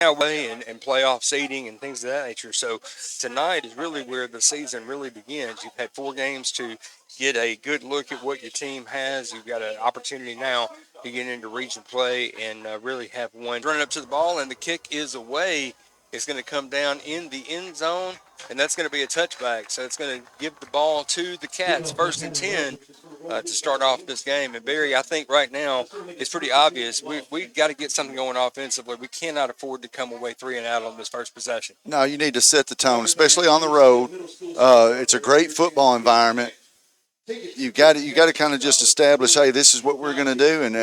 and playoff seeding and things of that nature. So tonight is really where the season really begins. You've had 4 games to get a good look at what your team has. You've got an opportunity now to get into region play and really have one running up to the ball, and the kick is away. It's going to come down in the end zone, and that's going to be a touchback. So it's going to give the ball to the Cats, 1st and 10, to start off this game. And Barry, I think right now it's pretty obvious. We've got to get something going offensively. We cannot afford to come away 3 and out on this first possession. No, you need to set the tone, especially on the road. It's a great football environment. You got to kind of just establish, hey, this is what we're going to do, and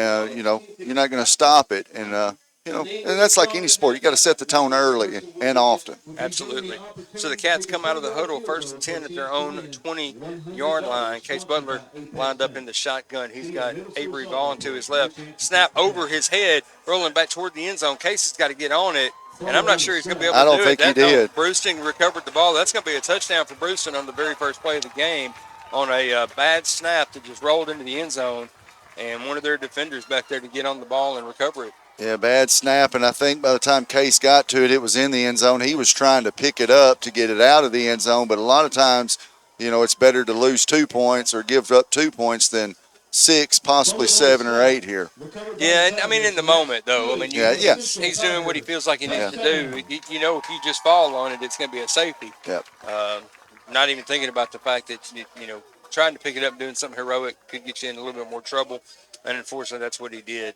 you're not going to stop it, and and that's like any sport. You got to set the tone early and often. Absolutely. So the Cats come out of the huddle 1st and 10 at their own 20-yard line. Case Butler lined up in the shotgun. He's got Avery Vaughn to his left. Snap over his head, rolling back toward the end zone. Case has got to get on it. And I'm not sure he's going to be able to do it. I don't think he did. Bruceton recovered the ball. That's going to be a touchdown for Bruceton on the very first play of the game on a bad snap that just rolled into the end zone. And one of their defenders back there to get on the ball and recover it. Yeah, bad snap, and I think by the time Case got to it, it was in the end zone. He was trying to pick it up to get it out of the end zone, but a lot of times, it's better to lose 2 points or give up 2 points than 6, possibly 7 or 8 here. Yeah, and I mean in the moment though. I mean, he's doing what he feels like he needs to do. If you just fall on it, it's going to be a safety. Yep. Not even thinking about the fact that trying to pick it up, doing something heroic could get you in a little bit more trouble, and unfortunately, that's what he did.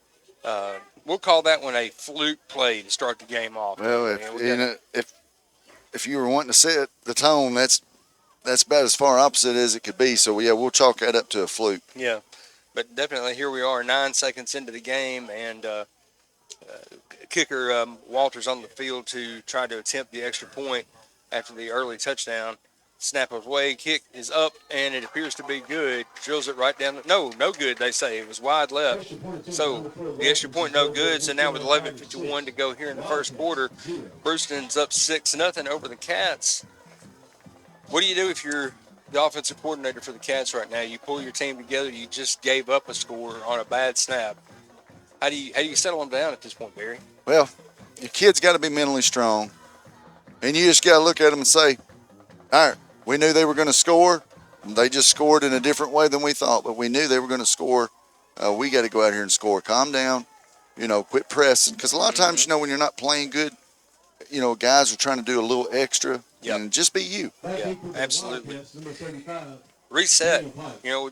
We'll call that one a fluke play to start the game off. Well, if you were wanting to set the tone, that's about as far opposite as it could be. So yeah, we'll chalk that up to a fluke. Yeah, but definitely here we are, 9 seconds into the game, and kicker Walters on the field to try to attempt the extra point after the early touchdown. Snap away, kick is up, and it appears to be good. Drills it right down. No good, they say. It was wide left. So the extra point, no good. So now with 11:51 to go here in the first quarter, Bruceton's up 6-0 over the Cats. What do you do if you're the offensive coordinator for the Cats right now? You pull your team together. You just gave up a score on a bad snap. How do you settle them down at this point, Barry? Well, your kids got to be mentally strong, and you just got to look at them and say, all right, we knew they were going to score. They just scored in a different way than we thought, but we knew they were going to score. We got to go out here and score. Calm down, quit pressing. Because a lot of times, when you're not playing good, guys are trying to do a little extra. Yep. And just be you. Yeah, absolutely. Reset.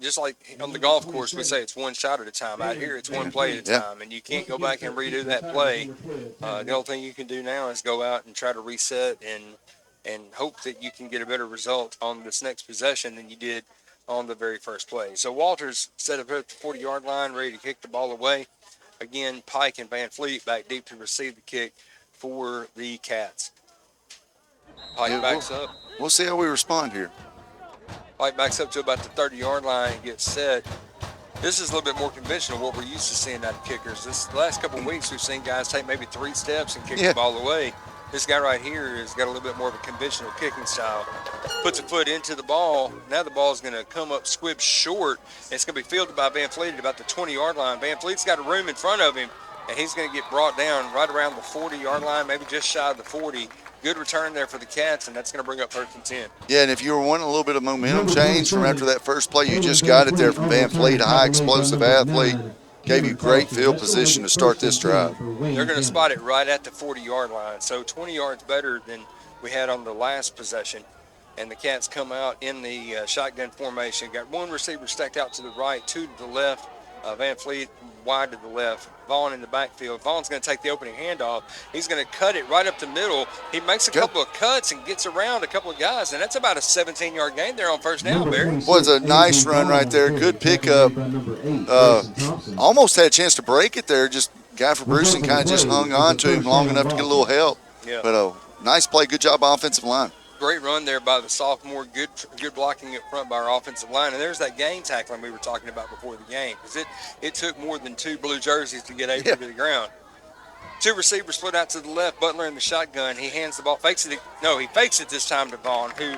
Just like on the golf course, we say it's one shot at a time. Out here, it's one play at a time, and you can't go back and redo that play. The only thing you can do now is go out and try to reset and hope that you can get a better result on this next possession than you did on the very first play. So Walters set up at the 40-yard line, ready to kick the ball away. Again, Pike and Van Fleet back deep to receive the kick for the Cats. Pike backs up. We'll see how we respond here. Pike backs up to about the 30-yard line and gets set. This is a little bit more conventional what we're used to seeing out of kickers. The last couple of weeks we've seen guys take maybe 3 steps and kick the ball away. This guy right here has got a little bit more of a conventional kicking style. Puts a foot into the ball. Now the ball is going to come up squib short. And it's going to be fielded by Van Fleet at about the 20-yard line. Van Fleet's got a room in front of him, and he's going to get brought down right around the 40-yard line, maybe just shy of the 40. Good return there for the Cats, and that's going to bring up 1st and 10. Yeah, and if you were wanting a little bit of momentum change from after that first play, you just got it there from Van Fleet, a high explosive athlete. Gave you great field position to start this drive. They're going to spot it right at the 40-yard line, so 20 yards better than we had on the last possession. And the Cats come out in the shotgun formation. Got 1 receiver stacked out to the right, 2 to the left. Van Fleet wide to the left. Vaughn in the backfield. Vaughn's going to take the opening handoff. He's going to cut it right up the middle. He makes a couple of cuts and gets around a couple of guys, and that's about a 17-yard gain there on first down, Barry. Was a nice run right there. Good pickup. Almost had a chance to break it there. Just guy for Bruceton kind of just hung on to him long enough to get a little help. Yeah. But nice play. Good job offensive line. Great run there by the sophomore. Good blocking up front by our offensive line. And there's that game tackling we were talking about before the game. Because it took more than 2 blue jerseys to get Avery to the ground. Two receivers split out to the left. Butler in the shotgun. He hands the ball, fakes it. No, he fakes it this time to Vaughn, who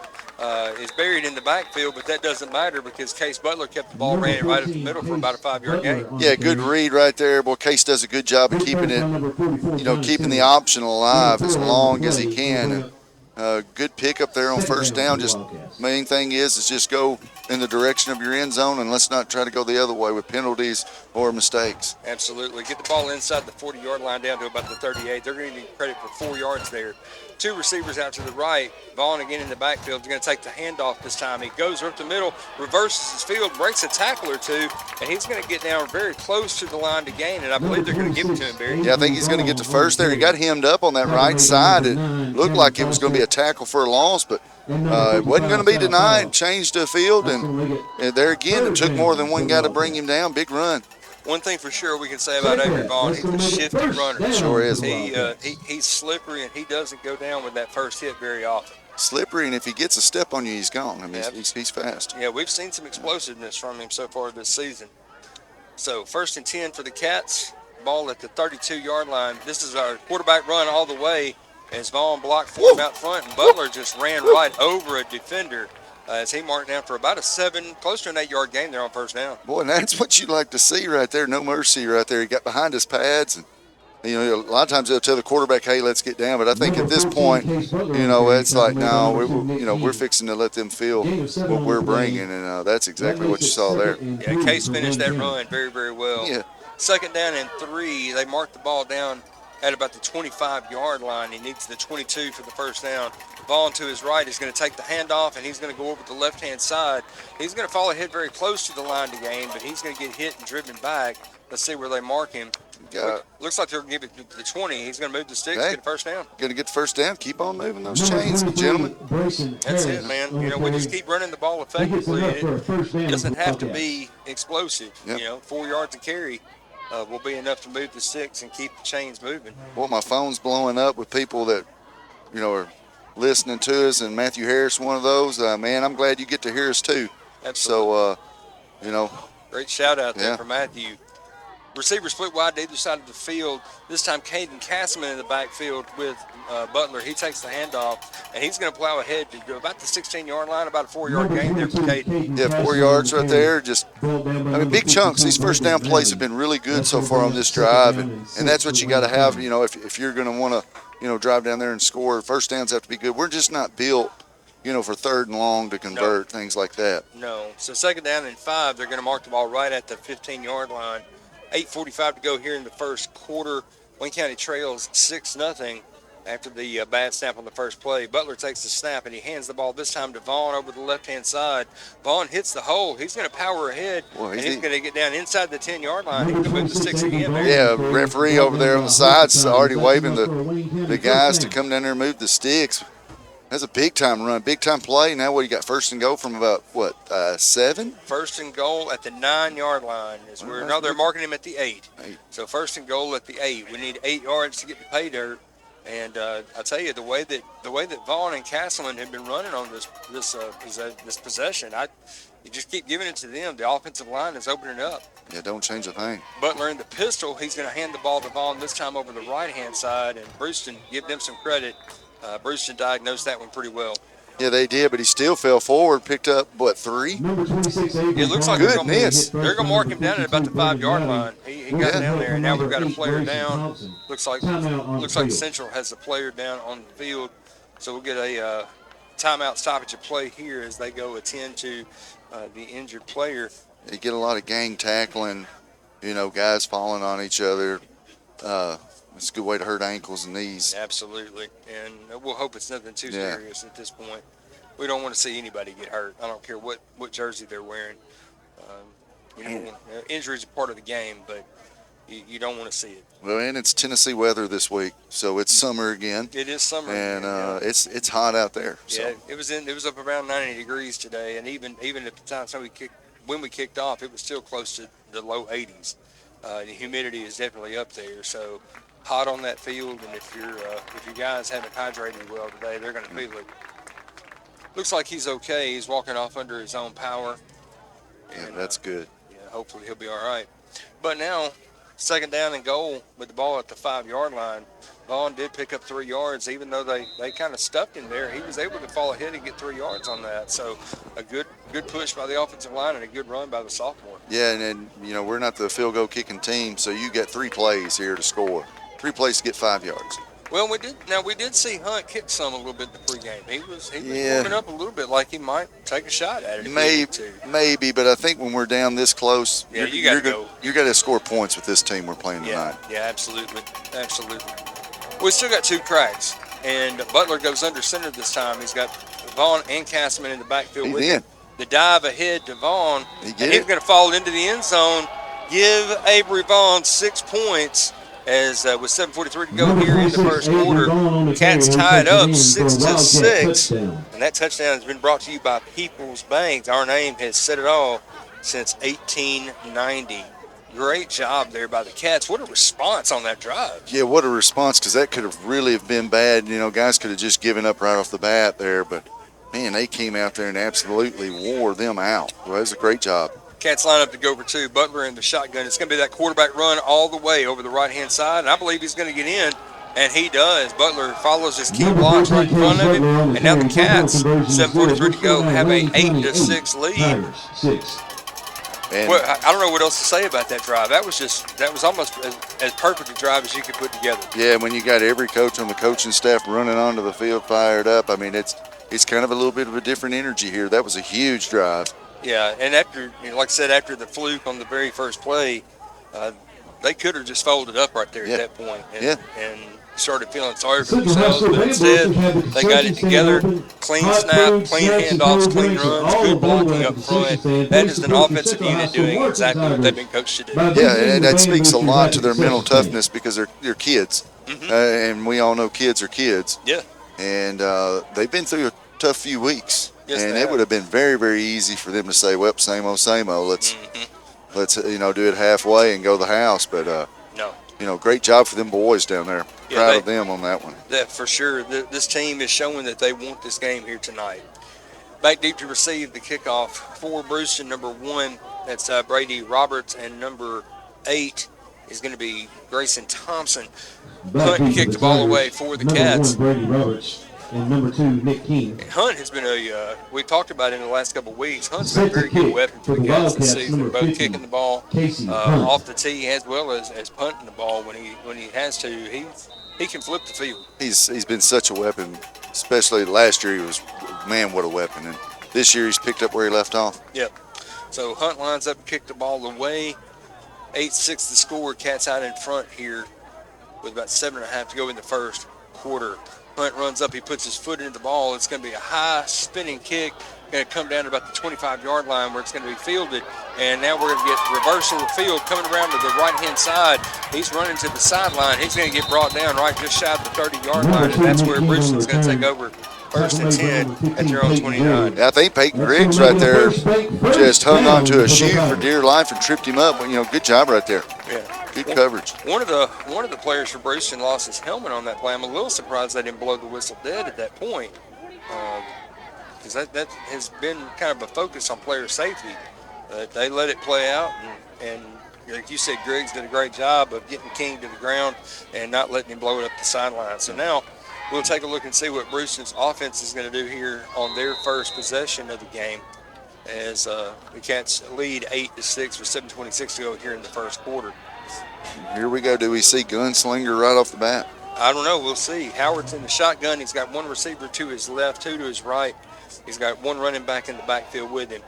is buried in the backfield, but that doesn't matter because Case Butler kept the ball, ran it right up the middle for about a 5-yard gain. Yeah, good read right there. Boy, Case does a good job of keeping it, keeping the option alive as long as he can. And good pick up there on first down. Just main thing is just go in the direction of your end zone, and let's not try to go the other way with penalties or mistakes. Absolutely. Get the ball inside the 40-yard line down to about the 38. They're going to need credit for 4 yards there. Two receivers out to the right. Vaughn again in the backfield. He's going to take the handoff this time. He goes up the middle, reverses his field, breaks a tackle or two, and he's going to get down very close to the line to gain, and I believe they're going to give it to him, Barry. Yeah, I think he's going to get to first there. He got hemmed up on that right side. It looked like it was going to be a tackle for a loss, but it wasn't going to be denied. Changed the field, and there again, it took more than one guy to bring him down. Big run. One thing for sure we can say about Avery Vaughn, he's a shifty runner. Sure is. He's slippery, and he doesn't go down with that first hit very often. Slippery, and if he gets a step on you, he's gone. I mean, he's fast. Yeah, we've seen some explosiveness from him so far this season. So 1st and 10 for the Cats. Ball at the 32-yard line. This is our quarterback run all the way as Vaughn blocked for him out front, and Butler just ran right over a defender. As he marked down for about close to an 8-yard gain there on first down. Boy, and that's what you like to see right there. No mercy right there. He got behind his pads, and a lot of times they'll tell the quarterback, "Hey, let's get down." But I think at this point, it's like, no, we're fixing to let them feel what we're bringing, and that's exactly what you saw there. Yeah, Case finished that run very, very well. Yeah. 2nd down and 3. They marked the ball down at about the 25-yard line. He needs the 22 for the first down. Vaughn to his right is going to take the handoff, and he's going to go over the left-hand side. He's going to fall ahead very close to the line to gain, but he's going to get hit and driven back. Let's see where they mark him. Looks like they're going to give it to the 20. He's going to move the sticks, get the first down. Going to get the first down. Keep on moving those chains, gentlemen. That's it, man. We just keep running the ball effectively. It doesn't have to be explosive. 4 yards to carry will be enough to move the sticks and keep the chains moving. Well, my phone's blowing up with people that, are listening to us, and Matthew Harris, one of those. Man, I'm glad you get to hear us too. Absolutely. So, great shout out there for Matthew. Receiver split wide to either side of the field. This time, Caden Castleman in the backfield with Butler. He takes the handoff, and he's going to plow ahead to go about the 16-yard line, about a 4-yard gain there for Caden. Yeah, 4 yards right there. Just, big chunks. These first down plays have been really good so far on this drive, and that's what you got to have, if you're going to want to, drive down there and score. First downs have to be good. We're just not built, for 3rd and long to convert, things like that. No. So 2nd down and 5, they're going to mark the ball right at the 15-yard line. 8:45 to go here in the first quarter. Wayne County trails 6-0 after the bad snap on the first play. Butler takes the snap, and he hands the ball this time to Vaughn over the left-hand side. Vaughn hits the hole. He's going to power ahead, and he's going to get down inside the 10-yard line. He's going to move the sticks again there. Yeah, referee over there on the side's already waving the guys to come down there and move the sticks. That's a big-time run, big-time play. Now what, you got 1st and goal from about, 7? 1st and goal at the 9-yard line. They're marking him at the 8. So 1st and goal at the 8. We need 8 yards to get to pay dirt. And I tell you, the way that Vaughn and Castleman have been running on this possession, you just keep giving it to them. The offensive line is opening up. Yeah, don't change a thing. Butler in the pistol. He's going to hand the ball to Vaughn this time over the right-hand side. And Bruceton, give them some credit. Bruceton diagnosed that one pretty well. Yeah, they did, but he still fell forward, picked up, 3? It looks like good miss. They're going to mark him down at about the 5-yard line. He got down there, and now we've got a player down. Looks like Central has a player down on the field. So we'll get a timeout stoppage of play here as they go attend to the injured player. They get a lot of gang tackling, guys falling on each other. It's a good way to hurt ankles and knees. Absolutely. And we'll hope it's nothing too serious at this point. We don't want to see anybody get hurt. I don't care what jersey they're wearing. Injuries are part of the game, but you don't want to see it. Well, and it's Tennessee weather this week, so it's summer again. It is summer, and it's hot out there. So. Yeah, it was up around 90 degrees today, and even at the time when we kicked off, it was still close to the low 80s. The humidity is definitely up there, so hot on that field, and if your guys haven't hydrated well today, they're going to feel it. Looks like he's okay. He's walking off under his own power. And, that's good. Hopefully he'll be all right. But now second down and goal with the ball at the 5-yard line. Vaughn did pick up 3 yards, even though they kind of stuffed him there. He was able to fall ahead and get 3 yards on that. So a good push by the offensive line and a good run by the sophomore. Yeah, and we're not the field goal kicking team, so you get 3 plays here to score. 3 plays to get 5 yards. Well, we did see Hunt kick some a little bit in the pregame. He was warming up a little bit, like he might take a shot at it. Maybe, but I think when we're down this close, yeah, you got to go. You got to score points with this team we're playing tonight. Yeah, absolutely. We still got 2 cracks, and Butler goes under center this time. He's got Vaughn and Castleman in the backfield with him. The dive ahead to Vaughn, and he's going to fall into the end zone. Give Avery Vaughn 6 points. As with 7:43 to go here in the first quarter, Cats tied up 6-6, and that touchdown has been brought to you by People's Bank. Our name has said it all since 1890. Great job there by the Cats. What a response on that drive. Yeah, what a response, because that could have really have been bad. Guys could have just given up right off the bat there, but man, they came out there and absolutely wore them out. Well, it was a great job. Cats line up to go for 2. Butler in the shotgun. It's going to be that quarterback run all the way over the right-hand side, and I believe he's going to get in, and he does. Butler follows his key blocks right in front of him, and now the Cats, 7:43 to go, have a 8-6 lead. Well, I don't know what else to say about that drive. That was almost as perfect a drive as you could put together. Yeah, when you got every coach on the coaching staff running onto the field fired up, I mean, it's kind of a little bit of a different energy here. That was a huge drive. Yeah, and after, like I said, after the fluke on the very first play, they could have just folded up right there at that point and started feeling sorry for themselves. But instead, they got it together. Clean snap, clean handoffs, clean runs, good blocking up front. That is an offensive unit doing exactly what they've been coached to do. Yeah, and that speaks a lot to their mental toughness, because they're kids, and we all know kids are kids. Yeah. And they've been through a tough few weeks. Yes, and it would have been very, very easy for them to say, well, same old, same old. Let's do it halfway and go to the house. But, no. Great job for them boys down there. Proud of them on that one. That for sure. This team is showing that they want this game here tonight. Back deep to receive the kickoff for Bruceton, number 1. That's Brady Roberts, and number 8 is going to be Grayson Thompson. Hunt kicked the ball away for the Cats. Brady Roberts. And number 2, Nick King. Hunt has been we talked about it in the last couple of weeks. Hunt's been a very good weapon for the Cats this season, both kicking the ball off the tee as well as punting the ball when he has to. He can flip the field. He's been such a weapon, especially last year. He was, man, what a weapon. And this year he's picked up where he left off. Yep. So Hunt lines up and kicked the ball away. 8-6 the score. Cats out in front here with about 7.5 to go in the first quarter. Hunt runs up, he puts his foot into the ball. It's going to be a high spinning kick, going to come down to about the 25-yard line where it's going to be fielded. And now we're going to get reversal of field coming around to the right-hand side. He's running to the sideline. He's going to get brought down right just shy of the 30-yard line, and that's where Bruceton's going to take over. 1st and 10 at their own 29. I think Peyton Griggs right there just hung on to a shoe for dear life and tripped him up. Good job right there. Yeah. Good coverage. One of the players for Bruceton lost his helmet on that play. I'm a little surprised they didn't blow the whistle dead at that point, because that has been kind of a focus on player safety. They let it play out, and like you said, Griggs did a great job of getting King to the ground and not letting him blow it up the sideline. So now we'll take a look and see what Bruceton's offense is going to do here on their first possession of the game, as the Cats lead 8-6 with 7:26 to go here in the first quarter. Here we go. Do we see Gunslinger right off the bat? I don't know. We'll see. Howard's in the shotgun. He's got 1 receiver to his left, 2 to his right. He's got 1 running back in the backfield with him.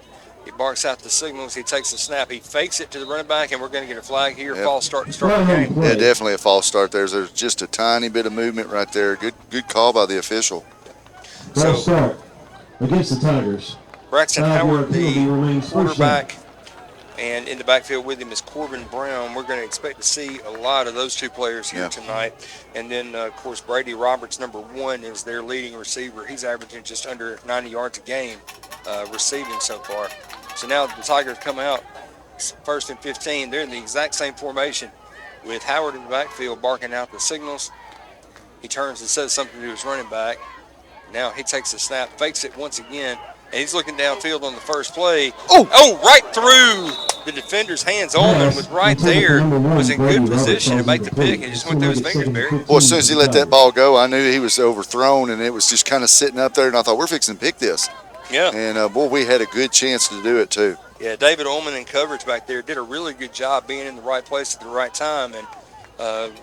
He barks out the signals. He takes the snap. He fakes it to the running back, and we're going to get a flag here. Yep. False start to start the game. Yeah, definitely a false start there. There's just a tiny bit of movement right there. Good call by the official. So start against the Tigers. Braxton Howard, the quarterback, and in the backfield with him is Corbin Brown. We're going to expect to see a lot of those 2 players here tonight. And then, of course, Brady Roberts, number 1, is their leading receiver. He's averaging just under 90 yards a game receiving so far. So now the Tigers come out 1st and 15. They're in the exact same formation with Howard in the backfield barking out the signals. He turns and says something to his running back. Now he takes the snap, fakes it once again, and he's looking downfield on the first play. Oh, right through the defender's hands on and was right there, was in good position to make the pick, and it just went through his fingers, Barry. Well, as soon as he let that ball go, I knew he was overthrown, and it was just kind of sitting up there, and I thought, we're fixing to pick this. Yeah. And, boy, we had a good chance to do it, too. Yeah, David Ullman in coverage back there did a really good job being in the right place at the right time, and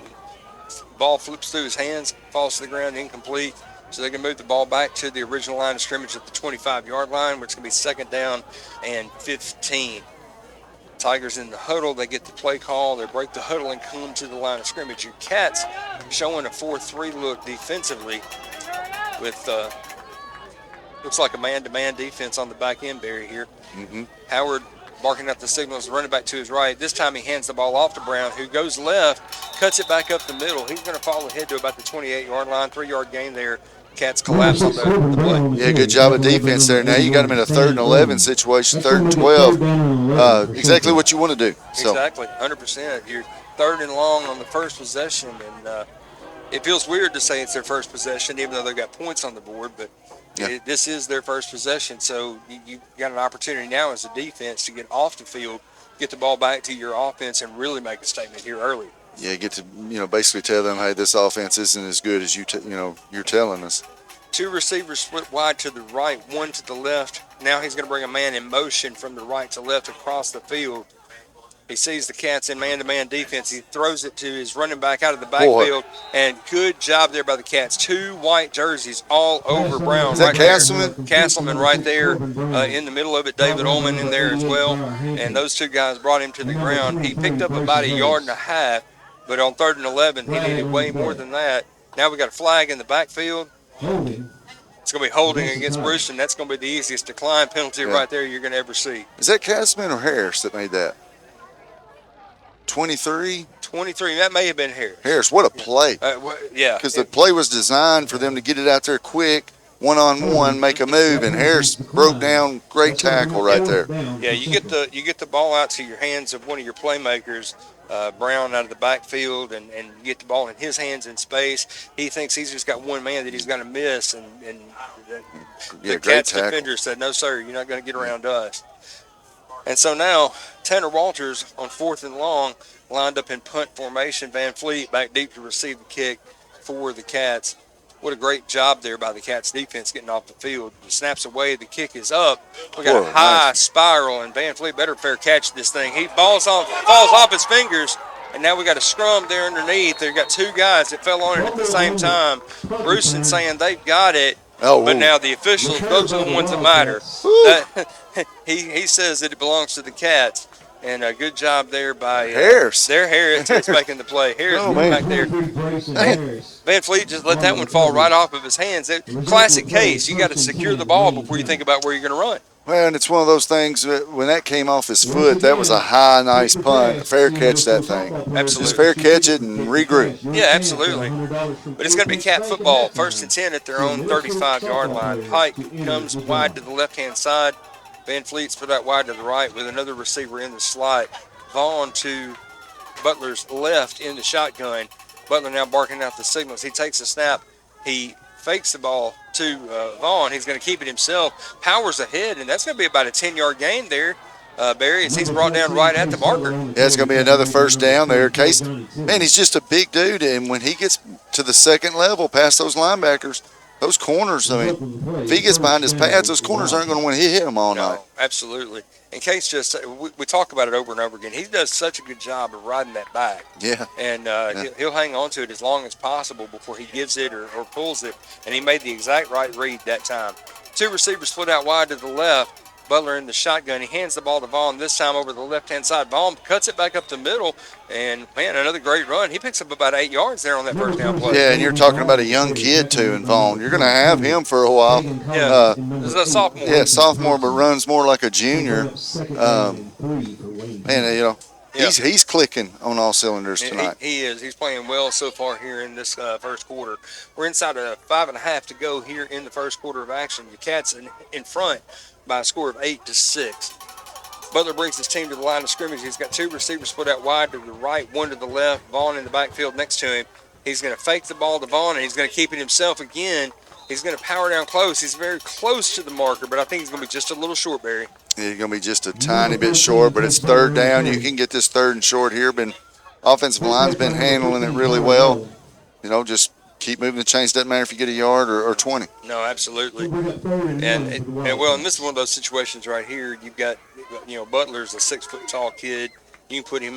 ball flips through his hands, falls to the ground, incomplete. So they can move the ball back to the original line of scrimmage at the 25-yard line, where it's going to be 2nd down and 15. Tigers in the huddle. They get the play call. They break the huddle and come to the line of scrimmage. Your Cats showing a 4-3 look defensively with looks like a man-to-man defense on the back end, Barry, here. Mm-hmm. Howard barking out the signals, running back to his right. This time he hands the ball off to Brown, who goes left, cuts it back up the middle. He's going to fall ahead to about the 28-yard line, 3-yard gain there. Cats collapse on the play. Yeah, good job of defense there. Now you got them in a 3rd and 11 situation, 3rd and 12. Exactly what you want to do. So. Exactly, 100%. You're 3rd and long on the first possession, and it feels weird to say it's their first possession, even though they've got points on the board, but this is their first possession, so you got an opportunity now as a defense to get off the field, get the ball back to your offense, and really make a statement here early. Yeah, get to basically tell them, hey, this offense isn't as good as you're telling us. 2 receivers split wide to the right, 1 to the left. Now he's going to bring a man in motion from the right to left across the field. He sees the Cats in man-to-man defense. He throws it to his running back out of the backfield, and good job there by the Cats. 2 white jerseys all over Brown. Is that right Castleman? There. Castleman right there in the middle of it. David Ullman in there as well. And those 2 guys brought him to the ground. He picked up about 1.5 yards, but on 3rd and 11, he needed way more than that. Now we got a flag in the backfield. It's going to be holding against Bruceton. That's going to be the easiest decline penalty right there you're going to ever see. Is that Castleman or Harris that made that? 23? 23. That may have been Harris. Harris, what a play. Yeah. Because the play was designed for them to get it out there quick, one-on-one, make a move, and Harris broke down. Great tackle right there. Yeah, you get the ball out to your hands of one of your playmakers, Brown out of the backfield, and you get the ball in his hands in space. He thinks he's just got one man that he's going to miss, and the Cats defender said, no, sir, you're not going to get around us. And so now Tanner Walters on 4th and long, lined up in punt formation. Van Fleet back deep to receive the kick for the Cats. What a great job there by the Cats defense getting off the field. The snaps away, the kick is up. We got a high spiral, and Van Fleet better fair catch this thing. He falls off his fingers, and now we got a scrum there underneath. They've got 2 guys that fell on it at the same time. Bruceton saying they've got it. But now the officials, those are the ones that matter. He says that it belongs to the Cats. And a good job there by Harris. Harris is making the play. Harris back there. Van Fleet just let that one fall right off of his hands. Classic case. You got to secure the ball before you think about where you're going to run. Well, and it's one of those things that when that came off his foot, that was a high, nice punt. Fair catch that thing. Absolutely. Just fair catch it and regroup. Yeah, absolutely. But it's going to be Cat football. 1st and 10 at their own 35-yard line. Pike comes wide to the left-hand side. Van Fleet's put out wide to the right with another receiver in the slot. Vaughn to Butler's left in the shotgun. Butler now barking out the signals. He takes a snap. He fakes the ball to Vaughn. He's going to keep it himself. Powers ahead, and that's going to be about a 10-yard gain there. Barry, as he's brought down right at the marker. Yeah, it's going to be another 1st down there. Case, man, he's just a big dude, and when he gets to the 2nd level past those linebackers, those corners, I mean, if he gets behind his pads, those corners aren't going to want to hit him all night. Absolutely. And Case just, we talk about it over and over again. He does such a good job of riding that back. Yeah. And he'll hang on to it as long as possible before he gives it or pulls it. And he made the exact right read that time. 2 receivers split out wide to the left. Butler in the shotgun. He hands the ball to Vaughn, this time over the left-hand side. Vaughn cuts it back up the middle, and, man, another great run. He picks up about 8 yards there on that 1st down play. Yeah, and you're talking about a young kid, too, in Vaughn. You're going to have him for a while. Yeah, this is a sophomore. Yeah, sophomore, but runs more like a junior. He's clicking on all cylinders tonight. He is. He's playing well so far here in this first quarter. We're inside of 5.5 to go here in the first quarter of action. The Cats in front by a score of 8-6. Butler brings his team to the line of scrimmage. He's got 2 receivers split out wide to the right, 1 to the left. Vaughn in the backfield next to him. He's going to fake the ball to Vaughn, and he's going to keep it himself again. He's going to power down close. He's very close to the marker, but I think he's going to be just a little short, Barry. It's going to be just a tiny bit short, but it's third down. You can get this third and short here. Offensive line's been handling it really well. Just keep moving the chains. Doesn't matter if you get a yard or 20. No, absolutely. And this is one of those situations right here. You've got, Butler's a 6-foot tall kid. You can put him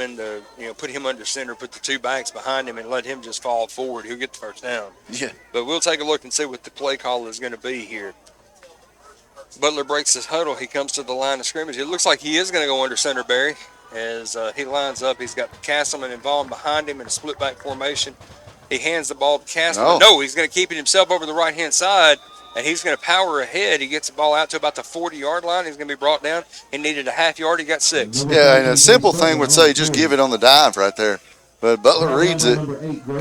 put him under center, put the two backs behind him, and let him just fall forward. He'll get the first down. Yeah. But we'll take a look and see what the play call is going to be here. Butler breaks his huddle. He comes to the line of scrimmage. It looks like he is going to go under center, Barry, as he lines up. He's got Castleman and Vaughn behind him in a split back formation. He hands the ball to Castleman. No, he's going to keep it himself over the right-hand side, and he's going to power ahead. He gets the ball out to about the 40-yard line. He's going to be brought down. He needed a half yard. He got 6. Yeah, and a simple thing would say just give it on the dive right there. But Butler reads it,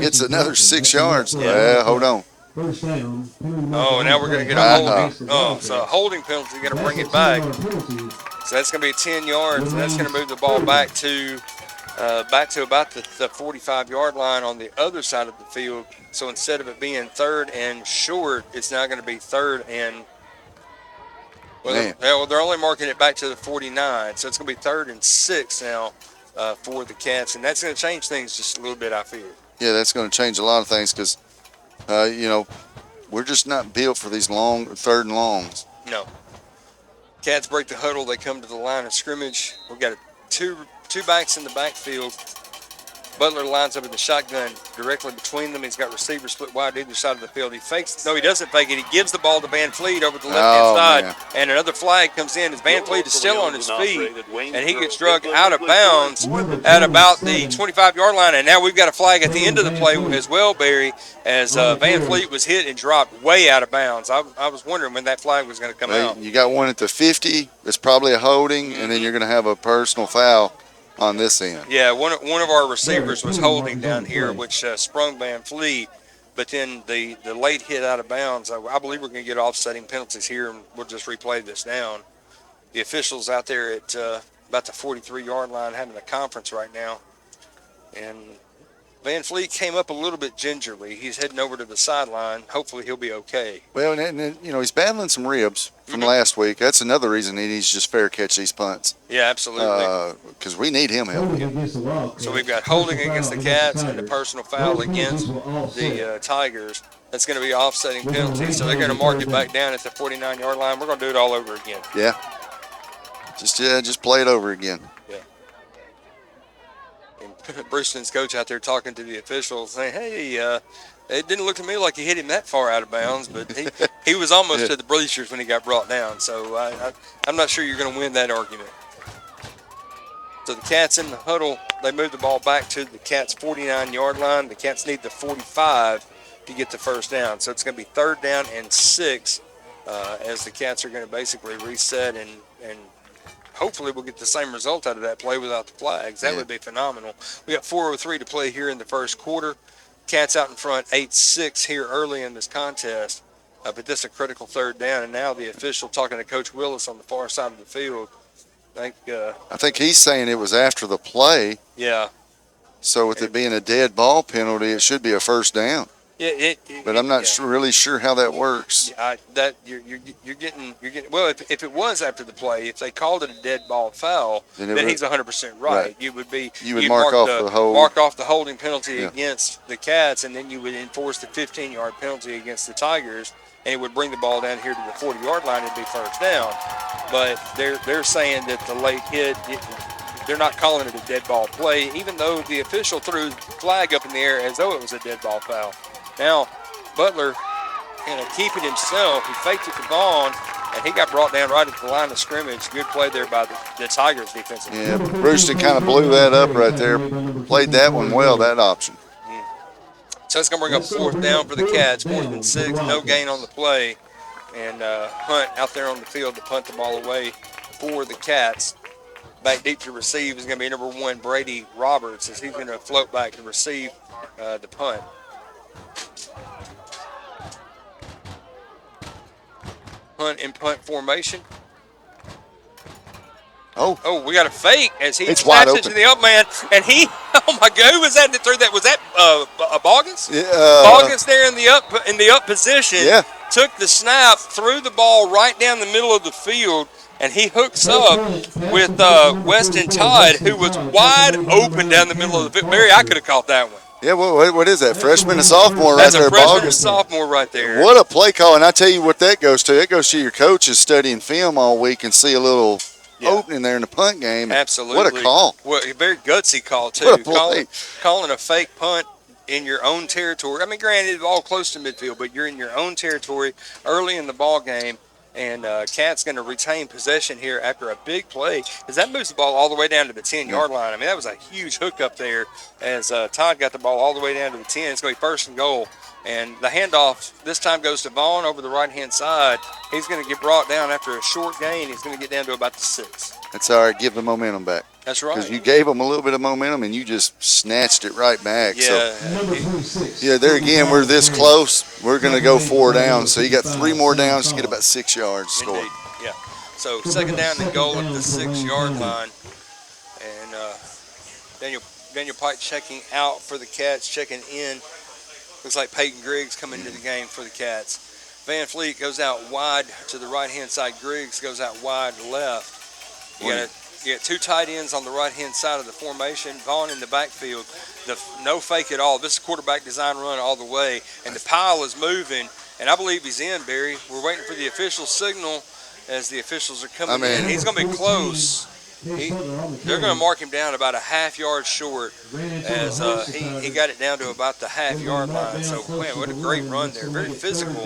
gets another 6 yards. Yeah, hold on. Oh, now we're going to get a holding. So a holding penalty, going to bring it back. So that's going to be 10 yards, and that's going to move the ball back to about the 45-yard line on the other side of the field. So instead of it being third and short, it's now going to be third and they're only marking it back to the 49. So it's going to be 3rd and 6 now for the Cats, and that's going to change things just a little bit, I feel. Yeah, that's going to change a lot of things because, we're just not built for these long 3rd and longs. No. Cats break the huddle. They come to the line of scrimmage. We've got two backs in the backfield. Butler lines up in the shotgun directly between them. He's got receivers split wide either side of the field. He fakes. No, he doesn't fake it. He gives the ball to Van Fleet over the left-hand side, man. And another flag comes in as Van Fleet is still on his feet, and he gets dragged out of bounds at about the 25-yard line. And now we've got a flag at the end of the play as well, Barry, as Van Fleet was hit and dropped way out of bounds. I was wondering when that flag was going to come out. You got one at the 50. It's probably a holding, and then you're going to have a personal foul on this end. Yeah, one of our receivers was holding down here, which sprung Van Fleet, but then the late hit out of bounds. I believe we're going to get offsetting penalties here, and we'll just replay this down. The officials out there at about the 43-yard line having a conference right now, and Van Fleet came up a little bit gingerly. He's heading over to the sideline. Hopefully he'll be okay. Well, and he's battling some ribs from last week. That's another reason he needs to just fair catch these punts. Yeah, absolutely. Because we need him helping. So we've got holding against the Cats and the personal foul against the Tigers. That's going to be offsetting penalty. So they're going to mark it back down at the 49-yard line. We're going to do it all over again. Yeah. Just play it over again. Bruceton's coach out there talking to the officials saying, hey, it didn't look to me like he hit him that far out of bounds, but he was almost to the bleachers when he got brought down. So I'm not sure you're going to win that argument. So the Cats in the huddle, they move the ball back to the Cats' 49-yard line. The Cats need the 45 to get the first down. So it's going to be 3rd down and 6 as the Cats are going to basically reset and hopefully we'll get the same result out of that play without the flags. That would be phenomenal. We got 4:03 to play here in the first quarter. Cats out in front 8-6 here early in this contest. But this is a critical 3rd down. And now the official talking to Coach Willis on the far side of the field. I think he's saying it was after the play. Yeah. So with it being a dead ball penalty, it should be a first down. Yeah, but I'm not really sure how that works. You're getting. Well, if it was after the play, if they called it a dead ball foul, then he's 100% right. You would mark off the holding penalty against the Cats, and then you would enforce the 15-yard penalty against the Tigers, and it would bring the ball down here to the 40-yard line and be first down. But they're saying that the late hit. They're not calling it a dead ball play, even though the official threw the flag up in the air as though it was a dead ball foul. Now, Butler going to keep it himself. He faked it to Vaughn, and he got brought down right at the line of scrimmage. Good play there by the Tigers defensive. Yeah, Bruceton kind of blew that up right there. Played that one well, that option. So it's going to bring up 4th down for the Cats. 4th and 6, no gain on the play. And Hunt out there on the field to punt the ball away for the Cats. Back deep to receive is going to be number 1, Brady Roberts, as he's going to float back to receive the punt. Hunt in punt formation. Oh, we got a fake as he snaps it to the up man, and he, oh my God, who was that threw that? Was that Boggins? Yeah, Boggins there in the up position. Yeah. took the snap, threw the ball right down the middle of the field, and he hooks up with Weston Todd, who was wide open down the middle of the field. Barry, I could have caught that one. Yeah, what is that? Freshman and sophomore right That's there, a freshman Boggs. and sophomore right there. What a play call, and I tell you what that goes to. It goes to your coaches studying film all week and see a little opening there in the punt game. Absolutely. What a call. What a very gutsy call, too. What a play. Calling a fake punt in your own territory. I mean, granted, all close to midfield, but you're in your own territory early in the ball game. And Cat's going to retain possession here after a big play, because that moves the ball all the way down to the 10-yard line. I mean, that was a huge hook up there as Todd got the ball all the way down to the 10. It's going to be 1st and goal. And the handoff this time goes to Vaughn over the right-hand side. He's going to get brought down after a short gain. He's going to get down to about the 6. That's all right. Give the momentum back. That's right. Because you gave them a little bit of momentum, and you just snatched it right back. Yeah. So, there again, we're this close. We're going to go 4 down. So you got 3 more downs to get about 6 yards to score. Indeed. Yeah. So 2nd down and goal at the 6-yard line. And Daniel Pike checking out for the Cats, checking in. Looks like Peyton Griggs coming into the game for the Cats. Van Fleet goes out wide to the right-hand side. Griggs goes out wide left. You got 2 tight ends on the right-hand side of the formation. Vaughn in the backfield. No fake at all. This is quarterback design run all the way. And the pile is moving. And I believe he's in, Barry. We're waiting for the official signal as the officials are coming in. He's going to be close. They're going to mark him down about a half-yard short as he got it down to about the half-yard line. So, man, what a great run there. Very physical.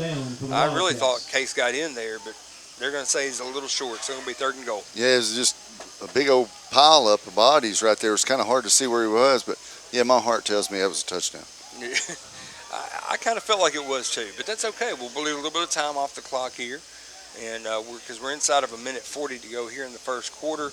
I really thought Case got in there, but they're going to say he's a little short, so it's going to be 3rd and goal. Yeah, it was just a big old pile up of bodies right there. It was kind of hard to see where he was, but, yeah, my heart tells me that was a touchdown. I kind of felt like it was too, but that's okay. We'll leave a little bit of time off the clock here, and because we're inside of 1:40 to go here in the 1st quarter.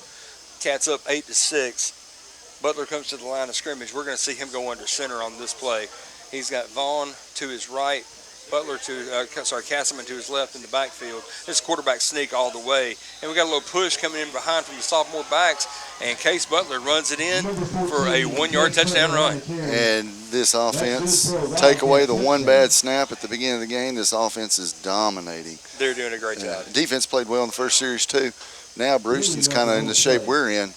Cats up 8-6. Butler comes to the line of scrimmage. We're going to see him go under center on this play. He's got Vaughn to his right, Castleman to his left in the backfield. This quarterback sneak all the way. And we got a little push coming in behind from the sophomore backs, and Case Butler runs it in for a 1-yard touchdown run. And this offense, take away the one bad snap at the beginning of the game, this offense is dominating. They're doing a great job. Defense played well in the first series too. Now Bruceton's kind of in the shape we're in.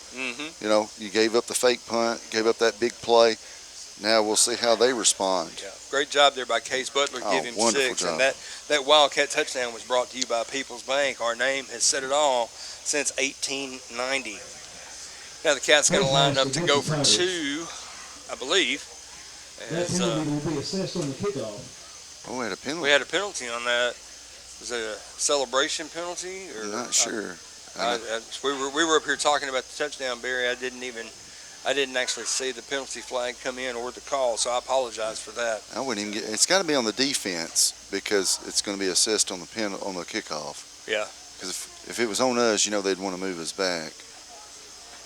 You know, you gave up the fake punt, gave up that big play. Now we'll see how they respond. Yeah, great job there by Case Butler, give him 6. Job. And that Wildcat touchdown was brought to you by People's Bank. Our name has said it all since 1890. Now the Cats got to line up to go for 2, I believe. As, we had a penalty. We had a penalty on that. Was it a celebration penalty? Or, I'm not sure. We were up here talking about the touchdown, Barry. I didn't actually see the penalty flag come in or the call, so I apologize for that. I wouldn't even get. It's got to be on the defense because it's going to be assessed on the kickoff. Yeah. Because if it was on us, you know, they'd want to move us back.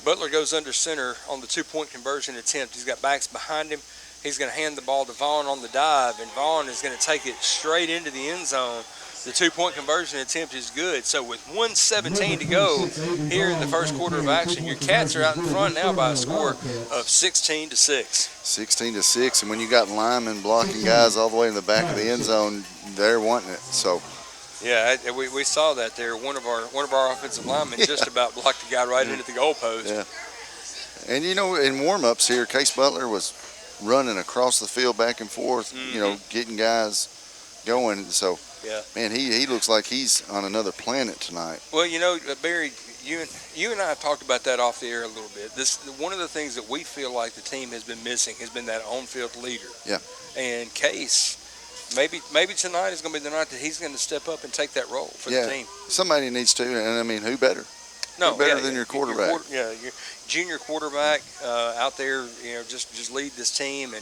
Butler goes under center on the 2-point conversion attempt. He's got backs behind him. He's going to hand the ball to Vaughn on the dive, and Vaughn is going to take it straight into the end zone. The 2-point conversion attempt is good. So with 1:17 to go here in the 1st quarter of action, your Cats are out in front now by a score of 16-6. 16-6, and when you got linemen blocking guys all the way in the back of the end zone, they're wanting it. So. Yeah, we saw that there. One of our offensive linemen just about blocked the guy right into the goalpost. Yeah. And you know, in warm-ups here, Case Butler was running across the field back and forth, you know, getting guys going. So. Yeah. Man, he looks like he's on another planet tonight. Well, you know, Barry, you and I have talked about that off the air a little bit. One of the things that we feel like the team has been missing has been that on-field leader. Yeah. And Case, maybe tonight is going to be the night that he's going to step up and take that role for the team. Somebody needs to, and I mean, who better? No, who better than your quarterback? Your junior quarterback out there, you know, just lead this team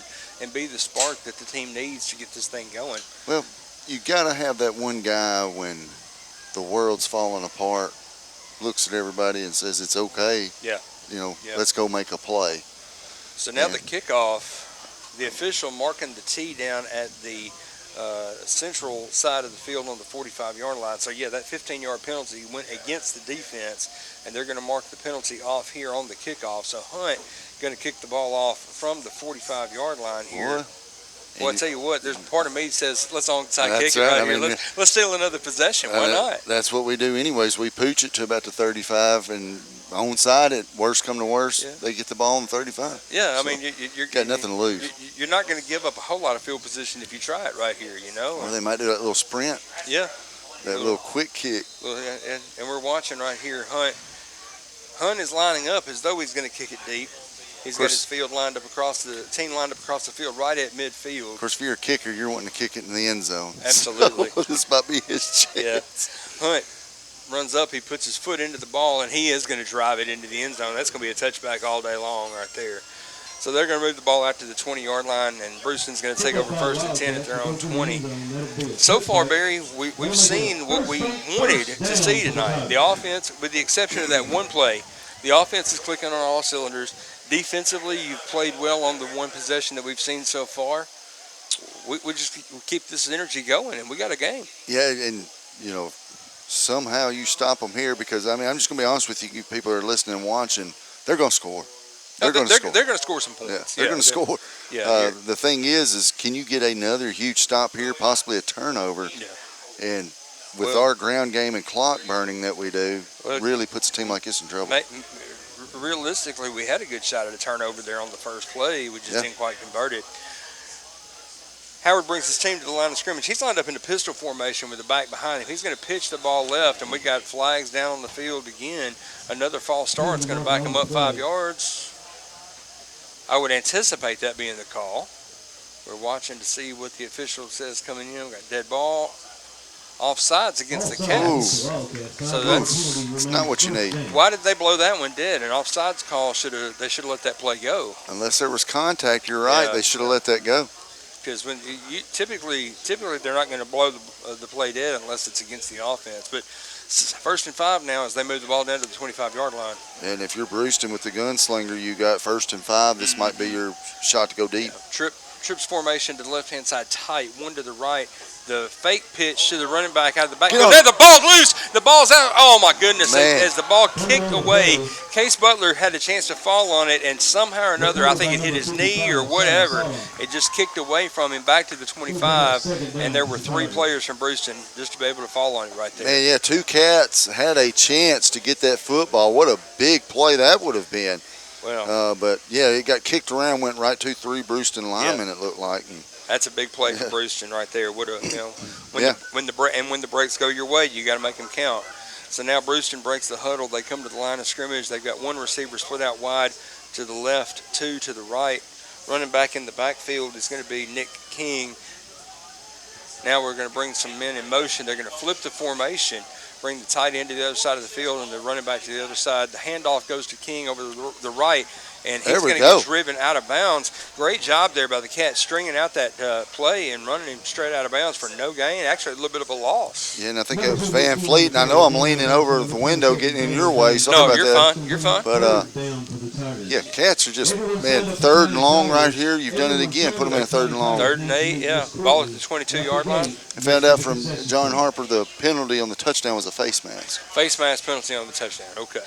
and be the spark that the team needs to get this thing going. Well, you got to have that one guy when the world's falling apart, looks at everybody and says it's okay. Yeah. You know, let's go make a play. So now the kickoff, the official marking the tee down at the central side of the field on the 45-yard line. So, yeah, that 15-yard penalty went against the defense, and they're going to mark the penalty off here on the kickoff. So Hunt going to kick the ball off from the 45-yard line here. Well, I tell you what, there's part of me that says, let's onside That's kick it right. right I here. mean, Let's steal another possession. Why not? That's what we do anyways. We pooch it to about the 35 and onside it. Worst come to worst, Yeah. they get the ball on the 35. Yeah, I So, mean, you're got nothing to lose. You're not going to give up a whole lot of field position if you try it right here, you know? Or they might do that little sprint, Yeah. that little quick kick. Well, and we're watching right here, Hunt. Hunt is lining up as though he's going to kick it deep. He's got his team lined up across the field right at midfield. Of course, if you're a kicker, you're wanting to kick it in the end zone. Absolutely. So, this might be his chance. Yeah. Hunt runs up, he puts his foot into the ball, and he is going to drive it into the end zone. That's going to be a touchback all day long right there. So they're going to move the ball out to the 20-yard line, and Bruceton's going to take over first and 10 at their own 20. So far, Barry, we've seen what we wanted to see tonight. The offense, with the exception of that one play, the offense is clicking on all cylinders. Defensively, you've played well on the one possession that we've seen so far. We just keep this energy going, and we got a game. Yeah, and, you know, somehow you stop them here because, I mean, I'm just going to be honest with you people who are listening and watching, they're going to score. They're going to score. They're going to score some points. Yeah, they're going to score. Yeah, the thing is can you get another huge stop here, possibly a turnover? Yeah. And with our ground game and clock burning that we do, really puts a team like this in trouble. Realistically, we had a good shot at a turnover there on the first play. We just didn't quite convert it. Howard brings his team to the line of scrimmage. He's lined up in the pistol formation with the back behind him. He's going to pitch the ball left, and we got flags down on the field again. Another false start's going to back him up 5 yards. I would anticipate that being the call. We're watching to see what the official says coming in. We got dead ball. Offsides against the Cats. So that's not what you need. Why did they blow that one dead? An offsides call they should have let that play go. Unless there was contact, you're right. Yeah. They should have let that go. Because when you typically they're not going to blow the play dead unless it's against the offense. But first and 5 now as they move the ball down to the 25-yard line. And if you're Bruceton with the gunslinger, you got first and 5. This might be your shot to go deep. Trips formation to the left-hand side tight, one to the right. The fake pitch to the running back out of the back. There, the ball's loose. The ball's out. Oh, my goodness. Man. As the ball kicked away, Case Butler had a chance to fall on it, and somehow or another, I think it hit his knee or whatever. It just kicked away from him back to the 25, and there were 3 players from Bruceton just to be able to fall on it right there. Man, yeah, 2 Cats had a chance to get that football. What a big play that would have been. Well, but, yeah, it got kicked around, went right to 3 Bruceton linemen, it looked like. And that's a big play for Bruceton right there. When the breaks go your way, you got to make them count. So now Bruceton breaks the huddle. They come to the line of scrimmage. They've got 1 receiver split out wide to the left, 2 to the right. Running back in the backfield is going to be Nick King. Now we're going to bring some men in motion. They're going to flip the formation, bring the tight end to the other side of the field, and the running back to the other side. The handoff goes to King over the right. And he's going to get driven out of bounds. Great job there by the Cats, stringing out that play and running him straight out of bounds for no gain. Actually, a little bit of a loss. Yeah, and I think it was Van Fleet. And I know I'm leaning over the window, getting in your way. Sorry about that. No, you're fine. But, yeah, Cats are just, man, 3rd and long right here. You've done it again. Put them in a 3rd and long. 3rd and 8, yeah. Ball at the 22-yard line. I found out from John Harper the penalty on the touchdown was a face mask. Face mask penalty on the touchdown. Okay.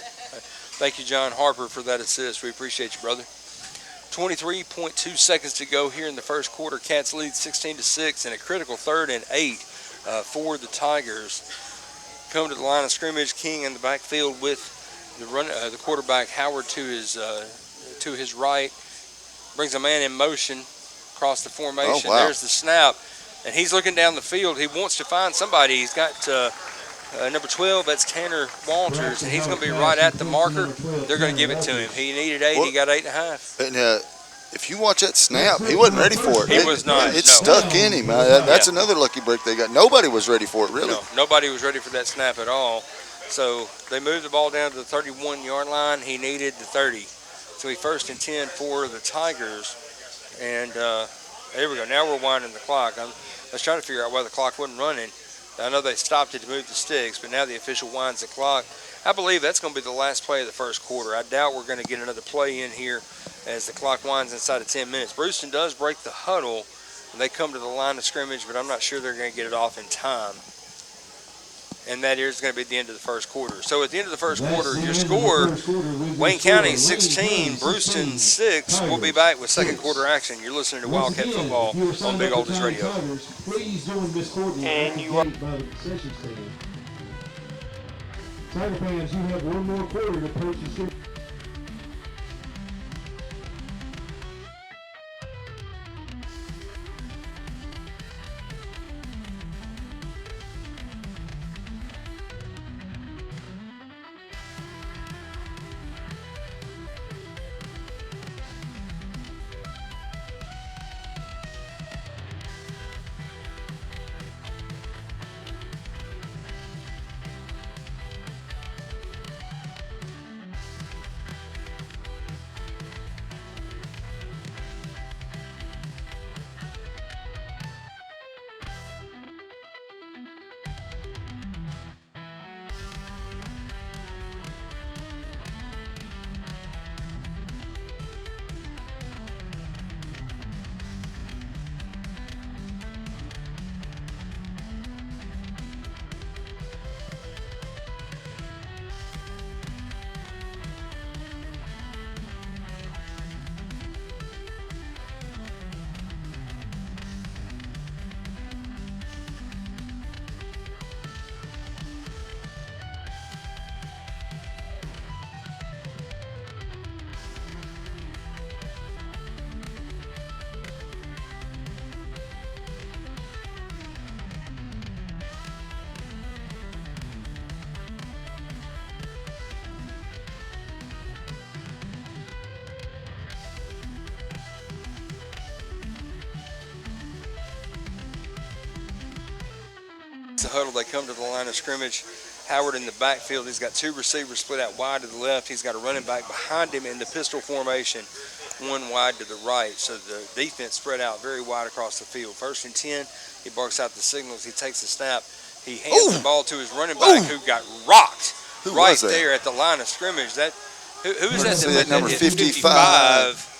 Thank you, John Harper, for that assist. We appreciate you, brother. 23.2 seconds to go here in the first quarter. Cats lead 16-6 and a critical 3rd and 8 for the Tigers. Come to the line of scrimmage. King in the backfield with the quarterback Howard to his right. Brings a man in motion across the formation. Oh, wow. There's the snap, and he's looking down the field. He wants to find somebody. He's got number 12, that's Tanner Walters, and he's going to be right at the marker. They're going to give it to him. He needed 8, he got 8.5. And if you watch that snap, he wasn't ready for it. He was not. It stuck in him. That's another lucky break they got. Nobody was ready for it, really. No, nobody was ready for that snap at all. So they moved the ball down to the 31-yard line. He needed the 30. So he 1st and 10 for the Tigers. And there we go. Now we're winding the clock. I was trying to figure out why the clock wasn't running. I know they stopped it to move the sticks, but now the official winds the clock. I believe that's going to be the last play of the first quarter. I doubt we're going to get another play in here as the clock winds inside of 10 minutes. Bruceton does break the huddle, and they come to the line of scrimmage, but I'm not sure they're going to get it off in time. and that is going to be the end of the first quarter. So at the end of the first quarter, your score, Wayne County 16, Bruceton 6. We'll be back with second quarter action. You're listening to Wildcat Football on Big Oldies Radio. Please join Miss Courtney And at you the gate by the concession stand. Tiger fans, you have one more quarter to purchase your The huddle, they come to the line of scrimmage. Howard in the backfield. He's got two receivers split out wide to the left. He's got a running back behind him in the pistol formation, one wide to the right. So the defense spread out very wide across the field. 1st and 10. He barks out the signals. He takes the snap. He hands the ball to his running back, who got rocked right there at the line of scrimmage. That who is that? That number 55.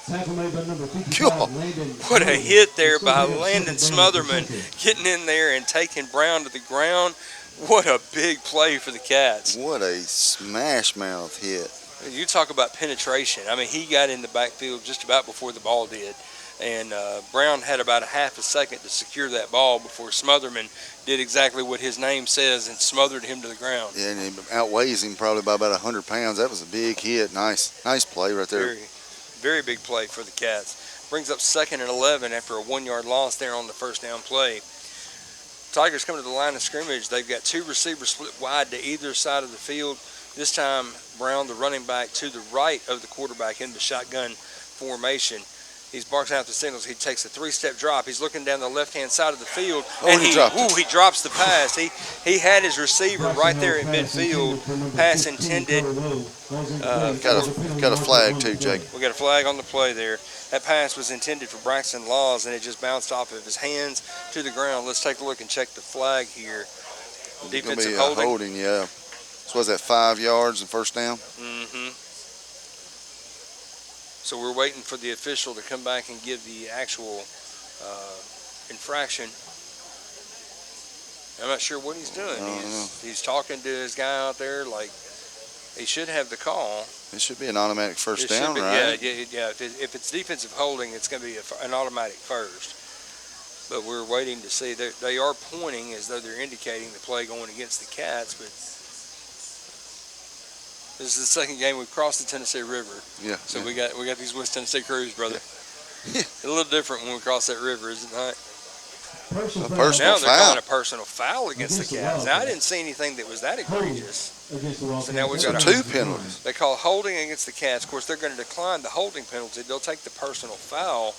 tackle made by number 55, Landon. What a hit there by Landon Smotherman, getting in there and taking Brown to the ground. What a big play for the Cats. What a smash mouth hit. You talk about penetration. I mean, he got in the backfield just about before the ball did. And Brown had about a half a second to secure that ball before Smotherman did exactly what his name says and smothered him to the ground. Yeah, and it outweighs him probably by about 100 pounds. That was a big hit. Nice play right there. Very, very big play for the Cats. Brings up 2nd and 11 after a 1-yard loss there on the first down play. Tigers come to the line of scrimmage. They've got two receivers split wide to either side of the field. This time, Brown, the running back, to the right of the quarterback in the shotgun formation. He's barks out the signals. He takes a 3-step drop. He's looking down the left-hand side of the field, and he drops the pass. He had his receiver right there at midfield. Pass intended. Got a flag too, Jake. We got a flag on the play there. That pass was intended for Braxton Laws, and it just bounced off of his hands to the ground. Let's take a look and check the flag here. Defensive holding. Yeah. So was that 5 yards and first down? Mm-hmm. So we're waiting for the official to come back and give the actual infraction. I'm not sure what he's doing. He's talking to his guy out there like he should have the call. It should be an automatic first down, right? Yeah. If it's defensive holding, it's going to be an automatic first. But we're waiting to see. They are pointing as though they're indicating the play going against the Cats, but this is the second game we've crossed the Tennessee River. Yeah. So we got these West Tennessee crews, brother. Yeah. A little different when we cross that river, isn't it? Personal now they're foul. calling a personal foul against the Cats. Now I didn't see anything that was that egregious. So now we've got two penalties. They call holding against the Cats. Of course, they're going to decline the holding penalty. They'll take the personal foul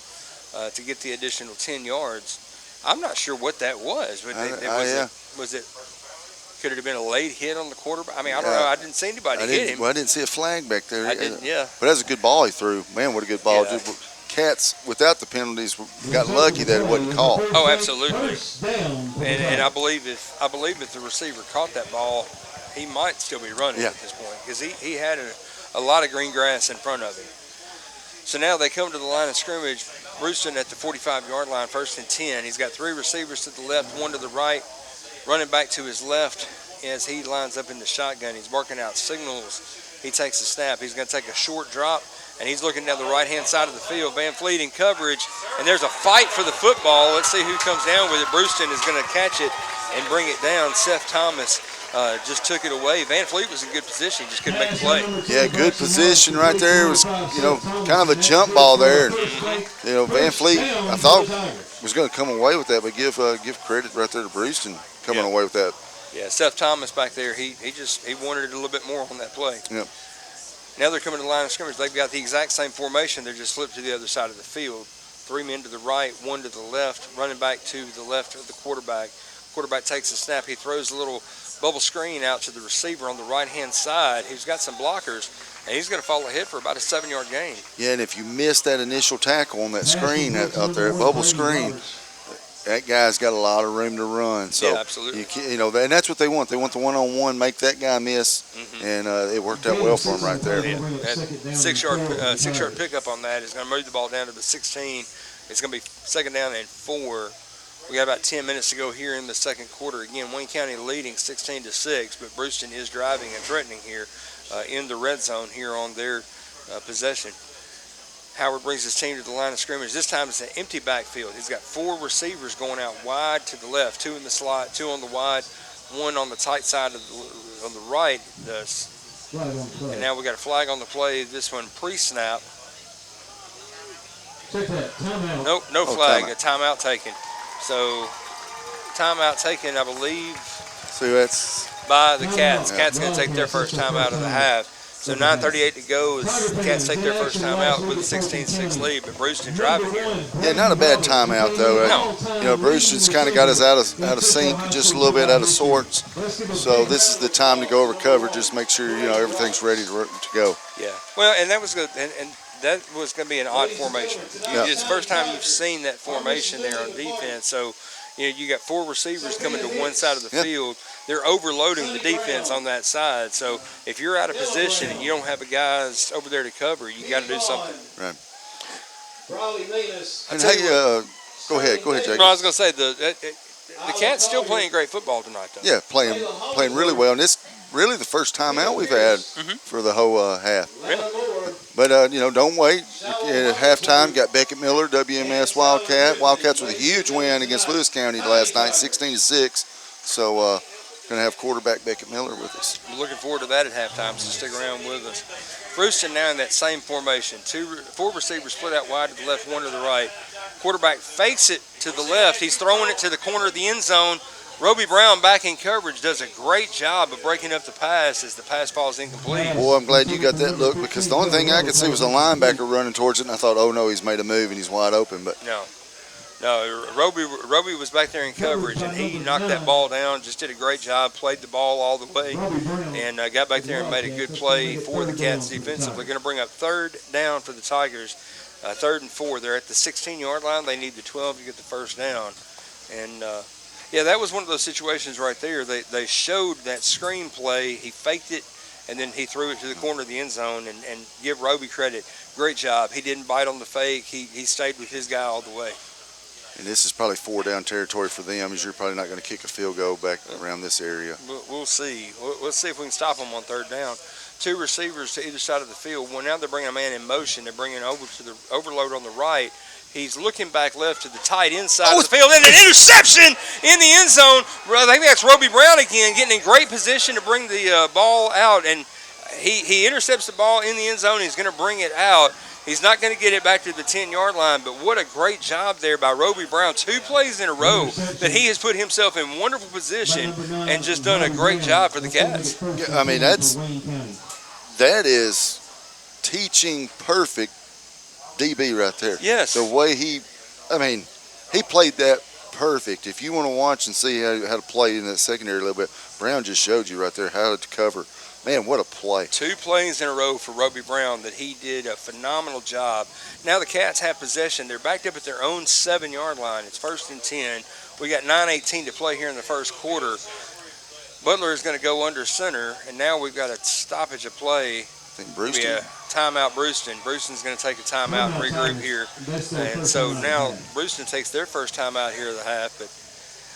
to get the additional 10 yards. I'm not sure what that was. But was it? Could it have been a late hit on the quarterback? I mean, I don't know. I didn't see anybody hit him. Well, I didn't see a flag back there. I didn't, yeah. But that's a good ball he threw. Man, what a good ball. Yeah. Cats, without the penalties, got lucky that it wasn't caught. Oh, absolutely. And I believe if the receiver caught that ball, he might still be running at this point because he had a lot of green grass in front of him. So now they come to the line of scrimmage. Bruceton at the 45-yard line, 1st and 10. He's got three receivers to the left, one to the right. Running back to his left as he lines up in the shotgun. He's barking out signals. He takes a snap. He's going to take a short drop, and he's looking down the right-hand side of the field. Van Fleet in coverage, and there's a fight for the football. Let's see who comes down with it. Bruceton is going to catch it and bring it down. Seth Thomas just took it away. Van Fleet was in good position. He just couldn't make the play. Yeah, good position right there. It was, kind of a jump ball there. Van Fleet, I thought, was going to come away with that, but give credit right there to Bruceton coming away with that. Yeah, Seth Thomas back there, he wanted it a little bit more on that play. Yep. Now they're coming to the line of scrimmage. They've got the exact same formation. They're just flipped to the other side of the field. 3 men to the right, 1 to the left, running back to the left of the quarterback. Quarterback takes a snap. He throws a little bubble screen out to the receiver on the right-hand side. He's got some blockers, and he's going to fall ahead for about a 7-yard gain. Yeah, and if you miss that initial tackle on that screen out there, bubble screen, that guy's got a lot of room to run. So yeah, absolutely. And that's what they want. They want the one-on-one, make that guy miss, and it worked out well for him right there. Yeah. That 6-yard pickup on that is going to move the ball down to the 16. It's going to be 2nd down and 4. We got about 10 minutes to go here in the second quarter. Again, Wayne County leading 16-6, but Bruceton is driving and threatening here in the red zone here on their possession. Howard brings his team to the line of scrimmage. This time it's an empty backfield. He's got 4 receivers going out wide to the left, 2 in the slot, 2 on the wide, 1 on the tight side on the right. And now we got a flag on the play. This one pre-snap. Nope, no flag. A timeout taken. So timeout taken, I believe, by the Cats. Cats going to take their first timeout of the half. So 9:38 to go. The Cats take their first timeout with a 16-6 lead, but Bruceton driving here. Yeah, not a bad timeout though. No. Bruceton's kind of got us out of sync, just a little bit out of sorts. So this is the time to go over cover. Just make sure everything's ready to go. Yeah. Well, and that was good, and that was going to be an odd formation. It's the first time you've seen that formation there on defense. So you got 4 receivers coming to one side of the field. They're overloading the defense on that side. So if you're out of position and you don't have the guys over there to cover, you got to do something. Right. And hey, go ahead, Jake. No, I was going to say the Cats still playing great football tonight, though. Yeah, playing really well. And this really the first timeout we've had for the whole half. Yeah. But don't wait. At halftime, got Beckett Miller, WMS Wildcats with a huge win against Lewis County last night, 16-6. So. Going to have quarterback Beckett Miller with us. We're looking forward to that at halftime, so stick around with us. Bruceton now in that same formation. 4 receivers split out wide to the left, 1 to the right. Quarterback fakes it to the left. He's throwing it to the corner of the end zone. Roby Brown back in coverage does a great job of breaking up the pass as the pass falls incomplete. Boy, I'm glad you got that look because the only thing I could see was a linebacker running towards it, and I thought, oh no, he's made a move and he's wide open. But No, Roby was back there in coverage, and he knocked that ball down, just did a great job, played the ball all the way, and got back there and made a good play for the Cats defensively. Going to bring up 3rd down for the Tigers, 3rd and 4. They're at the 16-yard line. They need the 12 to get the first down. And, that was one of those situations right there. They showed that screen play. He faked it, and then he threw it to the corner of the end zone, and give Roby credit. Great job. He didn't bite on the fake. He stayed with his guy all the way. And this is probably 4-down territory for them, as you're probably not going to kick a field goal back around this area. We'll see. We'll see if we can stop them on 3rd down. 2 receivers to either side of the field. Well, now they're bringing a man in motion. They're bringing over to the overload on the right. He's looking back left to the tight end side of the field, and an interception in the end zone. I think that's Roby Brown again, getting in great position to bring the ball out, and he intercepts the ball in the end zone. He's going to bring it out. He's not going to get it back to the 10-yard line, but what a great job there by Roby Brown. 2 plays in a row that he has put himself in wonderful position and just done a great job for the Cats. Yeah, I mean, that is teaching perfect DB right there. Yes. The way he played that perfect. If you want to watch and see how to play in that secondary a little bit, Brown just showed you right there how to cover. Man, what a play. 2 plays in a row for Roby Brown that he did a phenomenal job. Now the Cats have possession. They're backed up at their own 7-yard line. It's 1st and 10. We got 9:18 to play here in the first quarter. Butler is going to go under center, and now we've got a stoppage of play. I think Bruceton. Yeah, timeout Bruceton. Bruceton's going to take a timeout and regroup here. And so now Bruceton takes their first timeout here of the half. But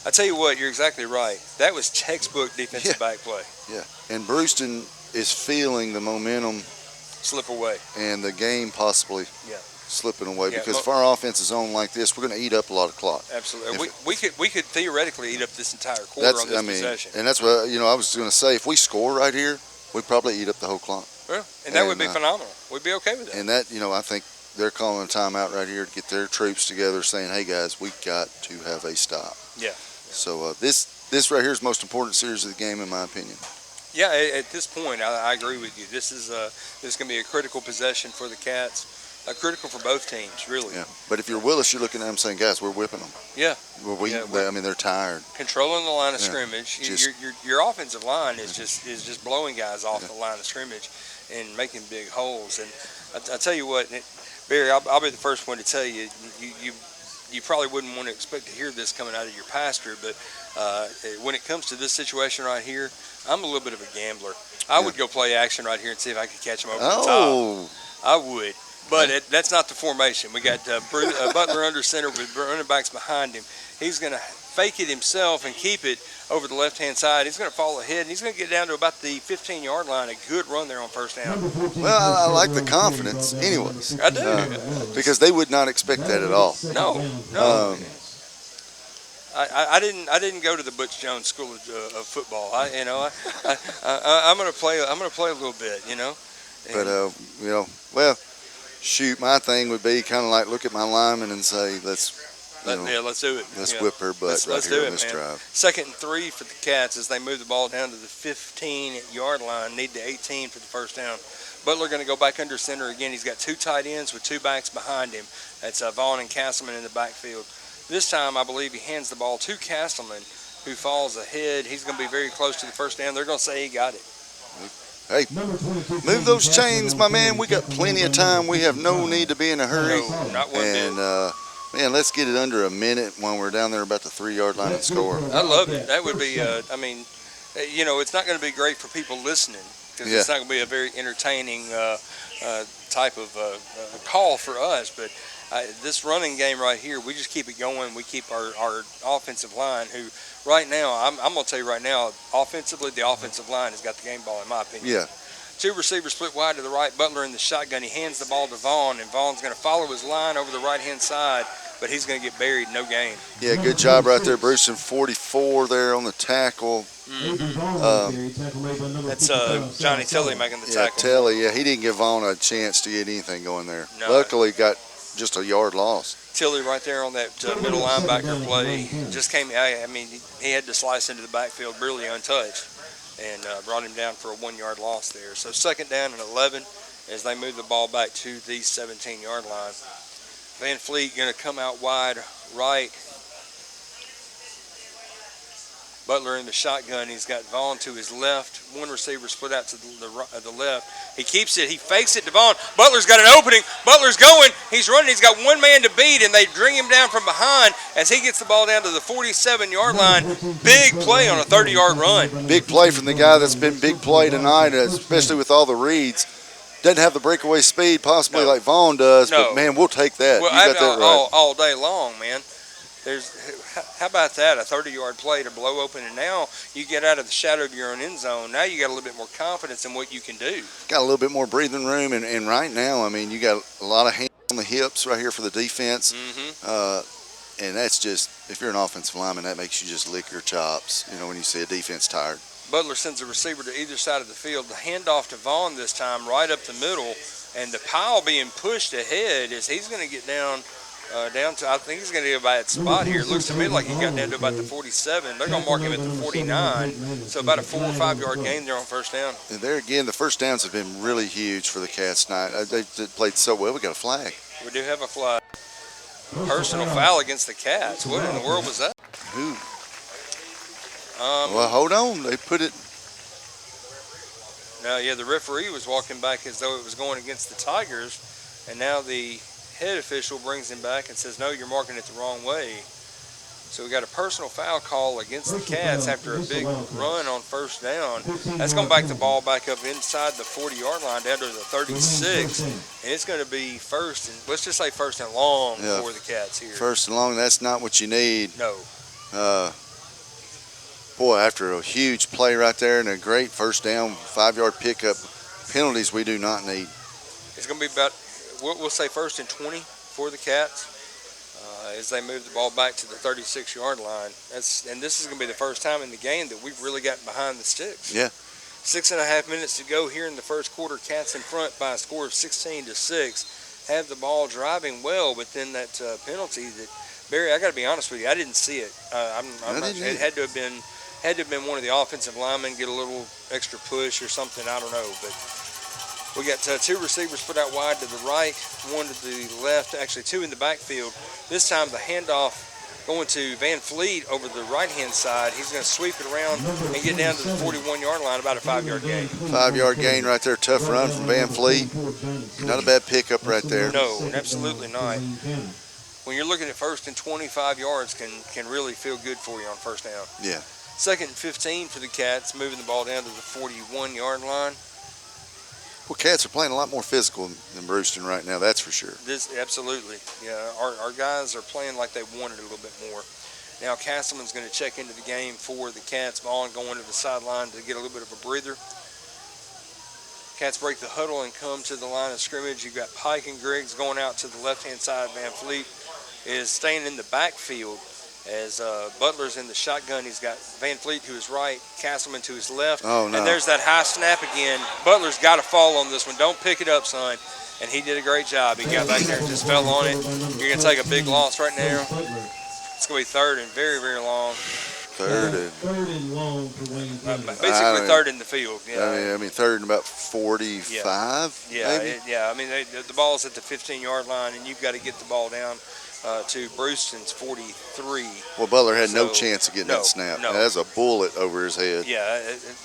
I tell you what, you're exactly right. That was textbook defensive back play. Yeah, and Bruceton is feeling the momentum Slip away. and the game possibly slipping away Yeah, because if our offense is on like this, we're going to eat up a lot of clock. Absolutely. We could theoretically eat up this entire quarter on this possession. And that's what I was going to say. If we score right here, we probably eat up the whole clock. Well, and that would be phenomenal. We'd be okay with that. And that, I think they're calling a timeout right here to get their troops together, saying, "Hey guys, we've got to have a stop." Yeah. So this right here is the most important series of the game, in my opinion. Yeah, at this point, I agree with you. This is going to be a critical possession for the Cats, critical for both teams, really. Yeah, but if you're Willis, you're looking at them saying, "Guys, we're whipping them." Yeah. They're tired. Controlling the line of scrimmage. Just, your offensive line is just blowing guys off the line of scrimmage and making big holes. And I tell you what, Barry, I'll be the first one to tell you, you probably wouldn't want to expect to hear this coming out of your pastor, but when it comes to this situation right here, I'm a little bit of a gambler. I would go play action right here and see if I could catch him over the top. I would. But that's not the formation. We got Butler under center with running backs behind him. He's going to fake it himself and keep it over the left-hand side. He's going to fall ahead, and he's going to get down to about the 15-yard line. A good run there on first down. Well, I like the confidence anyways. I do. Because they would not expect that at all. No. I didn't go to the Butch Jones School of Football. I'm going to play. I'm going to play a little bit. But shoot, my thing would be kind of like look at my lineman and say, let's do it. Let's whip her butt right here on this drive. 2nd and 3 for the Cats as they move the ball down to the 15-yard line. Need the 18 for the first down. Butler going to go back under center again. He's got 2 tight ends with 2 backs behind him. That's Vaughn and Castleman in the backfield. This time, I believe he hands the ball to Castleman, who falls ahead. He's going to be very close to the first down. They're going to say he got it. Hey, move those chains, my man. We got plenty of time. We have no need to be in a hurry. No, not one bit. Man, let's get it under a minute when we're down there about the 3-yard line and score. I love it. That would be, it's not going to be great for people listening because it's not going to be a very entertaining type of call for us. But this running game right here, we just keep it going. We keep our offensive line, who right now, I'm going to tell you right now, offensively, the offensive line has got the game ball, in my opinion. Yeah. 2 receivers split wide to the right. Butler in the shotgun. He hands the ball to Vaughn, and Vaughn's going to follow his line over the right-hand side, but he's going to get buried. No gain. Yeah, good job right there, Bruceton. 44 there on the tackle. That's Johnny Tilley making the tackle. Yeah, Tilley. He didn't give Vaughn a chance to get anything going there. No. Luckily, got just a yard loss. Tilley right there on that middle linebacker play just came. He had to slice into the backfield really untouched, and brought him down for a 1-yard loss there. So 2nd down and 11 as they move the ball back to the 17-yard line. Van Fleet going to come out wide right. Butler in the shotgun. He's got Vaughn to his left. 1 receiver split out to the left. He keeps it. He fakes it to Vaughn. Butler's got an opening. Butler's going. He's running. He's got 1 man to beat, and they bring him down from behind as he gets the ball down to the 47-yard line. Big play on a 30-yard run. Big play from the guy that's been big play tonight, especially with all the reads. Doesn't have the breakaway speed possibly like Vaughn does, but, man, we'll take that. Well, you got that right. all day long, man. How about that? A 30-yard play to blow open, and now you get out of the shadow of your own end zone. Now you got a little bit more confidence in what you can do. Got a little bit more breathing room, and right now, you got a lot of hands on the hips right here for the defense. Mm-hmm. And that's just, if you're an offensive lineman, that makes you just lick your chops, when you see a defense tired. Butler sends a receiver to either side of the field. The handoff to Vaughn this time, right up the middle, and the pile being pushed ahead as he's going to get down to, I think he's going to get a bad spot here. It looks to me like he got down to about the 47. They're going to mark him at the 49, so about a 4 or 5 yard gain there on first down. And there again, the first downs have been really huge for the Cats tonight. They played so well. We got a flag. We do have a flag. Personal foul against the Cats. What in the world was that? Who? Well, hold on. They put it. No, the referee was walking back as though it was going against the Tigers, and now the head official brings him back and says, no, you're marking it the wrong way. So we got a personal foul call against the Cats after a big run on first down. That's going to back the ball back up inside the 40-yard line down to the 36, and it's going to be first and let's just say first and long for the Cats here. First and long, that's not what you need. No. Boy, after a huge play right there and a great first down, 5-yard pickup, penalties we do not need. It's going to be about, we'll say 1st and 20 for the Cats as they move the ball back to the 36-yard line. And this is going to be the first time in the game that we've really gotten behind the sticks. Yeah. 6.5 minutes to go here in the first quarter. Cats in front by a score of 16-6. Have the ball driving well, but then that penalty that, Barry, I got to be honest with you, I didn't see it. It had to have been one of the offensive linemen get a little extra push or something. I don't know, but we got 2 receivers put out wide to the right, 1 to the left, actually 2 in the backfield. This time the handoff going to Van Fleet over the right-hand side. He's going to sweep it around and get down to the 41-yard line, about a 5-yard gain. 5-yard gain right there, tough run from Van Fleet. Not a bad pickup right there. No, absolutely not. When you're looking at 1st and 25 yards, can really feel good for you on first down. Yeah. 2nd and 15 for the Cats, moving the ball down to the 41-yard line. Well, Cats are playing a lot more physical than Bruceton right now, that's for sure. Absolutely. Yeah, our guys are playing like they wanted a little bit more. Now Castleman's going to check into the game for the Cats. Ball and going to the sideline to get a little bit of a breather. Cats break the huddle and come to the line of scrimmage. You've got Pike and Griggs going out to the left-hand side. Van Fleet is staying in the backfield as Butler's in the shotgun. He's got Van Fleet to his right, Castleman to his left. Oh, no. And there's that high snap again. Butler's got to fall on this one. Don't pick it up, son. And he did a great job. He got back there and just fell on it. You're going to take a big loss right now. It's going to be 3rd and very, very long. Third and long for Wayne County. Basically 3rd in the field. Yeah. I mean 3rd and about 45, maybe? I mean, the ball's at the 15-yard line, and you've got to get the ball down to Bruceton's 43. Well, Butler had no chance of getting that snap. No. That's a bullet over his head. Yeah,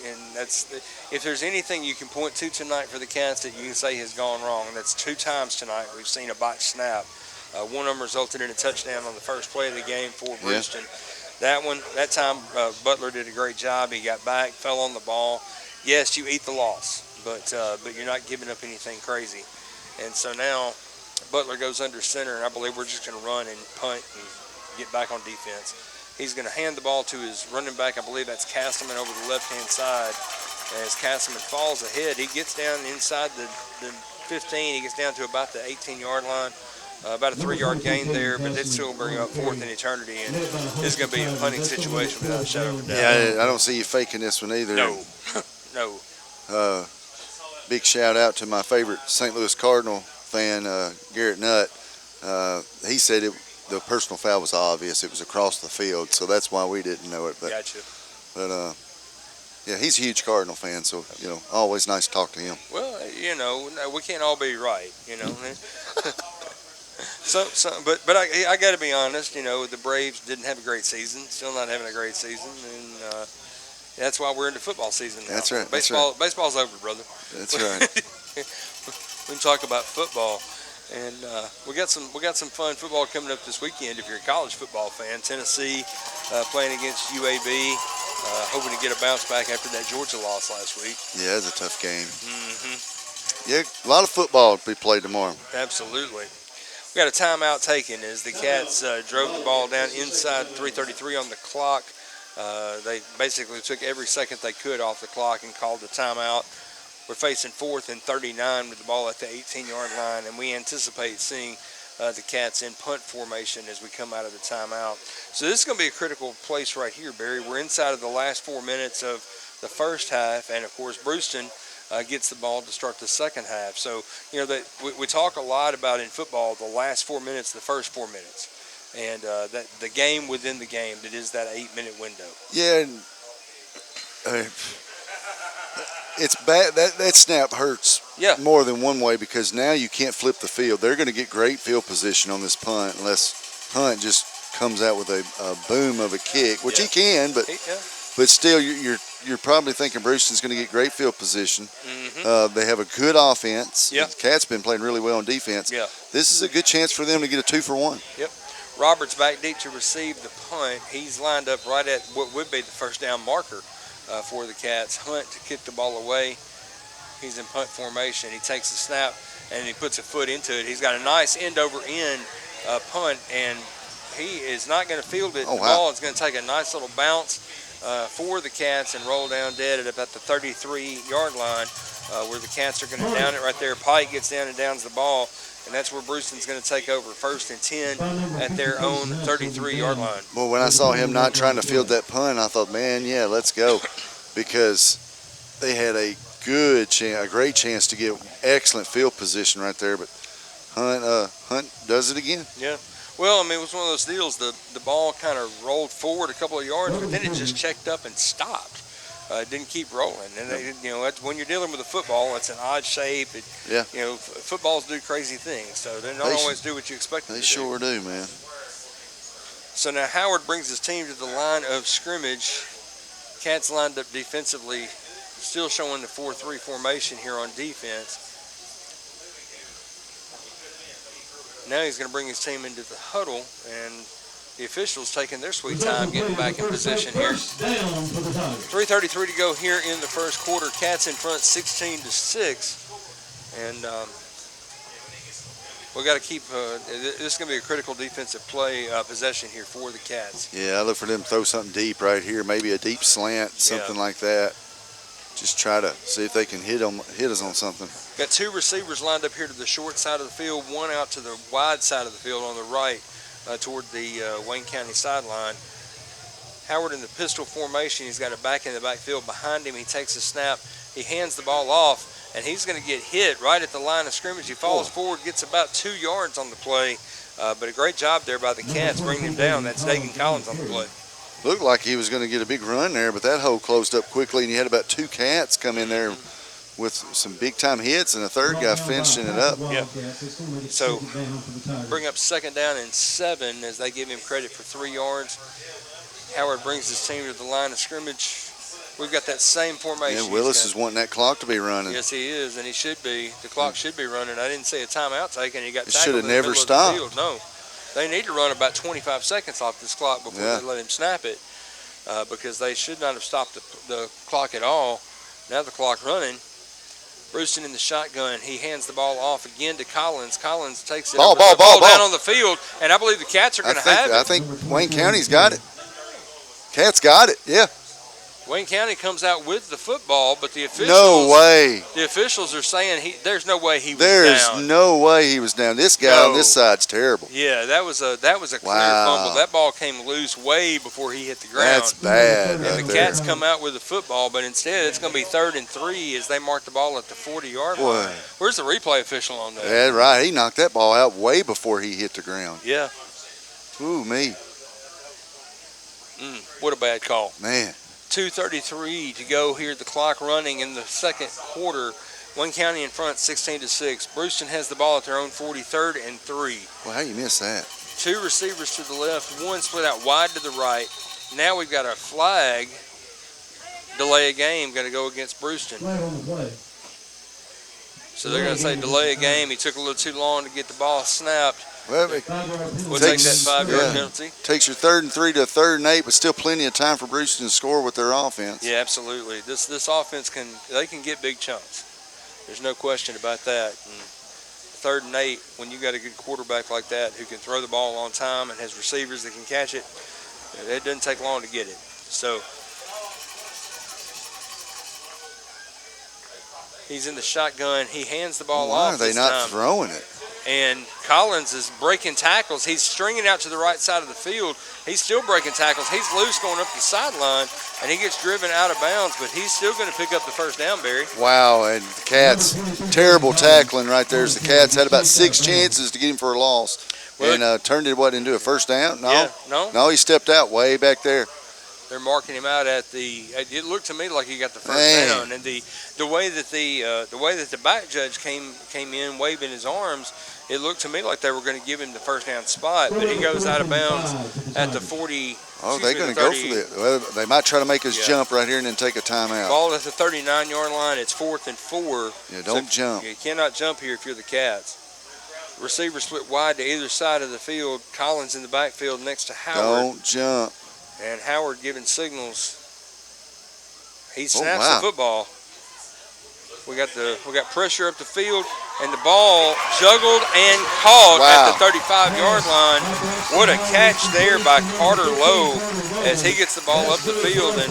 and that's if there's anything you can point to tonight for the Cats that you can say has gone wrong, that's 2 times tonight we've seen a botched snap. One of them resulted in a touchdown on the first play of the game for Bruceton. That time Butler did a great job. He got back, fell on the ball. Yes, you eat the loss, but you're not giving up anything crazy. And so now Butler goes under center, and I believe we're just going to run and punt and get back on defense. He's going to hand the ball to his running back. I believe that's Castleman over the left-hand side. As Castleman falls ahead, he gets down inside the 15. He gets down to about the 18-yard line. About a 3-yard gain there, but it's still bring up 4th and eternity, and this is going to be a punting situation without a shadow of a doubt. Yeah, I don't see you faking this one either. No. Big shout out to my favorite St. Louis Cardinal fan, Garrett Nutt. He said the personal foul was obvious. It was across the field, so that's why we didn't know it. But, Gotcha. But yeah, he's a huge Cardinal fan, so always nice to talk to him. Well, we can't all be right, But I got to be honest. The Braves didn't have a great season. Still not having a great season, and that's why we're into football season now. That's right. Baseball's over, brother. That's right. We can talk about football, and we got some fun football coming up this weekend. If you're a college football fan, Tennessee playing against UAB, hoping to get a bounce back after that Georgia loss last week. Yeah, it's a tough game. Mm-hmm. Yeah, a lot of football to be played tomorrow. Absolutely. We got a timeout taken as the Cats drove the ball down inside 3:33 on the clock. They basically took every second they could off the clock and called the timeout. We're facing 4th and 39 with the ball at the 18-yard line, and we anticipate seeing the Cats in punt formation as we come out of the timeout. So this is going to be a critical place right here, Barry. We're inside of the last 4 minutes of the first half, and of course Bruceton gets the ball to start the second half. So, we talk a lot about in football the last 4 minutes, the first 4 minutes, and that the game within the game, that is that 8-minute window. Yeah, it's bad. That snap hurts more than one way because now you can't flip the field. They're going to get great field position on this punt unless Hunt just comes out with a boom of a kick, which he can, but still you're probably thinking Bruceton's going to get great field position. Mm-hmm. They have a good offense. Yeah. The Cats been playing really well on defense. Yeah. This is a good chance for them to get a 2-for-1. Yep. Roberts back deep to receive the punt. He's lined up right at what would be the first down marker for the Cats. Hunt to kick the ball away. He's in punt formation. He takes the snap and he puts a foot into it. He's got a nice end-over-end punt, and he is not going to field it. The ball is going to take a nice little bounce for the Cats and roll down dead at about the 33-yard line, where the Cats are going to down it right there. Pike gets down and downs the ball, and that's where Bruceton's going to take over, 1st and 10 at their own 33-yard line. Well, when I saw him not trying to field that punt, I thought, man, yeah, let's go, because they had a great chance to get excellent field position right there, but Hunt does it again. Yeah. Well, I mean, it was one of those deals. The ball kind of rolled forward a couple of yards, but then it just checked up and stopped. It didn't keep rolling. And that's, when you're dealing with a football, it's an odd shape. Footballs do crazy things, so they don't always do what you expect them to do. They sure do, man. So now Howard brings his team to the line of scrimmage. Cats lined up defensively, still showing the 4-3 formation here on defense. Now he's going to bring his team into the huddle, and the officials taking their sweet time getting back in position here. 3:33 to go here in the first quarter. Cats in front 16-6. And we got to keep, this is going to be a critical defensive play possession here for the Cats. Yeah, I look for them to throw something deep right here, maybe a deep slant, something like that. Just try to see if they can hit us on something. Got 2 receivers lined up here to the short side of the field, one out to the wide side of the field on the right toward the Wayne County sideline. Howard in the pistol formation. He's got a back in the backfield behind him. He takes a snap. He hands the ball off, and he's going to get hit right at the line of scrimmage. He falls forward, gets about 2 yards on the play, but a great job there by the Cats bringing him down. That's Dagan Collins on the play. Looked like he was going to get a big run there, but that hole closed up quickly, and he had about 2 Cats come in there with some big-time hits, and a third guy finishing it up. Yep. So bring up 2nd down and 7 as they give him credit for 3 yards. Howard brings his team to the line of scrimmage. We've got that same formation. Yeah, Willis is wanting that clock to be running. Yes, he is, and he should be. The clock should be running. I didn't see a timeout taken. He got tackled. It should have in the never middle stopped. of the field. No. They need to run about 25 seconds off this clock before they let him snap it, because they should not have stopped the clock at all. Now the clock running. Bruceton in the shotgun. He hands the ball off again to Collins. Collins takes it. Ball down on the field, and I believe the Cats are going to have it. I think Wayne County's got it. Cats got it, yeah. Wayne County comes out with the football, but the officials. No way. The officials are saying there's no way he was down. There's no way he was down. This guy on this side's terrible. Yeah, that was a clear fumble. That ball came loose way before he hit the ground. That's bad. And the Cats come out with the football, but instead it's going to be 3rd and 3 as they mark the ball at the 40-yard line. Where's the replay official on that? Yeah, right. He knocked that ball out way before he hit the ground. Yeah. Ooh, me. What a bad call. Man. 2:33 to go here. The clock running in the second quarter. Wayne County in front, 16-6. Bruceton has the ball at their own 40, 3rd and 3. Well, how you miss that? 2 receivers to the left, 1 split out wide to the right. Now we've got a flag. Delay a game, going to go against Bruceton. So they're going to say delay a game. He took a little too long to get the ball snapped. Well, we'll take that 5-yard penalty. Takes your 3rd and 3 to 3rd and 8, but still plenty of time for Bruceton to score with their offense. Yeah, absolutely. This offense can get big chunks. There's no question about that. And 3rd and 8, when you got a good quarterback like that who can throw the ball on time and has receivers that can catch it, it doesn't take long to get it. So he's in the shotgun. He hands the ball off. Why are they not throwing it? And Collins is breaking tackles. He's stringing out to the right side of the field. He's still breaking tackles. He's loose going up the sideline, and he gets driven out of bounds, but he's still going to pick up the 1st down, Barry. Wow, and the Cats, terrible tackling right there. The Cats had about 6 chances to get him for a loss, and turned it, into a 1st down? No, yeah, no, he stepped out way back there. They're marking him out at the. It looked to me like he got the 1st down, and the way that the back judge came in waving his arms, it looked to me like they were going to give him the 1st down spot, but he goes out of bounds at the 40. Oh, they're going to go for it. Well, they might try to make us jump right here and then take a timeout. Ball at the 39-yard line. It's 4th and 4. Yeah, don't jump. You cannot jump here if you're the Cats. Receiver split wide to either side of the field. Collins in the backfield next to Howard. Don't jump. And Howard giving signals. He snaps the football. We got pressure up the field, and the ball juggled and caught at the 35-yard line. What a catch there by Carter Lowe as he gets the ball up the field. And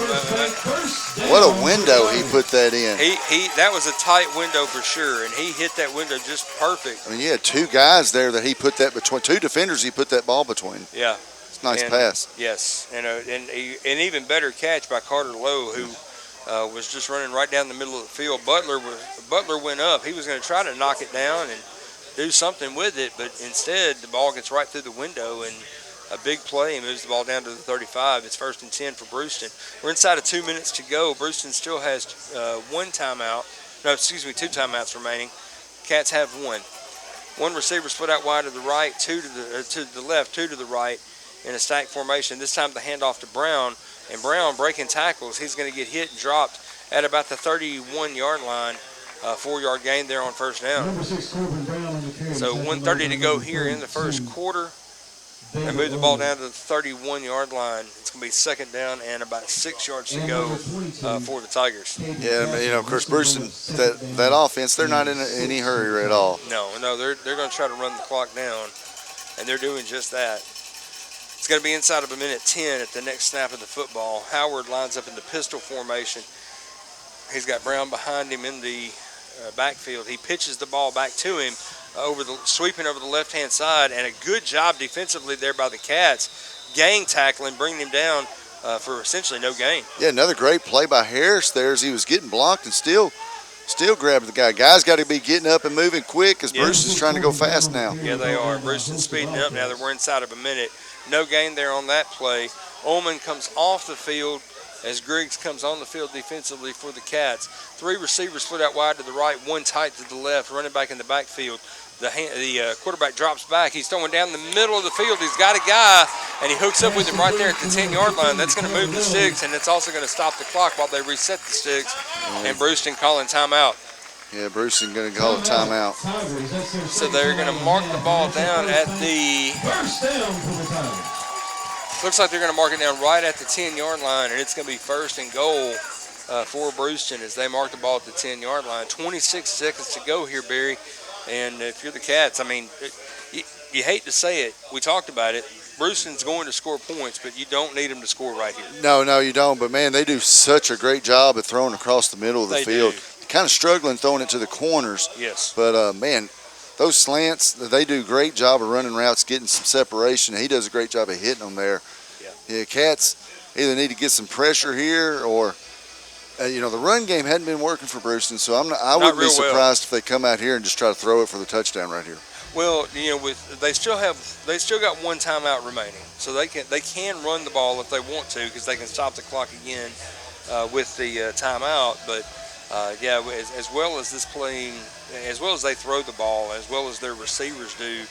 what a window he put that in. That was a tight window for sure, and he hit that window just perfect. I mean, you had two guys there that he put that between, two defenders he put that ball between. Yeah. It's a nice pass. Yes, and an even better catch by Carter Lowe, who was just running right down the middle of the field. Butler went up. He was going to try to knock it down and do something with it, but instead the ball gets right through the window, and a big play moves the ball down to the 35. It's 1st and 10 for Bruceton. We're inside of 2 minutes to go. Bruceton still has two timeouts remaining. Cats have one. One receiver split out wide to the right, two to the left, two to the right in a stack formation. This time the handoff to Brown. And Brown breaking tackles. He's going to get hit and dropped at about the 31-yard line. 4-yard gain there on first down. So 1:30 to go here in the first quarter. They move the ball down to the 31-yard line. It's going to be 2nd down and about 6 yards to go for the Tigers. Yeah, you know, of course, Bruceton, that offense, they're not in any hurry at all. No, they're going to try to run the clock down, and they're doing just that. It's going to be inside of a minute 10 at the next snap of the football. Howard lines up in the pistol formation. He's got Brown behind him in the backfield. He pitches the ball back to him, sweeping over the left-hand side, and a good job defensively there by the Cats, gang tackling, bringing him down for essentially no gain. Yeah, another great play by Harris there as he was getting blocked and still grabbed the guy. Guys got to be getting up and moving quick because Bruce is trying to go fast now. Yeah, they are. Bruce's speeding up now that we're inside of a minute. No gain there on that play. Ullman comes off the field as Griggs comes on the field defensively for the Cats. 3 receivers split out wide to the right, 1 tight to the left, running back in the backfield. The quarterback drops back. He's throwing down the middle of the field. He's got a guy, and he hooks up with him right there at the 10-yard line. That's going to move the sticks, and it's also going to stop the clock while they reset the sticks. And Bruceton calling timeout. Yeah, Bruceton going to call a timeout. So they're going to mark the ball down at the... Looks like they're going to mark it down right at the 10-yard line, and it's going to be 1st and goal for Bruceton as they mark the ball at the 10-yard line. 26 seconds to go here, Barry. And if you're the Cats, I mean, you hate to say it. We talked about it. Bruceton's going to score points, but you don't need them to score right here. No, you don't. But, man, they do such a great job of throwing across the middle of the field. Kind of struggling throwing it to the corners. Yes. But, man, those slants, they do a great job of running routes, getting some separation. He does a great job of hitting them there. Yeah, Cats either need to get some pressure here or, the run game hadn't been working for Bruceton, so I wouldn't be surprised if they come out here and just try to throw it for the touchdown right here. Well, they still got 1 timeout remaining, so they can run the ball if they want to because they can stop the clock again with the timeout. But as well as this playing, as well as they throw the ball, as well as their receivers do.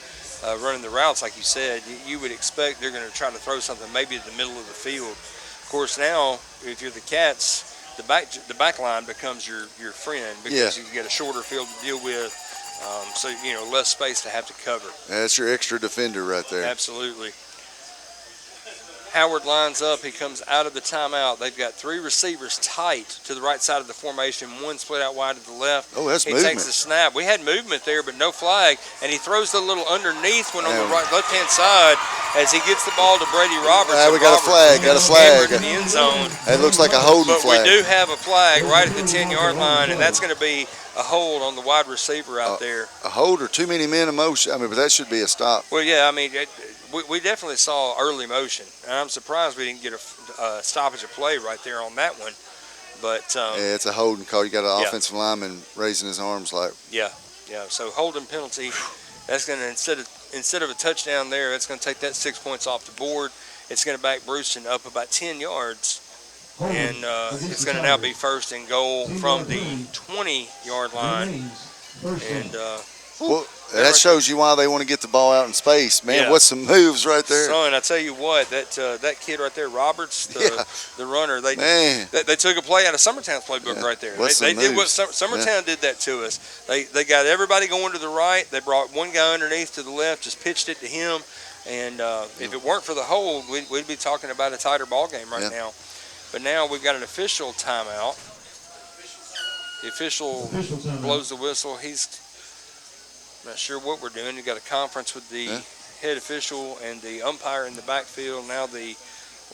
Running the routes, like you said, you would expect they're going to try to throw something maybe in the middle of the field. Of course, now if you're the Cats, the back line becomes your friend because you get a shorter field to deal with, so less space to have to cover. That's your extra defender right there. Absolutely. Howard lines up. He comes out of the timeout. They've got 3 receivers tight to the right side of the formation, 1 split out wide to the left. Oh, that's movement. He takes the snap. We had movement there, but no flag. And he throws the little underneath one on the left-hand side as he gets the ball to Brady Roberts. We got a flag. In the end zone. It looks like a holding flag. But we do have a flag right at the 10-yard line, and that's going to be a hold on the wide receiver out there. A hold or too many men in motion. I mean, but that should be a stop. Well, yeah, I mean, we definitely saw early motion, and I'm surprised we didn't get a stoppage of play right there on that one. But yeah, it's a holding call. You got an offensive lineman raising his arms like. Yeah. So holding penalty. That's going to instead of a touchdown there, that's going to take that 6 points off the board. It's going to back Bruceton up about 10 yards, and it's going to now be 1st and goal from the 20-yard line. And well, that shows you why they want to get the ball out in space, man. What's some moves right there? Son, I tell you what, that kid right there, Roberts, the runner, they took a play out of Summertown's playbook right there. They did what Summertown did that to us. They got everybody going to the right. They brought one guy underneath to the left, just pitched it to him. And if it weren't for the hold, we'd be talking about a tighter ball game right now. But now we've got an official timeout. The official Official timeout. blows the whistle. He's not sure what we're doing. We've got a conference with the head official and the umpire in the backfield. Now the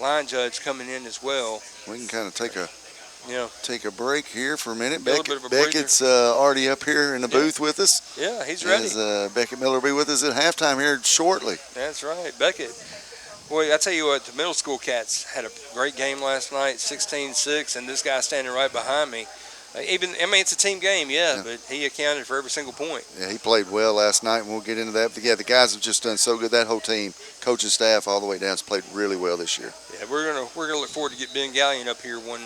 line judge coming in as well. We can kind of take a break here for a minute. A little bit of a breather. Beckett's already up here in the booth with us. Yeah, he's ready. Beckett Miller will be with us at halftime here shortly. That's right, Beckett. Boy, I tell you what, the middle school Cats had a great game last night, 16-6, and this guy standing right behind me. It's a team game, but he accounted for every single point. Yeah, he played well last night, and we'll get into that. But yeah, the guys have just done so good. That whole team, coaching staff, all the way down, has played really well this year. Yeah, we're gonna look forward to get Ben Gallion up here one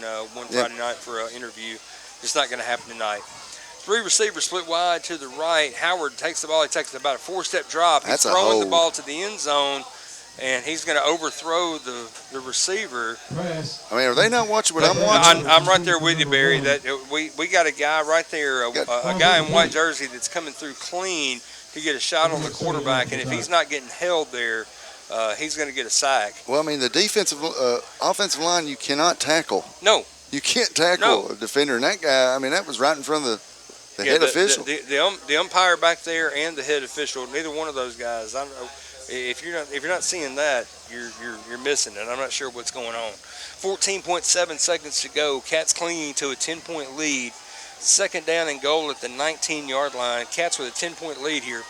Friday night for an interview. It's not gonna happen tonight. 3 receivers split wide to the right. Howard takes the ball. He takes about a 4-step drop. He's throwing the ball to the end zone. And he's going to overthrow the receiver. I mean, are they not watching what I'm watching? I'm right there with you, Barry. That we got a guy right there, a guy in white jersey that's coming through clean to get a shot on the quarterback. And if he's not getting held there, he's going to get a sack. Well, I mean, the offensive line, you cannot tackle. No. You can't tackle a defender. And that guy, I mean, that was right in front of the head official. The umpire back there and the head official, neither one of those guys, I don't know. If you're not seeing that, you're missing it. I'm not sure what's going on. 14.7 seconds to go. Cats clinging to a 10-point lead. 2nd down and goal at the 19-yard line. Cats with a 10-point lead here.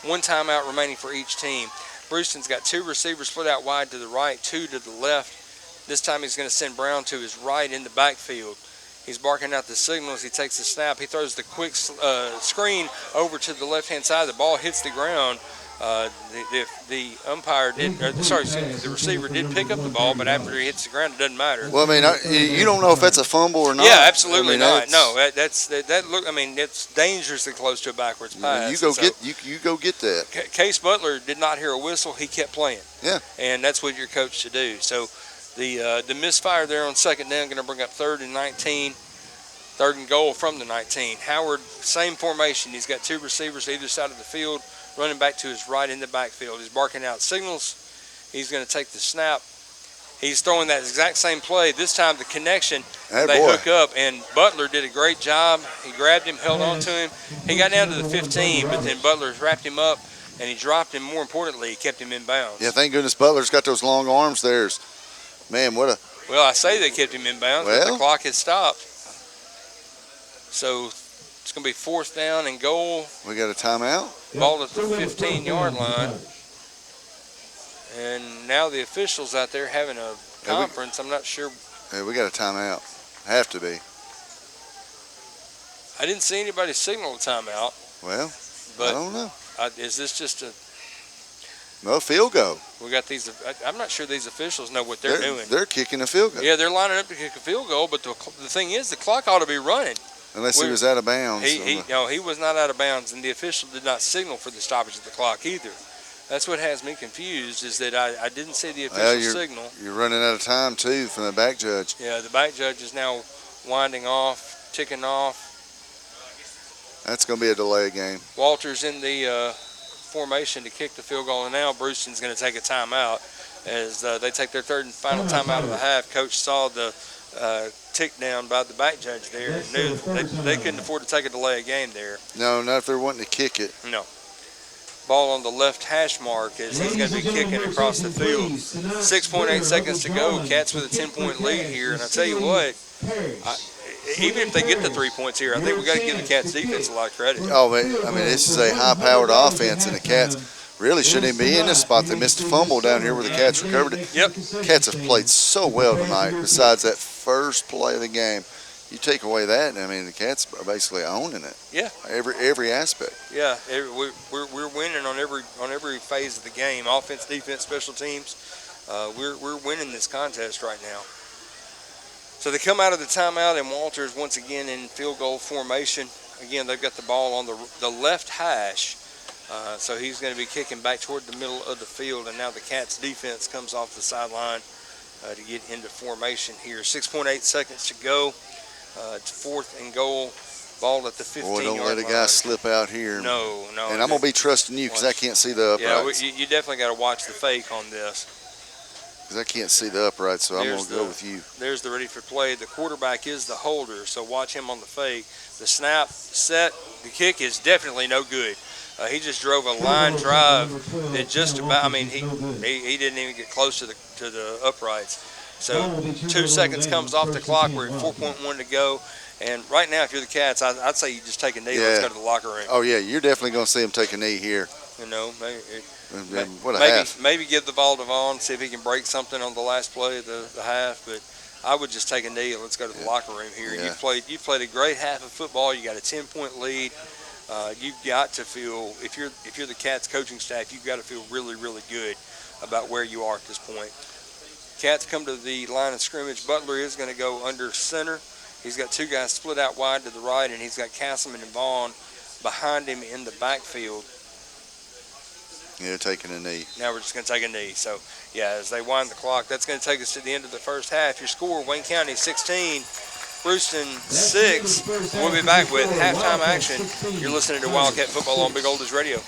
1 timeout remaining for each team. Bruceton's got 2 receivers split out wide to the right, 2 to the left. This time he's going to send Brown to his right in the backfield. He's barking out the signals. He takes the snap. He throws the quick screen over to the left-hand side. The ball hits the ground. The umpire the receiver did pick up the ball, but after he hits the ground, it doesn't matter. Well, I mean, you don't know if that's a fumble or not. Yeah, absolutely not. No, it's dangerously close to a backwards pass. You go get that. Case Butler did not hear a whistle. He kept playing. Yeah, and that's what you're coached to do. So the misfire there on 2nd down going to bring up 3rd and 19. 3rd and goal from the 19. Howard, same formation. He's got 2 receivers either side of the field. Running back to his right in the backfield. He's barking out signals. He's going to take the snap. He's throwing that exact same play. This time the connection, they hook up, and Butler did a great job. He grabbed him, held on to him. He got down to the 15, but then Butler wrapped him up, and he dropped him. More importantly, he kept him in bounds. Yeah, thank goodness Butler's got those long arms there. Man, what a... Well, I say they kept him in bounds, but the clock has stopped. So it's going to be 4th down and goal. We got a timeout. Ball at the 15-yard line. And now the officials out there having a conference. I'm not sure. Hey, we got a timeout. Have to be. I didn't see anybody signal a timeout. Well, but I don't know. Is this just a... No, field goal. We got these. I'm not sure these officials know what they're doing. They're kicking a field goal. Yeah, they're lining up to kick a field goal, but the thing is the clock ought to be running. Unless he was out of bounds. He was not out of bounds, and the official did not signal for the stoppage of the clock either. That's what has me confused, is that I didn't see the official signal. You're running out of time, too, from the back judge. Yeah, the back judge is now winding off, ticking off. That's going to be a delay game. Walter's in the formation to kick the field goal, and now Bruceton's going to take a timeout as they take their 3rd and final timeout of the half. Coach saw the tick down by the back judge there and knew they couldn't afford to take a delay of game there. No, not if they're wanting to kick it. No. Ball on the left hash mark as he's going to be kicking across the field. 6.8 seconds to go. Cats with a 10-point lead here. And I tell you what, even if they get the 3 points here, I think we got to give the Cats defense a lot of credit. Oh, I mean, this is a high-powered offense, and the Cats really shouldn't even be in this spot. They missed a fumble down here where the Cats recovered it. Yep. Cats have played so well tonight. Besides that first play of the game, you take away that, and I mean the Cats are basically owning it. Yeah. Every aspect. Yeah, we're winning on every phase of the game. Offense, defense, special teams. We're winning this contest right now. So they come out of the timeout, and Walters once again in field goal formation. Again, they've got the ball on the left hash. So he's going to be kicking back toward the middle of the field, and now the Cats defense comes off the sideline to get into formation here. 6.8 seconds to go. It's 4th and goal. Ball at the 15-yard line. Boy, don't let a guy slip out here. No. And I'm going to be trusting you because I can't see the uprights. Yeah, you definitely got to watch the fake on this. Because I can't see the upright, so I'm going to go with you. There's the ready for play. The quarterback is the holder, so watch him on the fake. The snap, set, the kick is definitely no good. He just drove a line drive that just about, I mean, he didn't even get close to the uprights. So 2 seconds comes off the clock. We're at 4.1 to go. And right now, if you're the Cats, I'd say you just take a knee. Yeah. Let's go to the locker room. Oh, yeah, you're definitely going to see him take a knee here. You know, What a half. maybe give the ball to Vaughn, see if he can break something on the last play of the half. But I would just take a knee and let's go to the locker room here. Yeah. You played a great half of football. You got a 10-point lead. You've got to feel, if you're the Cats coaching staff, you've got to feel really, really good about where you are at this point. Cats come to the line of scrimmage. Butler is going to go under center. He's got 2 guys split out wide to the right, and he's got Castleman and Vaughn behind him in the backfield. Yeah, taking a knee. Now we're just going to take a knee. So, yeah, as they wind the clock, that's going to take us to the end of the first half. Your score, Wayne County 16, Bruceton 6. We'll be back with halftime action. You're listening to Wildcat Football on Big Oldest Radio.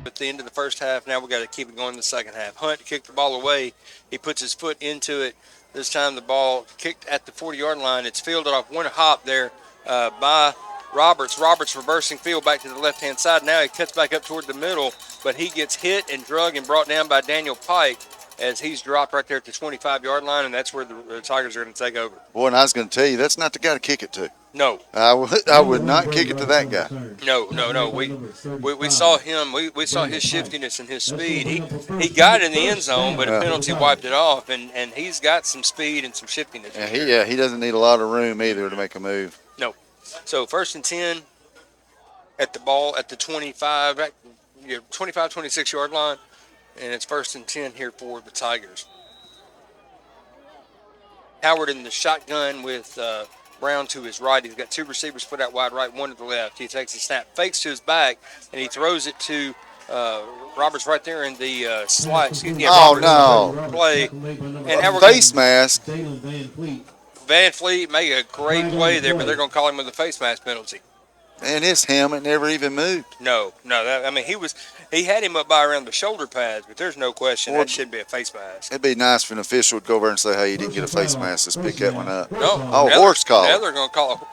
At the end of the first half, now we've got to keep it going in the second half. Hunt kicked the ball away. He puts his foot into it. This time the ball kicked at the 40-yard line. It's fielded off one hop there by Roberts. Roberts reversing field back to the left-hand side. Now he cuts back up toward the middle, but he gets hit and drug and brought down by Daniel Pike as he's dropped right there at the 25-yard line, and that's where the Tigers are going to take over. Boy, and I was going to tell you, that's not the guy to kick it to. No. I would not kick it to that guy. No. We saw him. We saw his shiftiness and his speed. He got in the end zone, but a penalty wiped it off, and he's got some speed and some shiftiness. He doesn't need a lot of room either to make a move. No. So 1st and 10 at the ball at the 25, 26-yard line, and it's 1st and 10 here for the Tigers. Howard in the shotgun with Brown to his right. He's got 2 receivers put out wide right, 1 to the left. He takes a snap, fakes to his back, and he throws it to Roberts right there in the slide. Play. And now face mask. Van Fleet made a great play there, but they're going to call him with a face mask penalty. And his helmet never even moved. No. He had him up by around the shoulder pads, but there's no question that should be a face mask. It'd be nice if an official would go over and say, hey, you didn't get a face mask. Let's pick that one up. No. Horse collar. Now they're going to call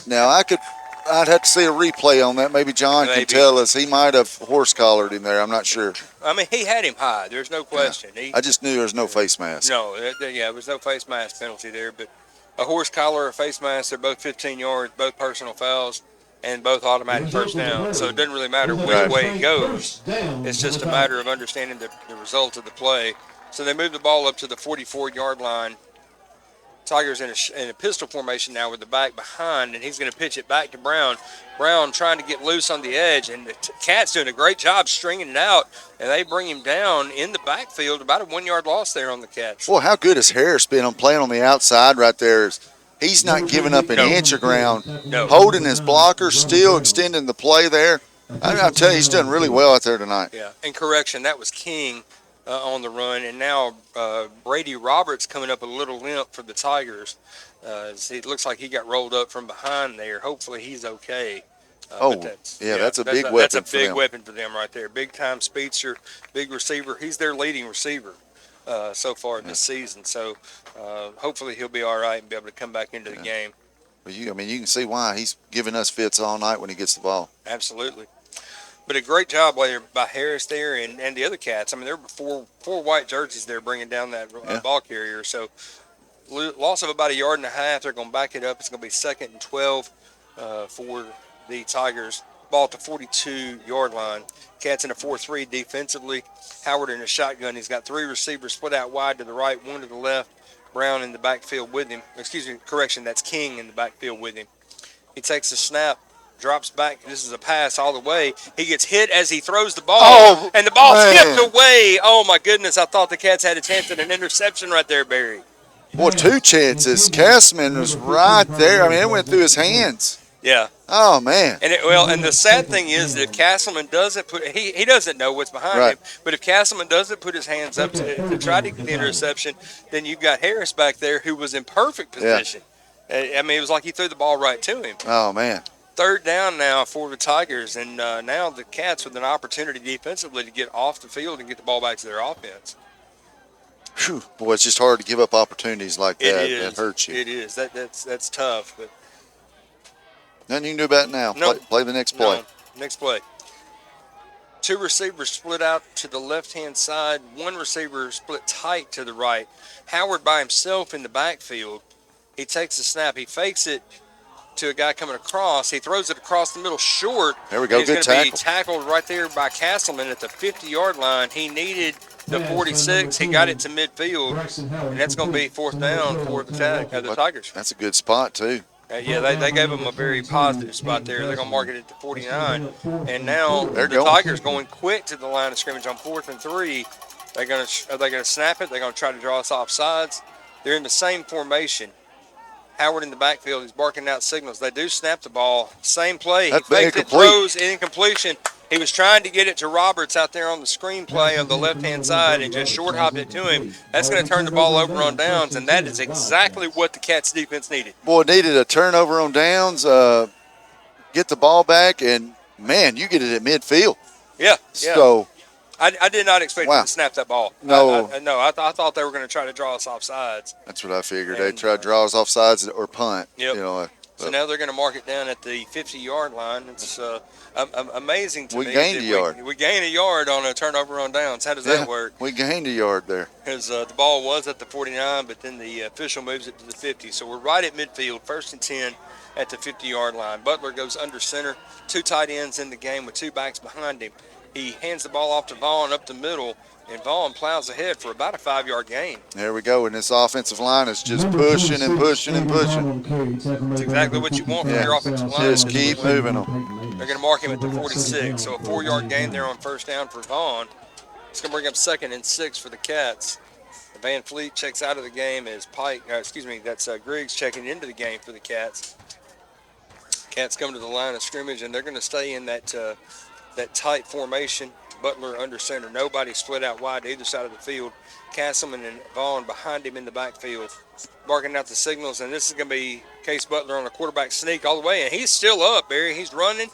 Now, I'd have to see a replay on that. Maybe John can tell us. He might have horse collared him there. I'm not sure. He had him high. There's no question. I just knew there was no face mask. No, there was no face mask penalty there, but a horse collar or a face mask, they're both 15 yards, both personal fouls, and both automatic first down. So it doesn't really matter which way it goes. It's just a matter of understanding the result of the play. So they move the ball up to the 44-yard line. Tigers in a pistol formation now with the back behind, and he's going to pitch it back to Brown. Brown trying to get loose on the edge, and the Cats doing a great job stringing it out, and they bring him down in the backfield. About a 1-yard loss there on the Cats. Well, how good has Harris been on playing on the outside right there? He's not giving up an inch of ground, holding his blocker, still extending the play there. I'll tell you, he's done really well out there tonight. Yeah, and correction, that was King on the run, and now Brady Roberts coming up a little limp for the Tigers. It looks like he got rolled up from behind there. Hopefully he's okay. That's a big weapon. That's a big weapon for them right there. Big time speedster, big receiver. He's their leading receiver so far this season. So hopefully he'll be all right and be able to come back into the game. Well, you can see why he's giving us fits all night when he gets the ball. Absolutely. But a great job by Harris there and the other Cats. There were four white jerseys there bringing down that ball carrier. So loss of about 1.5 yards. They're going to back it up. It's going to be 2nd and 12 for the Tigers. Ball at the 42-yard line. Cats in a 4-3 defensively. Howard in a shotgun. He's got 3 receivers split out wide to the right, 1 to the left. Brown in the backfield with him. Excuse me, correction, that's King in the backfield with him. He takes a snap, drops back. This is a pass all the way. He gets hit as he throws the ball, and the ball tipped away. Oh, my goodness. I thought the Cats had a chance at an interception right there, Barry. Boy, 2 chances. Castman was right there. I mean, it went through his hands. Yeah. Oh, man. And the sad thing is that if Castleman doesn't put – he doesn't know what's behind him. But if Castleman doesn't put his hands up to try to get the interception, then you've got Harris back there who was in perfect position. Yeah. I mean, it was like he threw the ball right to him. Oh, man. 3rd down now for the Tigers, and now the Cats with an opportunity defensively to get off the field and get the ball back to their offense. Whew. Boy, it's just hard to give up opportunities like that. That hurts you. It is. That's tough. But nothing you can do about it now. No. Play the next play. No. Next play. 2 receivers split out to the left-hand side. 1 receiver split tight to the right. Howard by himself in the backfield. He takes the snap. He fakes it to a guy coming across. He throws it across the middle short. There we go. Good tackle. He's going to be tackled right there by Castleman at the 50-yard line. He needed the 46. He got it to midfield, and that's going to be 4th down for the Tigers. That's a good spot, too. They gave him a very positive spot there. They're going to mark it at the 49. And now the Tigers going quick to the line of scrimmage on 4th and 3. Are they going to snap it? They're going to try to draw us off sides. They're in the same formation. Howard in the backfield. He's barking out signals. They do snap the ball. Same play. He faked it, throws, incompletion. He was trying to get it to Roberts out there on the screen play on the left-hand side and just short-hopped it to him. That's going to turn the ball over on downs, and that is exactly what the Cats defense needed. Boy, needed a turnover on downs, get the ball back, and, man, you get it at midfield. Yeah. So I did not expect them to snap that ball. No. I thought they were going to try to draw us off sides. That's what I figured. They'd try to draw us off sides or punt. Yep. So now they're going to mark it down at the 50-yard line. It's amazing to me. We gained a yard. We gained a yard on a turnover on downs. How does that work? We gained a yard there. Because the ball was at the 49, but then the official moves it to the 50. So we're right at midfield, 1st and 10 at the 50-yard line. Butler goes under center. 2 tight ends in the game with 2 backs behind him. He hands the ball off to Vaughn up the middle, and Vaughn plows ahead for about a 5-yard gain. There we go, and this offensive line is just pushing and pushing and pushing. That's exactly what you want from your offensive line. Just keep moving them. They're going to mark him at the 46, so a 4-yard gain there on 1st down for Vaughn. It's going to bring up 2nd and 6 for the Cats. Van Fleet checks out of the game as that's Griggs checking into the game for the Cats. Cats come to the line of scrimmage, and they're going to stay in that tight formation. Butler under center. Nobody split out wide to either side of the field. Castleman and Vaughn behind him in the backfield, barking out the signals. And this is going to be Case Butler on a quarterback sneak all the way. And he's still up, Barry. He's running,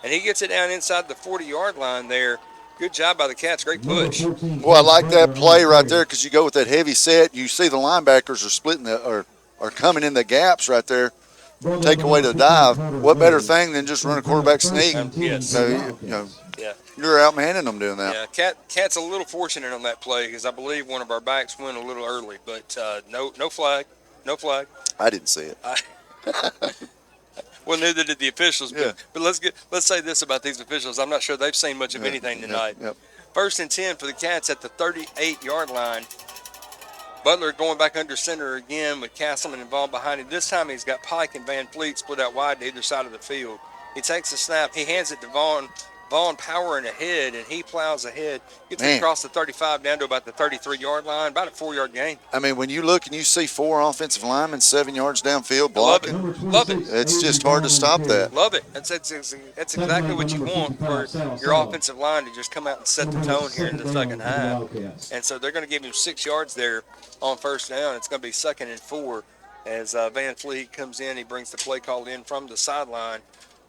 and he gets it down inside the 40-yard line there. Good job by the Cats. Great push. Well, I like that play right there because you go with that heavy set. You see the linebackers are splitting are coming in the gaps right there. Take away the dive. What better thing than just run a quarterback sneak? Yes. So, you're outmanning them doing that. Yeah, Cat's a little fortunate on that play because I believe one of our backs went a little early, but no flag. I didn't see it. Well, neither did the officials. But let's say this about these officials. I'm not sure they've seen much of anything tonight. 1st and 10 for the Cats at the 38-yard line. Butler going back under center again with Castleman and Vaughn behind him. This time he's got Pike and Van Fleet split out wide to either side of the field. He takes the snap. He hands it to Vaughn. Vaughn powering ahead, and he plows ahead. Gets it across the 35 down to about the 33-yard line, about a 4-yard gain. I mean, when you look and you see 4 offensive linemen 7 yards downfield blocking, love it. It's just hard to stop that. Love it. That's exactly what you want for your offensive line to just come out and set the tone here in the second half. And so they're going to give him 6 yards there on 1st down. It's going to be 2nd and 4 as Van Fleet comes in. He brings the play call in from the sideline.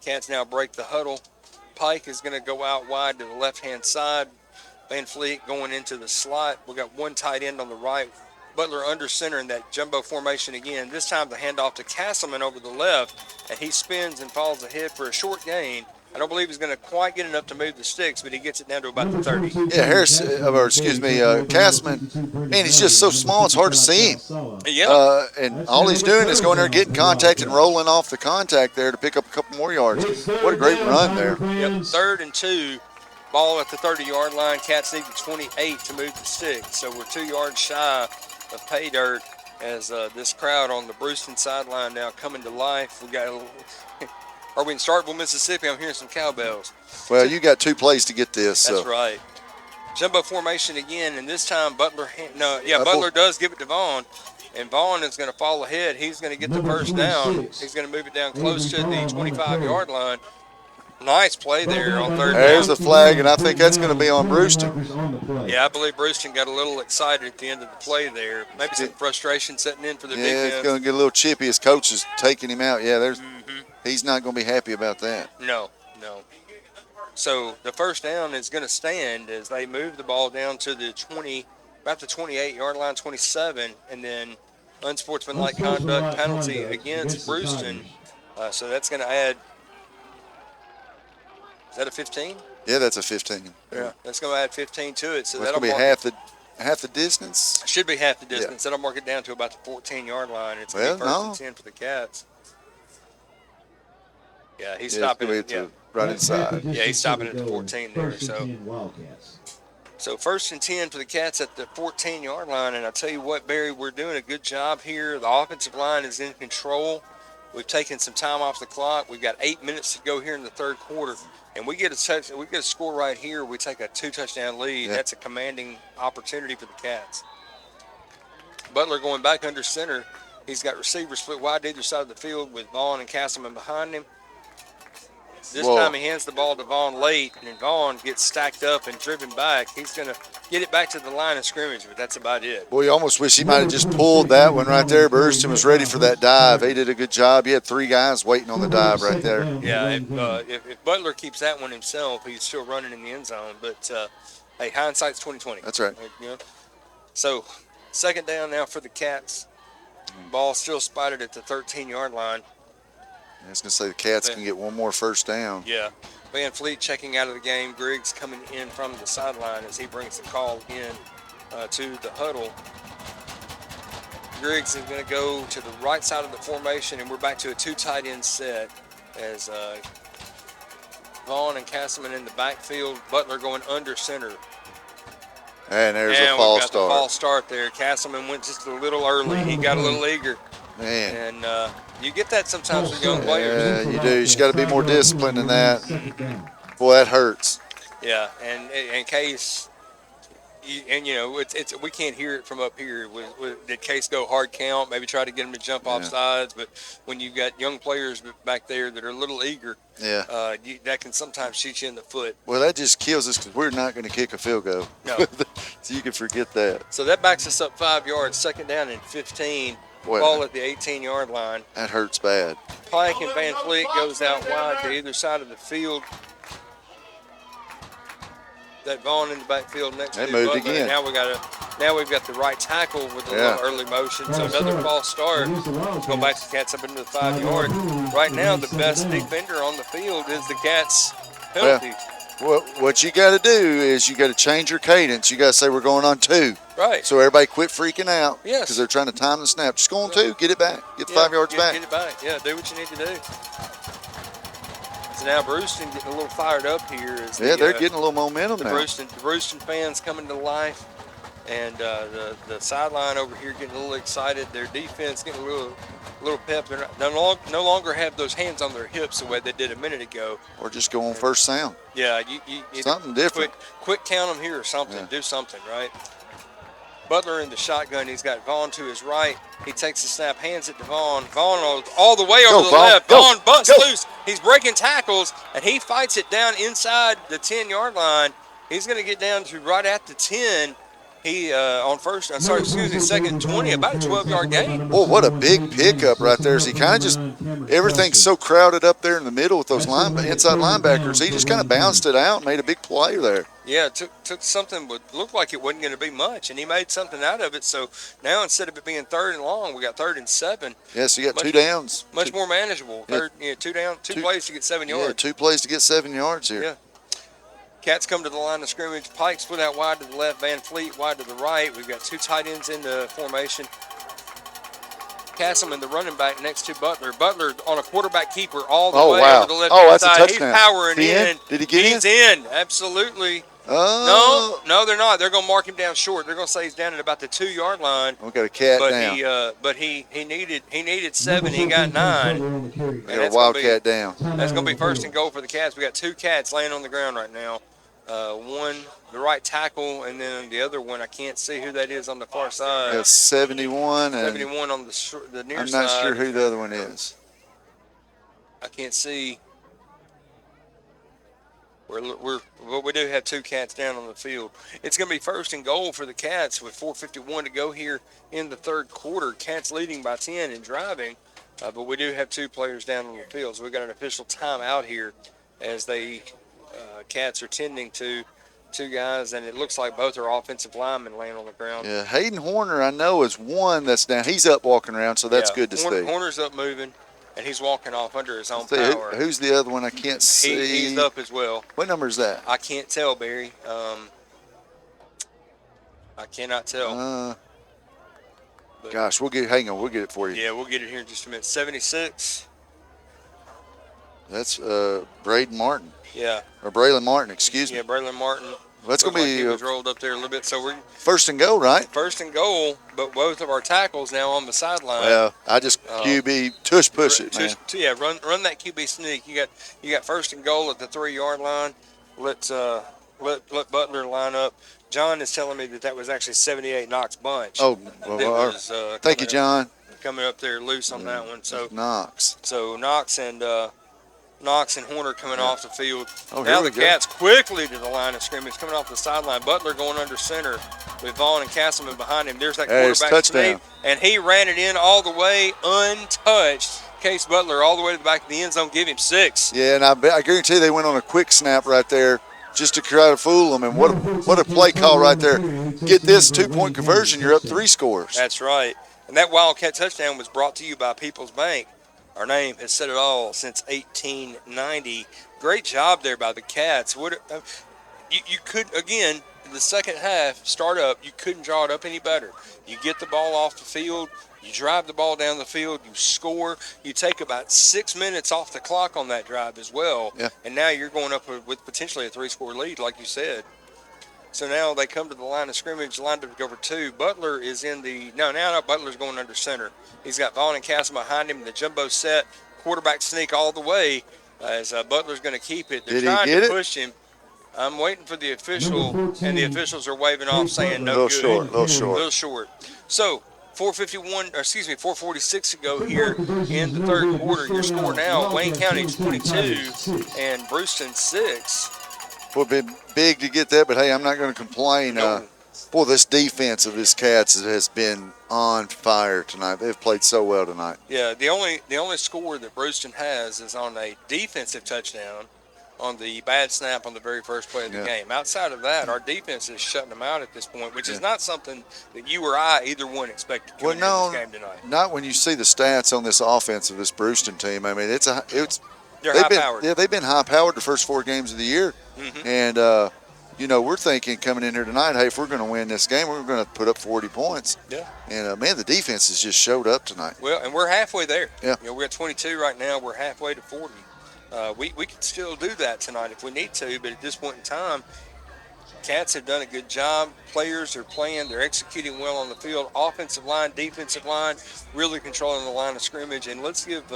Cats now break the huddle. Pike is going to go out wide to the left-hand side. Van Fleet going into the slot. We got 1 tight end on the right. Butler under center in that jumbo formation again. This time the handoff to Castleman over the left, and he spins and falls ahead for a short gain. I don't believe he's going to quite get enough to move the sticks, but he gets it down to about the 30. Yeah, Castleman, man, he's just so small it's hard to see him. Yeah. And all he's doing is going there, getting contact and rolling off the contact there to pick up a couple more yards. What a great run there. Yep, 3rd and 2, ball at the 30-yard line. Cats need 28 to move the sticks, so we're 2 yards shy of pay dirt as this crowd on the Bruceton sideline now coming to life. We got a little, are we in Starkville, Mississippi? I'm hearing some cowbells. Well, you got 2 plays to get this. That's So. right. Jumbo formation again, and this time Butler Butler does give it to Vaughn, and Vaughn is going to fall ahead. He's going to get the first down. He's going to move it down close to the 25-yard line. Nice play there on third down. There's the flag, and I think that's going to be on Bruceton. Yeah, I believe Bruceton got a little excited at the end of the play there. Maybe some frustration setting in for the defense. Yeah, it's going to get a little chippy. His coach is taking him out. Yeah, he's not going to be happy about that. No. So the first down is going to stand as they move the ball down to the 20, about the 28-yard line, 27, and then unsportsmanlike conduct penalty against Bruceton. So that's going to add. Is that a 15? Yeah, that's a 15. Yeah, that's going to add 15 to it. So that's that'll going to be half the distance. Should be half the distance. That'll mark it down to about the 14-yard line. It's going to be first and 10 for the Cats. Yeah, he's stopping it. Yeah. Right inside. Yeah, he's stopping at the 14 there. So first and 10 for the Cats at the 14-yard line. And I tell you what, Barry, we're doing a good job here. The offensive line is in control. We've taken some time off the clock. We've got 8 minutes to go here in the third quarter. And we get a score right here. We take a 2-touchdown lead. Yeah. That's a commanding opportunity for the Cats. Butler going back under center. He's got receivers split wide to either side of the field with Vaughn and Castleman behind him. This time he hands the ball to Vaughn late, and Vaughn gets stacked up and driven back. He's going to get it back to the line of scrimmage, but that's about it. Boy, you almost wish he might have just pulled that one right there. Bruceton was ready for that dive. He did a good job. He had 3 guys waiting on the dive right there. Yeah, if Butler keeps that one himself, he's still running in the end zone. But, hey, hindsight's 20/20. That's right. So, second down now for the Cats. Ball still spotted at the 13-yard line. I was going to say the Cats can get one more first down. Yeah. Van Fleet checking out of the game. Griggs coming in from the sideline as he brings the call in to the huddle. Griggs is going to go to the right side of the formation, and we're back to a 2 tight end set as Vaughn and Castleman in the backfield. Butler going under center. And there's a false start. The false start there. Castleman went just a little early. He got a little eager. Man. And you get that sometimes with young players. Yeah, you do. You just got to be more disciplined than that. Boy, that hurts. Yeah, and in case, it's we can't hear it from up here. Did Case go hard count? Maybe try to get him to jump off sides. But when you've got young players back there that are a little eager, that can sometimes shoot you in the foot. Well, that just kills us because we're not going to kick a field goal. No. So you can forget that. So that backs us up 5 yards. Second down and 15. Boy, ball at the 18-yard line. That hurts bad. Pike and Van Fleet goes out wide to either side of the field. That Vaughn in the backfield next to moved Butler. again. Now we've got the right tackle with a little early motion. So another false start. Go back to the Cats up into the 5 yard. Right now the best defender on the field is the Cats penalty. Well, what you got to do is you got to change your cadence. You got to say we're going on 2. Right. So everybody quit freaking out. Yes. Because they're trying to time the snap. Just go on 2. Get it back. Get the 5 yards back. Get it back. Yeah, do what you need to do. So now Bruceton getting a little fired up here. They're getting a little momentum now. The Bruceton fans coming to life. And the sideline over here getting a little excited. Their defense getting a little pep. They no longer have those hands on their hips the way they did a minute ago. Or just go on first sound. Yeah, you something different. Quick count them here or something. Yeah. Do something, right? Butler in the shotgun. He's got Vaughn to his right. He takes the snap, hands it to Vaughn. Vaughn all the way over to the left. Vaughn busts loose. He's breaking tackles, and he fights it down inside the 10-yard line. He's going to get down to right at the 10. He second 20, about a 12-yard gain. Oh, what a big pickup right there. He kind of just, everything's so crowded up there in the middle with those inside linebackers. He just kind of bounced it out and made a big play there. Yeah, took something that looked like it wasn't going to be much, and he made something out of it. So now instead of it being 3rd and long, we got 3rd and 7. Yeah, so you got 2 downs. Much more manageable. Yeah. 2 plays to get 7 yards. Yeah, 2 plays to get 7 yards here. Yeah. Cats come to the line of scrimmage. Pike split out wide to the left. Van Fleet wide to the right. We've got 2 tight ends in the formation. Castleman, the running back, next to Butler. Butler on a quarterback keeper all the way over the left side. That's a touchdown. He's powering in. Did he get in? He's in. Absolutely. Oh. No, they're not. They're going to mark him down short. They're going to say he's down at about the 2-yard line. We got a cat But down. he needed 7. He got 9. We got a Wildcat down. That's going to be first and goal for the Cats. We got 2 Cats laying on the ground right now. One, the right tackle, and then the other one, I can't see who that is on the far side. That's 71. And 71 on the near I'm side. not sure who the other one is. I can't see. But we do have 2 Cats down on the field. It's going to be first and goal for the Cats with 4:51 to go here in the third quarter. Cats leading by 10 and driving, but we do have 2 players down on the field. So we got an official timeout here as they Cats are tending to 2 guys, and it looks like both are offensive linemen laying on the ground. Yeah, Hayden Horner, I know, is one that's down. He's up walking around, so that's good to see. Horner's up moving, and he's walking off under his own power. Who's the other one? I can't see. He's up as well. What number is that? I can't tell, Barry. I cannot tell. Gosh, hang on, we'll get it for you. Yeah, we'll get it here in just a minute. 76. That's Braden Martin. Yeah. Or Braylon Martin, excuse me. Yeah, Braylon Martin. That's going to be. He was rolled up there a little bit. So we're first and goal, right? First and goal, but both of our tackles now on the sideline. Well, I just QB push it, man. Yeah, run that QB sneak. You got first and goal at the 3-yard line. Let Butler line up. John is telling me that was actually 78 Knox bunch. Oh, well, thank you, John. Coming up there loose on that one. So Knox. So Knox and Horner coming off the field. Oh, now the Cats quickly to the line of scrimmage, coming off the sideline. Butler going under center with Vaughn and Castleman behind him. There's that quarterback sneak, and he ran it in all the way untouched. Case Butler all the way to the back of the end zone, give him 6. Yeah, and I guarantee they went on a quick snap right there just to try to fool them. And what a play call right there. Get this 2-point conversion, you're up 3 scores. That's right. And that Wildcat touchdown was brought to you by People's Bank. Our name has said it all since 1890. Great job there by the Cats. You could, again, in the second half, start up, you couldn't draw it up any better. You get the ball off the field, you drive the ball down the field, you score. You take about 6 minutes off the clock on that drive as well. Yeah. And now you're going up with potentially a 3-score lead, like you said. So now they come to the line of scrimmage, lined up to go for 2. Butler is in the – now Butler's going under center. He's got Vaughn and Castle behind him, the jumbo set, quarterback sneak all the way as Butler's going to keep it. They're trying to push him. I'm waiting for the official, and the officials are waving off saying no good. A little short. So 4:46 to go here in the third quarter. Your score now, Wayne County 22 and Bruceton 6. Well, it's been big to get that, but hey, I'm not going to complain. No. Boy, this defense of this Cats has been on fire tonight. They've played so well tonight. Yeah, the only score that Bruceton has is on a defensive touchdown on the bad snap on the very first play of the game. Outside of that, our defense is shutting them out at this point, which is not something that you or I, either one, expected coming into this game tonight. Not when you see the stats on this offense of this Bruceton team. I mean, they're high-powered. Yeah, they've been high-powered the first 4 games of the year. Mm-hmm. And, we're thinking coming in here tonight, hey, if we're going to win this game, we're going to put up 40 points. Yeah. And, man, the defense has just showed up tonight. Well, and we're halfway there. Yeah. We're at 22 right now. We're halfway to 40. We can still do that tonight if we need to, but at this point in time, Cats have done a good job. Players are playing. They're executing well on the field. Offensive line, defensive line, really controlling the line of scrimmage. And let's give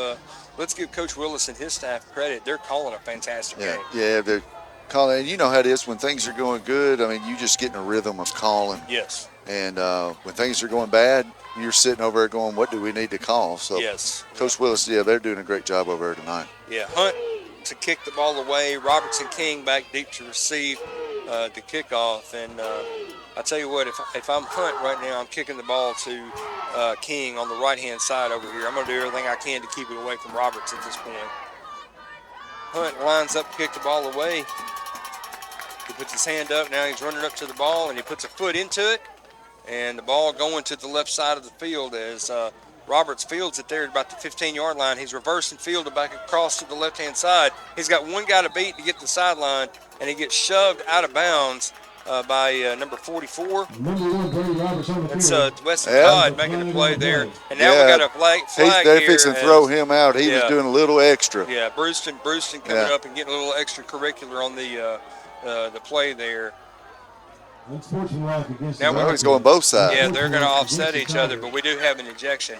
Coach Willis and his staff credit. They're calling a fantastic game. Yeah, they're calling. And you know how it is when things are going good. I mean, you just get in a rhythm of calling. Yes. And when things are going bad, you're sitting over there going, what do we need to call? So, yes. Coach Willis, they're doing a great job over there tonight. Yeah, Hunt to kick the ball away. Robertson King back deep to receive the kickoff. And I tell you what, if I'm Hunt right now, I'm kicking the ball to King on the right-hand side over here. I'm going to do everything I can to keep it away from Roberts at this point. Hunt lines up, kick the ball away. He puts his hand up. Now he's running up to the ball, and he puts a foot into it. And the ball going to the left side of the field as Roberts fields it there at about the 15-yard line. He's reversing field back across to the left-hand side. He's got one guy to beat to get the sideline, and he gets shoved out of bounds by number 44. That's Weston Todd making the play there. And now we got a flag they're here. fixing to throw him out. He was doing a little extra. Yeah, Bruceton coming up and getting a little extracurricular the play there. Unsportsmanlike against Now the we're Oh, he's going both sides. Yeah, they're going to Unsportsmanlike offset against each the other, Tigers. but we do have an ejection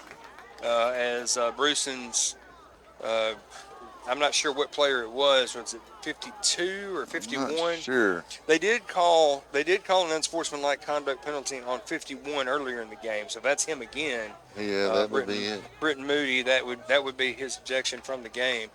as Bruceton's. I'm not sure what player it was. Was it 52 or I'm 51? not sure. They did call an unsportsmanlike conduct penalty on 51 earlier in the game, so that's him again. Yeah, that would be it. Britton Moody. That would be his ejection from the game.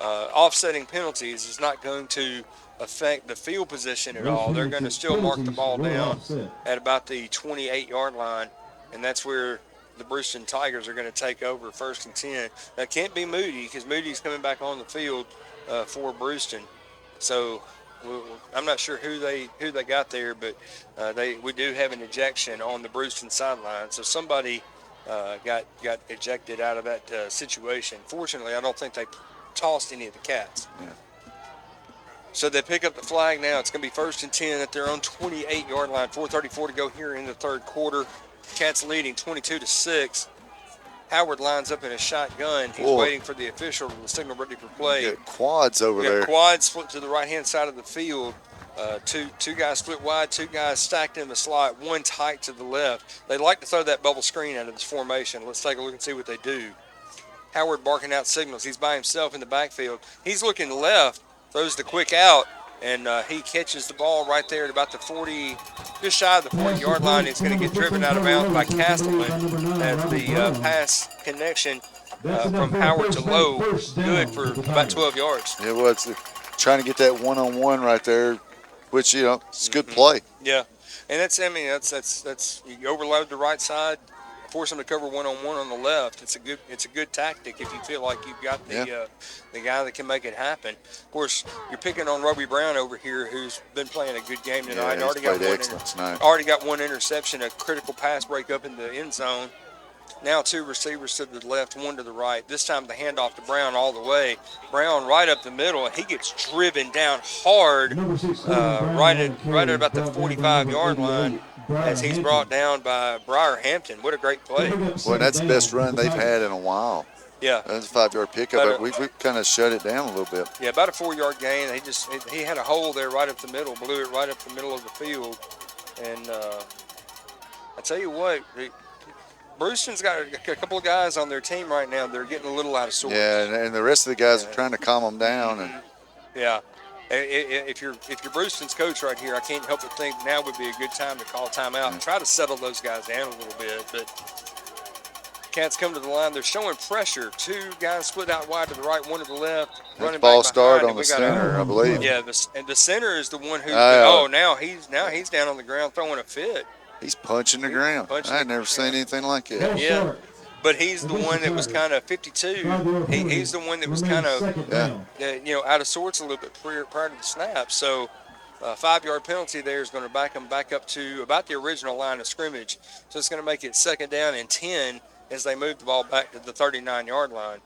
Offsetting penalties is not going to affect the field position at all. They're going to still mark the ball down at about the 28-yard line, and that's where the Bruceton Tigers are going to take over 1st and 10. That can't be Moody because Moody's coming back on the field for Bruceton. So I'm not sure who they got there, but we do have an ejection on the Bruceton sideline. So somebody got ejected out of that situation. Fortunately, I don't think they tossed any of the Cats. Yeah. So they pick up the flag now. It's going to be 1st and 10 at their own 28-yard line. 4:34 to go here in the third quarter. Cats leading 22-6. Howard lines up in a shotgun. He's waiting for the official to signal ready for play. Got quads over there. Quads split to the right-hand side of the field. Two guys split wide, two guys stacked in the slot, one tight to the left. They like to throw that bubble screen out of this formation. Let's take a look and see what they do. Howard barking out signals. He's by himself in the backfield. He's looking left, throws the quick out, and he catches the ball right there at about the 40, just shy of the 40-yard line. It's going to get driven out of bounds by Castleman as the pass connection from Howard to Lowe, good for about 12 yards. It was trying to get that one-on-one right there, which, it's a good play. Yeah, and that's you overload the right side, force them to cover one-on-one on the left. It's a good tactic if you feel like you've got the guy that can make it happen. Of course, you're picking on Roby Brown over here, who's been playing a good game tonight. Yeah, he's played excellent tonight. Already got one interception, a critical pass break up in the end zone. Now two receivers to the left, one to the right. This time the handoff to Brown all the way. Brown right up the middle, and he gets driven down hard right at about the 45-yard line as he's brought down by Briar Hampton. What a great play. Well, that's the best run they've had in a while. Yeah. That's a 5-yard pickup. We've kind of shut it down a little bit. Yeah, about a 4-yard gain. He had a hole there right up the middle, blew it right up the middle of the field. And I tell you what, Bruceton's got a couple of guys on their team right now. They're getting a little out of sorts. Yeah, and the rest of the guys are trying to calm them down. And yeah, if you're Bruceton's coach right here, I can't help but think now would be a good time to call timeout and try to settle those guys down a little bit. But Cats come to the line. They're showing pressure. Two guys split out wide to the right, one to the left. Running ball back start behind, on the center, I believe. Yeah, and the center is the one who. Now he's down on the ground throwing a fit. He's punching the ground. I've never seen anything like that. Yeah, but he's the one that was kind of 52. He's the one that was kind of out of sorts a little bit prior to the snap. So a 5-yard penalty there is going to back them back up to about the original line of scrimmage. So it's going to make it 2nd down and 10 as they move the ball back to the 39-yard line.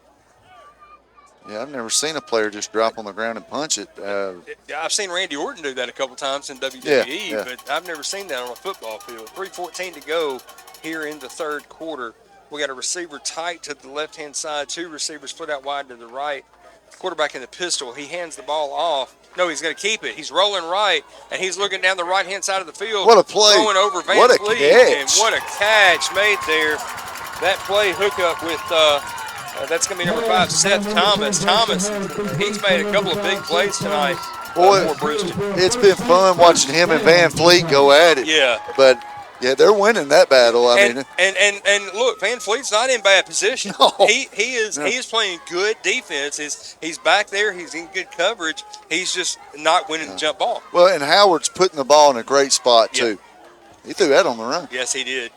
Yeah, I've never seen a player just drop on the ground and punch it. I've seen Randy Orton do that a couple times in WWE, but I've never seen that on a football field. 3:14 to go here in the third quarter. We got a receiver tight to the left-hand side, two receivers split out wide to the right. Quarterback in the pistol. He hands the ball off. No, he's going to keep it. He's rolling right, and he's looking down the right-hand side of the field. What a play. Throwing over Van What a Fleet, catch. and what a catch made there. That play hookup with that's going to be number 5, Seth Thomas. He's made a couple of big plays tonight for Bruceton. It's been fun watching him and Van Fleet go at it. Yeah. But, yeah, they're winning that battle. And look, Van Fleet's not in bad position. No. He is playing good defense. He's back there. He's in good coverage. He's just not winning the jump ball. Well, and Howard's putting the ball in a great spot, too. He threw that on the run. Yes, he did.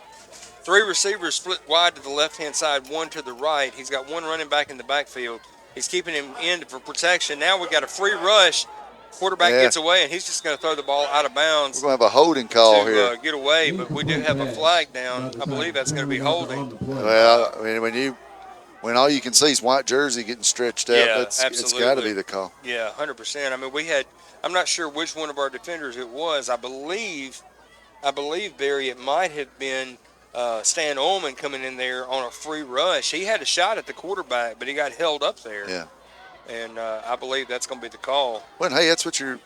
3 receivers split wide to the left-hand side, one to the right. He's got one running back in the backfield. He's keeping him in for protection. Now we got a free rush. Quarterback gets away, and he's just going to throw the ball out of bounds. We're going to have a holding call to get away, but we do have a flag down. I believe that's going to be holding. Well, I mean, when all you can see is white jersey getting stretched out, it's got to be the call. Yeah, 100%. I mean, I'm not sure which one of our defenders it was. I believe, Barry, it might have been Stan Ullman coming in there on a free rush. He had a shot at the quarterback, but he got held up there. Yeah. And I believe that's going to be the call. Well, hey, that's what you're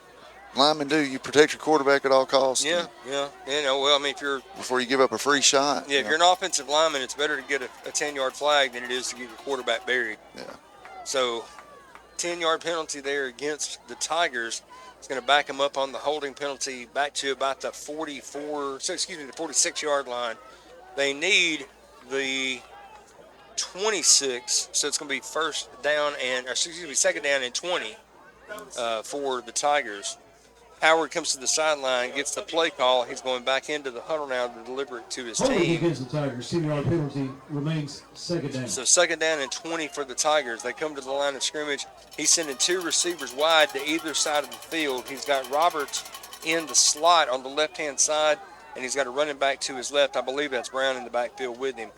linemen do. You protect your quarterback at all costs. Yeah. Well, I mean, if you're Before you give up a free shot. if you're an offensive lineman, it's better to get a 10-yard flag than it is to get your quarterback buried. Yeah. So, 10-yard penalty there against the Tigers. It's going to back them up on the holding penalty back to about the 46-yard line. They need the 26, so it's going to be second down and 20 for the Tigers. Howard comes to the sideline, gets the play call. He's going back into the huddle now to deliver it to his Holding team. against the Tigers. 10-yard penalty remains second down. So second down and 20 for the Tigers. They come to the line of scrimmage. He's sending two receivers wide to either side of the field. He's got Roberts in the slot on the left-hand side, and he's got a running back to his left. I believe that's Brown in the backfield with him.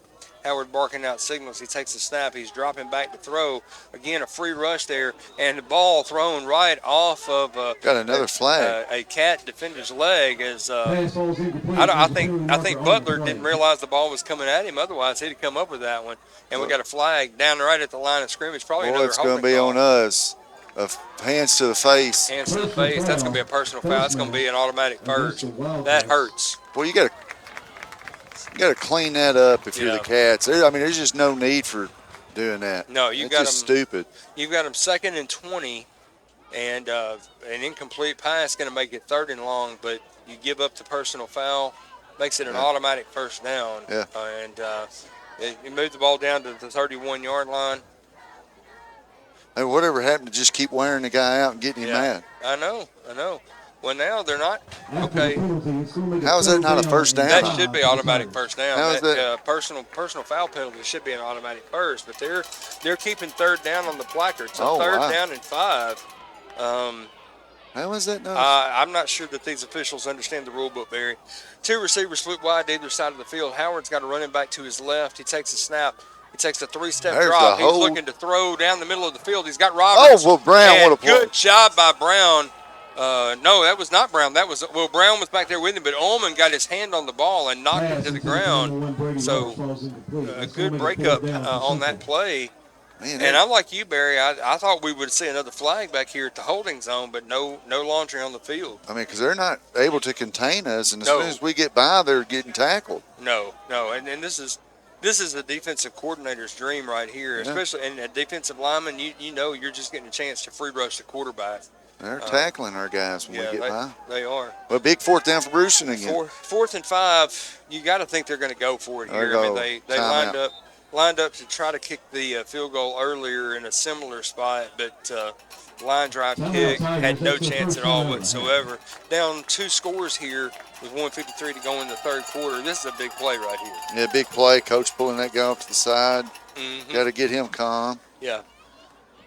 Howard barking out signals. He takes the snap. He's dropping back to throw. Again, a free rush there, and the ball thrown right off of got another flag. A Cat defender's leg. As Pass ball's incomplete. I think Butler didn't realize the ball was coming at him. Otherwise, he'd have come up with that one. And we got a flag down right at the line of scrimmage. Probably Boy, another it's going to holding be call. on us. Hands to the face. Hands to the face. That's going to be a personal foul. That's going to be an automatic first. That hurts. Well, you got to clean that up if you're the Cats. There's just no need for doing that. No, It's just stupid. You've got them second and 20, and an incomplete pass going to make it third and long, but you give up the personal foul, makes it an automatic first down. Yeah. You move the ball down to the 31-yard line. Hey, whatever happened to just keep wearing the guy out and getting him mad? I know. Well, now they're not. Okay. How is that not a first down? That should be automatic first down. How is that? Personal foul penalty should be an automatic first, but they're keeping third down on the placard. So third down and 5. How is that not? I'm not sure that these officials understand the rule book, Barry. Two receivers split wide to either side of the field. Howard's got a running back to his left. He takes a snap. He takes a 3-step drop. He's looking to throw down the middle of the field. He's got Roberts. Oh, well, Brown would have played. Good job by Brown. No, that was not Brown. Brown was back there with him, but Ullman got his hand on the ball and knocked it to the ground. So a good breakup on that play. Man, and I'm like you, Barry. I thought we would see another flag back here at the holding zone, but no laundry on the field. Because they're not able to contain us, and as soon as we get by, they're getting tackled. No, and this is the defensive coordinator's dream right here, especially in a defensive lineman. You know you're just getting a chance to free rush the quarterback. They're tackling our guys when we get by. They are. Well, big fourth down for Bruceton again. Fourth and 5. You got to think they're going to go for it here. They lined up to try to kick the field goal earlier in a similar spot, but line drive kick had no chance at all whatsoever. Down 2 scores here with 1:53 to go in the third quarter. This is a big play right here. Yeah, big play. Coach pulling that guy off to the side. Got to get him calm. Yeah.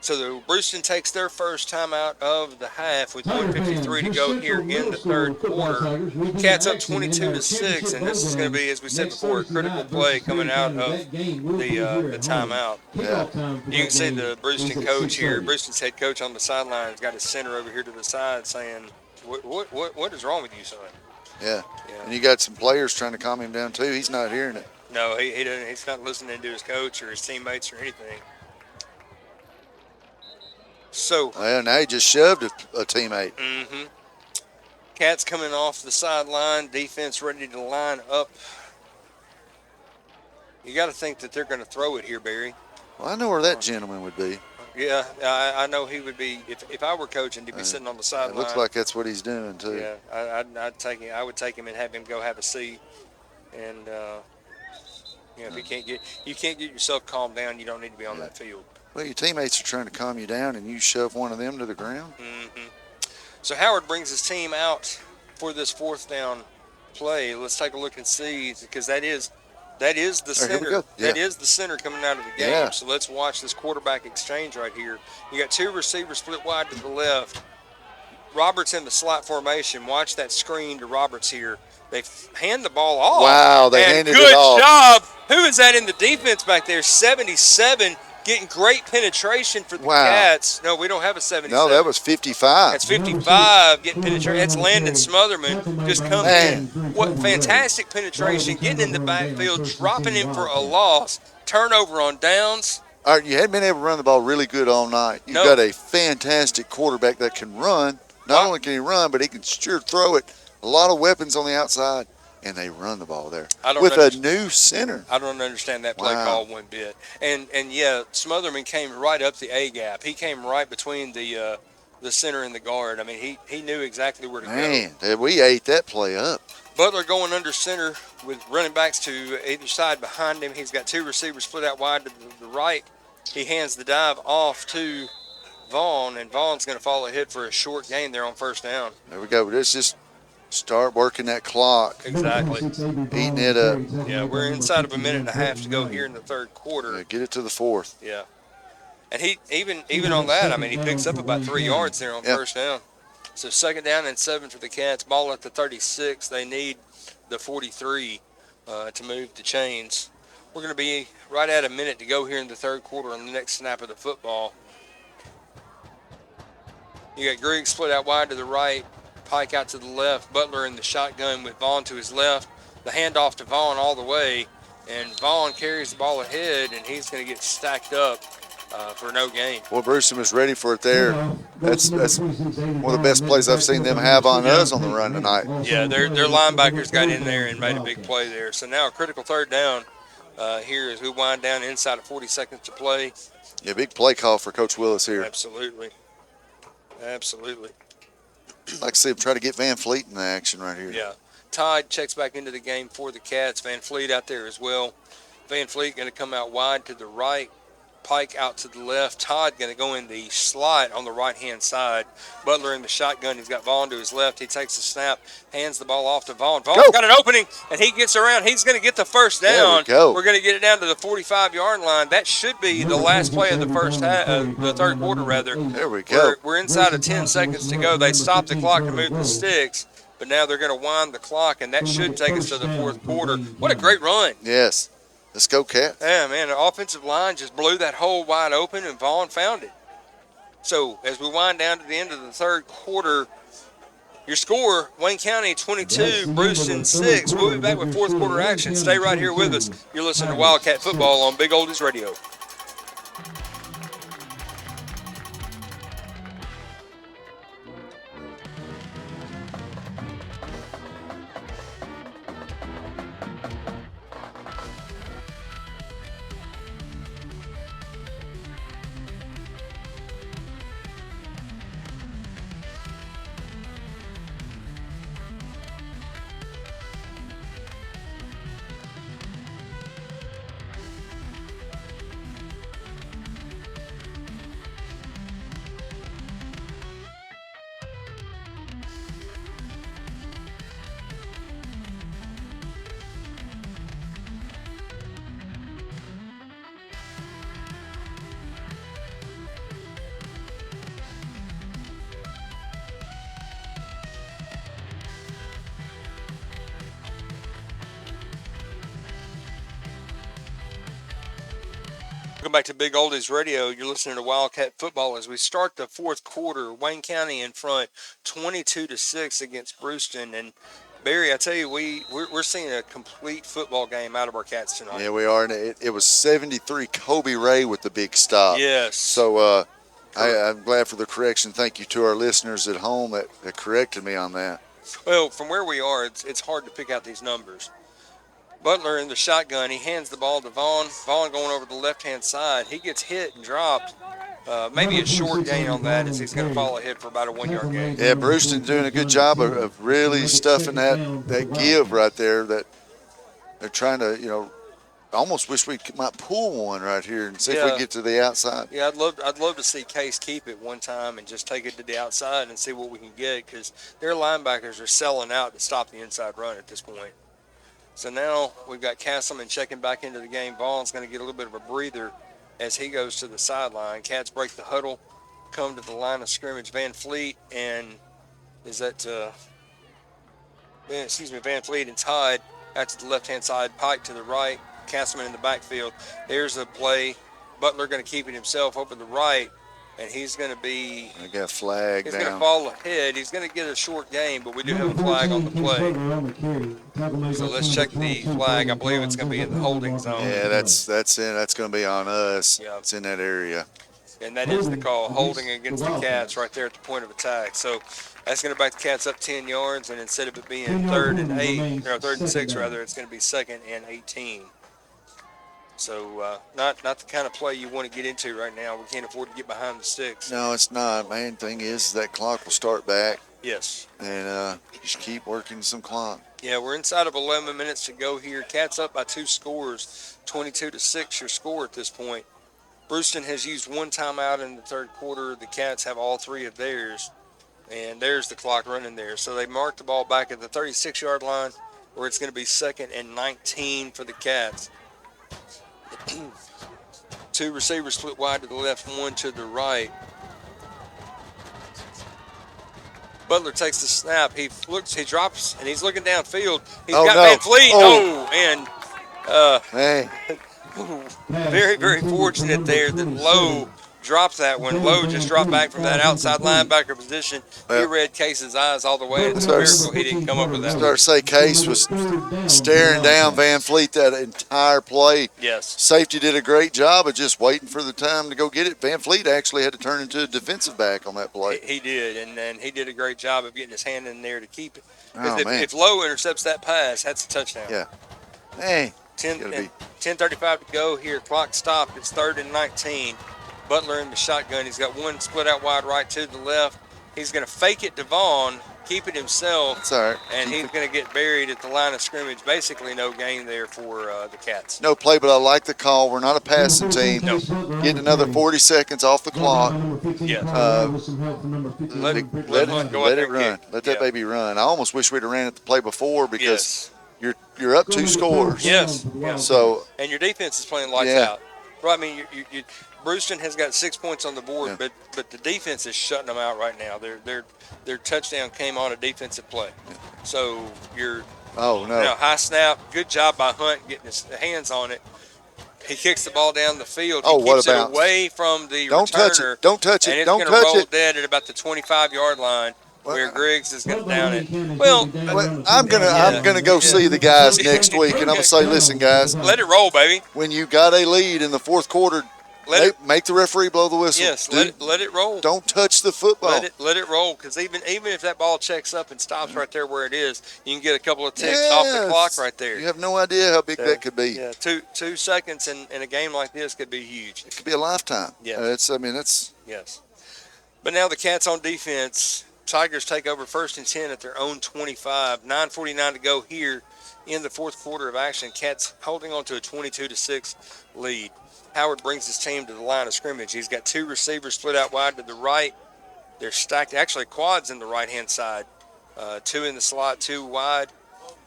So the Bruceton takes their first time out of the half with 1:53 to go here in the third quarter. Cats up 22-6, and this is going to be, as we said before, a critical play coming out of the timeout. Yeah. You can see the Bruceton coach here, Bruceton's head coach on the sideline, has got his center over here to the side saying, "What is wrong with you, son?" Yeah. And you got some players trying to calm him down too. He's not hearing it. No, he doesn't. He's not listening to his coach or his teammates or anything. So now he just shoved a teammate. Cats coming off the sideline, defense ready to line up. You got to think that they're going to throw it here, Barry. Well, I know where that gentleman would be. Yeah, I know he would be. If I were coaching, he'd be sitting on the sideline. It looks like that's what he's doing too. Yeah, I'd take him. I would take him and have him go have a seat. And if you can't get yourself calmed down, you don't need to be on that field. Well, your teammates are trying to calm you down, and you shove one of them to the ground. So Howard brings his team out for this fourth down play. Let's take a look and see, because that is the center. That is the center coming out of the game. Yeah. So let's watch this quarterback exchange right here. You got 2 receivers split wide to the left. Roberts in the slot formation. Watch that screen to Roberts here. They hand the ball off. Wow, they handed it off. Good job. Who is that in the defense back there? 77. Getting great penetration for the Cats. No, we don't have a 77. No, that was 55. That's 55. Getting penetration. That's Landon Smotherman. Just comes in. What fantastic penetration. Getting in the backfield, dropping him for a loss. Turnover on downs. All right, you hadn't been able to run the ball really good all night. You've got a fantastic quarterback that can run. Not only can he run, but he can sure throw it. A lot of weapons on the outside, and they run the ball there with a new center. I don't understand that play call one bit. And yeah, Smotherman came right up the A gap. He came right between the center and the guard. I mean, he knew exactly where to go. Man, we ate that play up. Butler going under center with running backs to either side behind him. He's got two receivers split out wide to the right. He hands the dive off to Vaughn, and Vaughn's going to fall ahead for a short gain there on first down. There we go. Let's just start working that clock. Exactly. Eating it up. Yeah, we're inside of a minute and a half to go here in the third quarter. Yeah, get it to the fourth. Yeah. And he even on that, I mean, he picks up about 3 yards there on first down. So second down and 7 for the Cats. Ball at the 36. They need the 43 to move the chains. We're going to be right at a minute to go here in the third quarter on the next snap of the football. You got Griggs split out wide to the right, Pike out to the left, Butler in the shotgun with Vaughn to his left. The handoff to Vaughn all the way, and Vaughn carries the ball ahead, and he's going to get stacked up for no gain. Well, Bruceton was ready for it there. That's one of the best plays I've seen them have on us on the run tonight. Yeah, their linebackers got in there and made a big play there. So now a critical third down here as we wind down inside of 40 seconds to play. Yeah, big play call for Coach Willis here. Absolutely. Absolutely. Like I said, try to get Van Fleet in the action right here. Yeah. Todd checks back into the game for the Cats. Van Fleet out there as well. Van Fleet going to come out wide to the right. Pike out to the left. Todd going to go in the slot on the right-hand side. Butler in the shotgun. He's got Vaughn to his left. He takes the snap, hands the ball off to Vaughn. Vaughn's got an opening, and he gets around. He's going to get the first down. We're going to get it down to the 45-yard line. That should be the last play of the first half, the third quarter, rather. There we go. We're inside of 10 seconds to go. They stopped the clock to move the sticks, but now they're going to wind the clock, and that should take us to the fourth quarter. What a great run. Yes. Let's go, Cats. Yeah, man, the offensive line just blew that hole wide open, and Vaughn found it. So as we wind down to the end of the third quarter, your score, Wayne County 22, Bruceton 6. We'll be back with fourth quarter action. Stay right here with us. You're listening to Wildcat Football on Big Oldies Radio. Welcome back to Big Oldies Radio. You're listening to Wildcat Football as we start the fourth quarter. Wayne County in front, 22-6 against Bruceton. And Barry, I tell you, we're seeing a complete football game out of our Cats tonight. Yeah, we are. And it was 73 Kobe Ray with the big stop. Yes. So I'm glad for the correction. Thank you to our listeners at home that corrected me on that. Well, from where we are, it's hard to pick out these numbers. Butler in the shotgun. He hands the ball to Vaughn. Vaughn going over the left-hand side. He gets hit and dropped. Maybe a short gain on that as he's going to fall ahead for about a 1 yard gain. Yeah, Bruceton's doing a good job of really stuffing that give right there. That they're trying to, I almost wish we might pull one right here and see if we can get to the outside. Yeah, I'd love to see Case keep it one time and just take it to the outside and see what we can get, because their linebackers are selling out to stop the inside run at this point. So now we've got Castleman checking back into the game. Vaughn's going to get a little bit of a breather as he goes to the sideline. Cats break the huddle, come to the line of scrimmage. Van Fleet and Van Fleet and Todd out to the left-hand side. Pike to the right. Castleman in the backfield. There's a play. Butler going to keep it himself over the right, and he's going to be. I got a flag He's down. going to fall ahead. He's going to get a short game, but we do have a flag on the play. So let's check the flag. I believe it's going to be in the holding zone. Yeah, that's in. That's going to be on us. Yeah. It's in that area. and that is the call, holding against the Cats right there at the point of attack. So that's going to back the Cats up 10 yards, and instead of it being 3rd and 6 rather, it's going to be 2nd and 18. So not the kind of play you want to get into right now. We can't afford to get behind the sticks. No, it's not. Main thing is that clock will start back. Yes. And just keep working some clock. Yeah, we're inside of 11 minutes to go here. Cats up by 2 scores, 22-6 your score at this point. Bruceton has used 1 timeout in the 3rd quarter. The Cats have all 3 of theirs, and there's the clock running there. So they marked the ball back at the 36-yard line, where it's going to be 2nd and 19 for the Cats. 2 receivers split wide to the left, 1 to the right. Butler takes the snap. He looks, he drops, and he's looking downfield. He's got no. Van Fleet. And Hey. very, very fortunate there that Lowe dropped that one. Lowe just dropped back from that outside linebacker position. He read Case's eyes all the way. It's a miracle he didn't come up with that one. Start to say Case was staring down Van Fleet that entire play. Yes. Safety did a great job of just waiting for the time to go get it. Van Fleet actually had to turn into a defensive back on that play. He did, and he did a great job of getting his hand in there to keep it. Oh, If Lowe intercepts that pass, that's a touchdown. Yeah. Hey. 10:35 to go here. Clock stopped. It's 3rd and 19. Butler in the shotgun. He's got 1 split out wide right to the left. He's going to fake it to Vaughn, keep it himself. That's all right. And he's going to get buried at the line of scrimmage. Basically no gain there for the Cats. No play, but I like the call. We're not a passing team. No. Getting another 40 seconds off the clock. Yes. Let it run. Let that baby run. I almost wish we'd have ran it the play before because you're up 2 scores. Yes. So and your defense is playing lights out. Right. I mean, Bruceton has got 6 points on the board, but the defense is shutting them out right now. Their touchdown came on a defensive play. So you're high snap, good job by Hunt getting his hands on it. He kicks the ball down the field. He keeps it away from the returner. Don't touch it. And it's Don't going touch to roll it. Dead at about the 25-yard line. Where Griggs is going to down it. Well, I'm gonna go see the guys next week, and I'm gonna say, listen, guys, let it roll, baby. When you got a lead in the 4th quarter, make the referee blow the whistle. Yes, let it roll. Don't touch the football. Let it roll, because even if that ball checks up and stops right there where it is, you can get a couple of ticks off the clock right there. You have no idea how big that could be. Yeah, 2 seconds in a game like this could be huge. It could be a lifetime. Yeah, that's yes. But now the Cats on defense. Tigers take over 1st and 10 at their own 25. 9:49 to go here in the 4th quarter of action. Cats holding on to a 22-6 lead. Howard brings his team to the line of scrimmage. He's got 2 receivers split out wide to the right. They're stacked, actually quads in the right-hand side. 2 in the slot, 2 wide.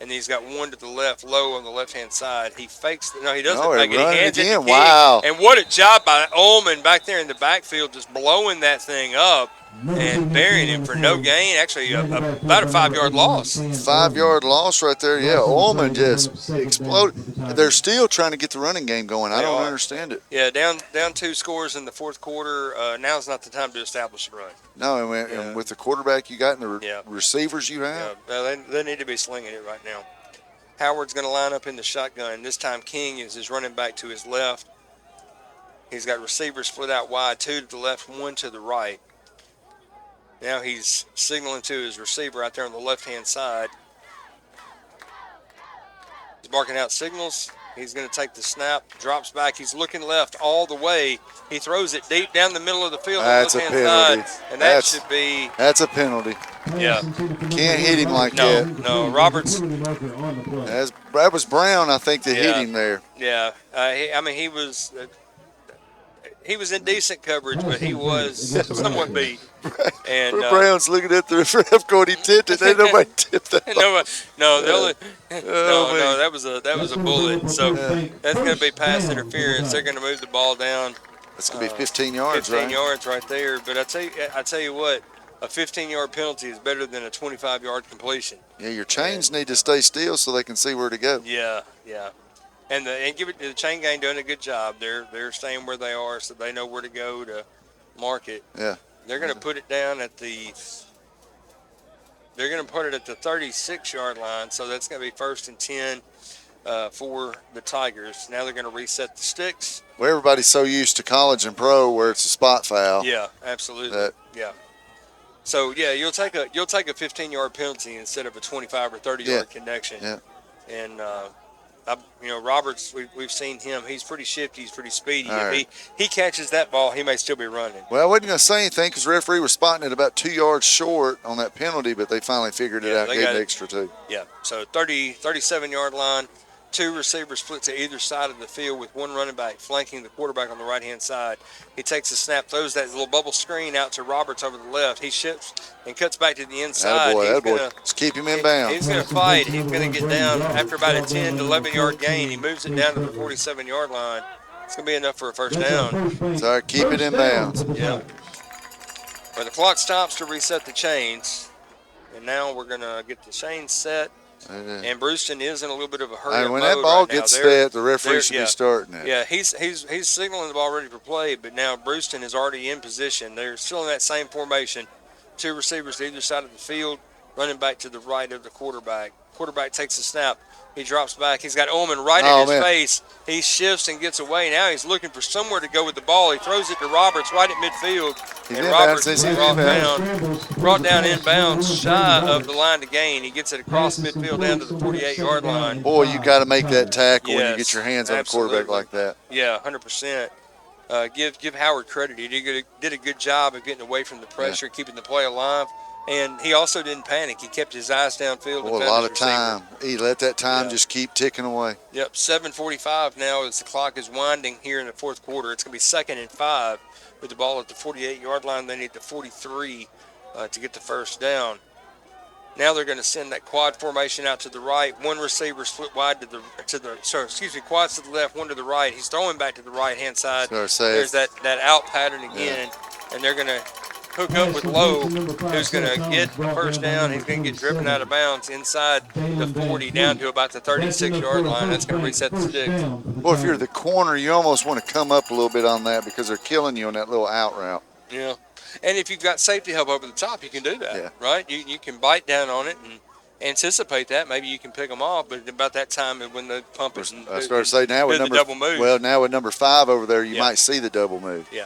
And he's got 1 to the left, Low on the left-hand side. He fakes. No, he doesn't fake it. He hands it to King. Wow. And what a job by Ullman back there in the backfield, just blowing that thing up and burying him for no gain. Actually, about a 5-yard loss. 5-yard loss right there. Yeah, Ullman just exploded. They're still trying to get the running game going. I don't understand it. Yeah, down 2 scores in the 4th quarter. Now's not the time to establish a run. No, and with the quarterback you got and the receivers you have. Yeah, they need to be slinging it right now. Howard's going to line up in the shotgun. This time King is his running back to his left. He's got receivers split out wide, 2 to the left, 1 to the right. Now he's signaling to his receiver out there on the left-hand side. He's barking out signals. He's going to take the snap, drops back. He's looking left all the way. He throws it deep down the middle of the field on the left-hand side. And should be... That's a penalty. Yeah. Can't hit him like that. No, Roberts... That was Brown, I think, that hit him there. Yeah. He was in decent coverage, but he was somewhat beat. And Brown's looking at the ref going, he tipped it. Ain't nobody tipped that. That was a bullet. So that's going to be pass interference. They're going to move the ball down. That's going to be 15 yards, 15 yards right there. But I tell you what, a 15-yard penalty is better than a 25-yard completion. Yeah, your chains need to stay still so they can see where to go. Yeah. And give it to the chain gang doing a good job. They're staying where they are, so they know where to go to mark it. Yeah. They're going to put it down at the 36-yard line, so that's going to be 1st and 10. for the Tigers. Now they're going to reset the sticks. Well, everybody's so used to college and pro where it's a spot foul. Yeah, absolutely. That, Yeah. So yeah, you'll take a 15-yard penalty instead of a 25 or 30-yard connection. Yeah. And Roberts, we've seen him. He's pretty shifty. He's pretty speedy. All right. If he catches that ball, he may still be running. Well, I wasn't going to say anything because the referee was spotting it about 2 yards short on that penalty, but they finally figured it out and gave an extra 2. Yeah, so 37-yard line. 2 receivers split to either side of the field with 1 running back flanking the quarterback on the right-hand side. He takes a snap, throws that little bubble screen out to Roberts over the left. He shifts and cuts back to the inside. Let's keep him in bounds. He's going to fight. He's going to get down after about a 10 to 11-yard gain. He moves it down to the 47-yard line. It's going to be enough for a first down. Sorry, keep it in bounds. Yeah. But the clock stops to reset the chains. And now we're going to get the chains set. And Bruceton is in a little bit of a hurry. When that ball gets set, the referee should be starting it. Yeah, he's signaling the ball ready for play, but now Bruceton is already in position. They're still in that same formation. 2 receivers to either side of the field, running back to the right of the quarterback. Quarterback takes a snap. He drops back. He's got Ullman right in his face. He shifts and gets away. Now he's looking for somewhere to go with the ball. He throws it to Roberts right at midfield. And Roberts is brought down inbounds, shy of the line to gain. He gets it across midfield down to the 48-yard line. Boy, you got to make that tackle when you get your hands on a quarterback like that. Yeah, 100%. Give Howard credit. He did a good job of getting away from the pressure, keeping the play alive. And he also didn't panic. He kept his eyes downfield. Boy, a lot of time. He let that time just keep ticking away. Yep, 7:45 now as the clock is winding here in the fourth quarter. It's going to be 2nd and 5 with the ball at the 48-yard line. They need the 43 to get the first down. Now they're going to send that quad formation out to the right. 1 receiver split wide quads to the left, 1 to the right. He's throwing back to the right-hand side. There's that out pattern again, and they're going to hook up with Lowe, who's going to get the first down. He's going to get driven out of bounds inside the 40 down to about the 36-yard line. That's going to reset the sticks. Well, if you're the corner, you almost want to come up a little bit on that because they're killing you on that little out route. Yeah. And if you've got safety help over the top, you can do that, right? You can bite down on it and anticipate that. Maybe you can pick them off, but about that time when the pump is I started to say now with double move. Well, now with number 5 over there, you might see the double move. Yeah.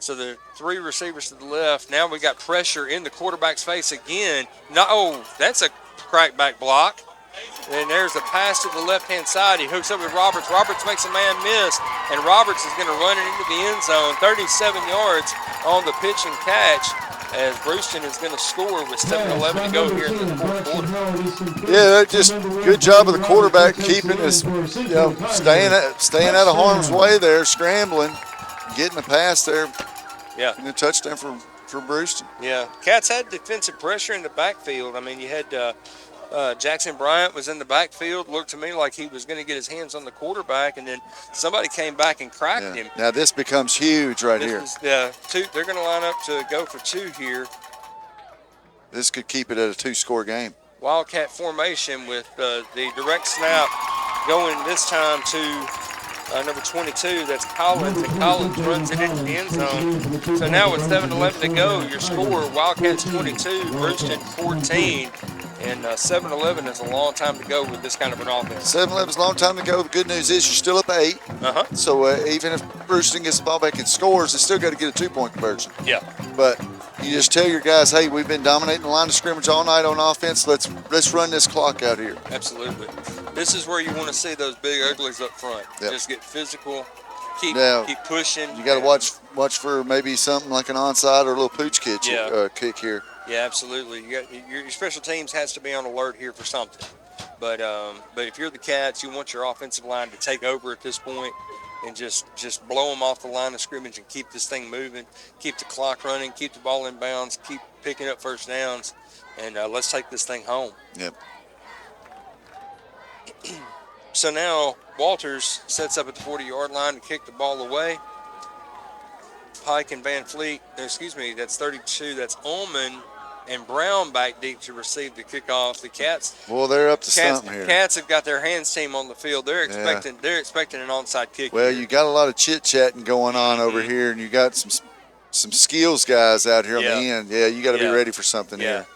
So the 3 receivers to the left. Now we got pressure in the quarterback's face again. That's a crackback block. And there's a pass to the left-hand side. He hooks up with Roberts. Roberts makes a man miss, and Roberts is going to run it into the end zone. 37 yards on the pitch and catch as Bruceton is going to score with 7:11 to go here in the fourth quarter. Yeah, just good job of the quarterback keeping his, staying out of harm's way there, scrambling, getting a pass there. Yeah. And a touchdown for Bruceton. Yeah. Cats had defensive pressure in the backfield. I mean, you had Jackson Bryant was in the backfield. Looked to me like he was going to get his hands on the quarterback, and then somebody came back and cracked him. Now this becomes huge here. They're going to line up to go for 2 here. This could keep it at a 2-score game. Wildcat formation with the direct snap going this time to number 22, that's Collins, and Collins runs it into the end zone. So now with 7:11 to go, your score, Wildcats 22, Bruceton 14, and 7:11 is a long time to go with this kind of an offense. 7:11 is a long time to go. The good news is you're still up 8. So even if Bruceton gets the ball back and scores, they still got to get a 2-point conversion. Yeah. But you just tell your guys, hey, we've been dominating the line of scrimmage all night on offense. Let's run this clock out here. Absolutely. This is where you want to see those big uglies up front. Just get physical, keep pushing. You got to watch for maybe something like an onside or a little pooch kick here. Yeah, absolutely. Your special teams has to be on alert here for something. But if you're the Cats, you want your offensive line to take over at this point and just blow them off the line of scrimmage and keep this thing moving, keep the clock running, keep the ball in bounds, keep picking up first downs, and let's take this thing home. Yep. So now Walters sets up at the 40-yard line to kick the ball away. Pike and Van Fleet, that's 32, that's Ullman and Brown back deep to receive the kickoff. The Cats. Well, they're up to something here. Cats have got their hands team on the field. They're expecting an onside kick. Well, here. you got a lot of chit-chatting going on over here, and you got some skills guys out here on the end. Yeah, you got to be ready for something here.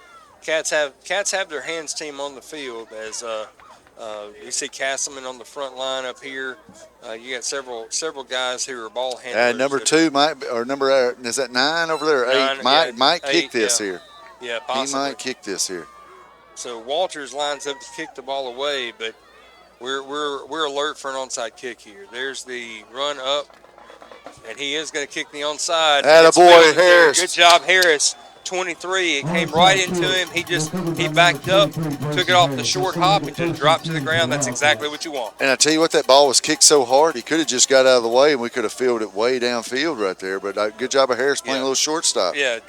Cats have their hands team on the field as You see Castleman on the front line up here. You got several guys who are ball handlers. Number 2 might be, or number is that 9 over there? Or 8 might kick 8, this here. Yeah, possibly. He might kick this here. So Walters lines up to kick the ball away, but we're alert for an onside kick here. There's the run up, and he is going to kick the onside. Attaboy, Harris. Good job, Harris. 23. It came right into him. He backed up, took it off the short hop, and just dropped to the ground. That's exactly what you want. And I tell you what, that ball was kicked so hard, he could have just got out of the way, and we could have fielded it way downfield right there. But good job of Harris playing a little shortstop. Yeah,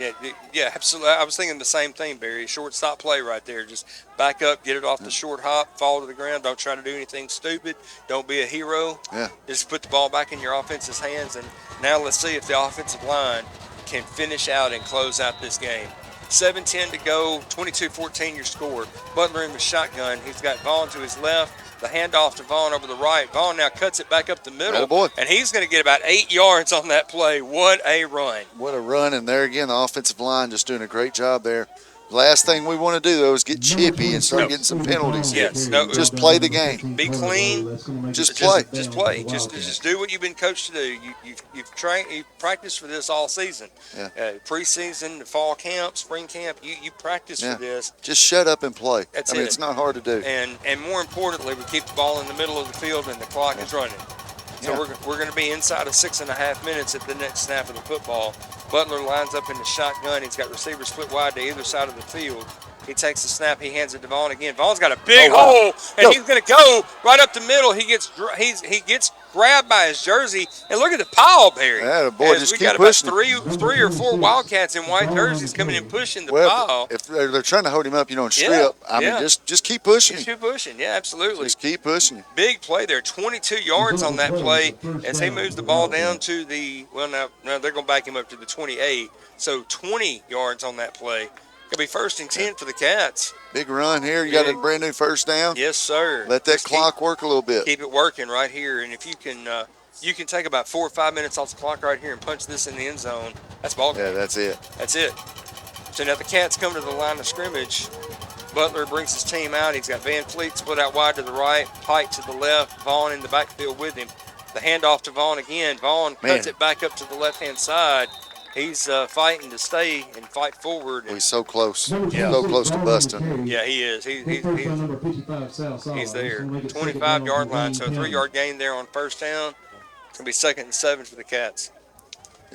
absolutely. I was thinking the same thing, Barry. Shortstop play right there. Just back up, get it off the short hop, fall to the ground. Don't try to do anything stupid. Don't be a hero. Yeah. Just put the ball back in your offense's hands. And now let's see if the offensive line can finish out and close out this game. 7:10 to go, 22-14 your score. Butler in the shotgun. He's got Vaughn to his left. The handoff to Vaughn over the right. Vaughn now cuts it back up the middle. Attaboy. And he's going to get about 8 yards on that play. What a run. What a run. And there again, the offensive line just doing a great job there. Last thing we want to do, though, is get chippy and start getting some penalties. Yes. Just play the game. Be clean. Just play. Just play. Just do what you've been coached to do. You've practiced for this all season. Yeah. Preseason, fall camp, spring camp. You practice for this. Just shut up and play. That's it. It's not hard to do. And more importantly, we keep the ball in the middle of the field and the clock is running. So we're going to be inside of 6.5 minutes at the next snap of the football. Butler lines up in the shotgun. He's got receivers split wide to either side of the field. He takes the snap. He hands it to Vaughn again. Vaughn's got a big hole, and he's going to go right up the middle. He gets grabbed by his jersey, and look at the pile, Barry. Yeah, boy, just keep pushing. We got about three or four Wildcats in white jerseys coming in pushing the pile. If they're trying to hold him up, strip. I mean, just keep pushing. Just keep pushing. Yeah, absolutely. Just keep pushing. Big play there. 22 yards on that play as he moves the ball down to the now they're going to back him up to the 28. So 20 yards on that play. Going to be 1st and 10 for the Cats. Big run here. You got a brand new first down. Yes, sir. Let that clock work a little bit. Keep it working right here. And if you can take about 4 or 5 minutes off the clock right here and punch this in the end zone. That's ball game. Yeah, that's it. That's it. So now the Cats come to the line of scrimmage. Butler brings his team out. He's got Van Fleet split out wide to the right, Pike to the left, Vaughn in the backfield with him. The handoff to Vaughn again. Vaughn cuts it back up to the left-hand side. He's fighting to stay and fight forward. He's so close. So close to busting. Yeah, he is. He's there. 25-yard line, so a 3-yard gain there on first down. It's going to be 2nd and 7 for the Cats.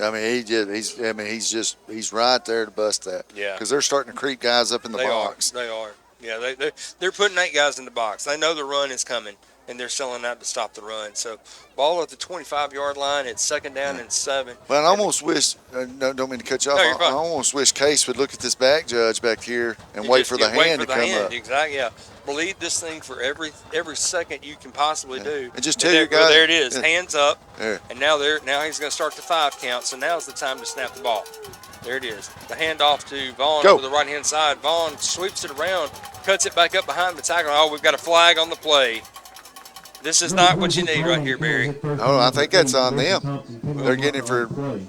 I mean, he's right there to bust that. Yeah. Because they're starting to creep guys up in the box. They are. Yeah, they're putting 8 guys in the box. They know the run is coming, and they're selling out to stop the run. So ball at the 25-yard line. It's 2nd down and 7. But I almost wish, don't mean to cut you off, No, I almost wish Case would look at this back judge back here and wait for the hand to come up. Exactly, yeah. Bleed this thing for every second you can possibly do. And just tell your guy. There it is, hands up. There. And now he's going to start the 5 count, so now's the time to snap the ball. There it is. The handoff to Vaughn over the right-hand side. Vaughn sweeps it around, cuts it back up behind the tackle. Oh, we've got a flag on the play. This is not what you need right here, Barry. Oh, I think that's on them. They're getting it for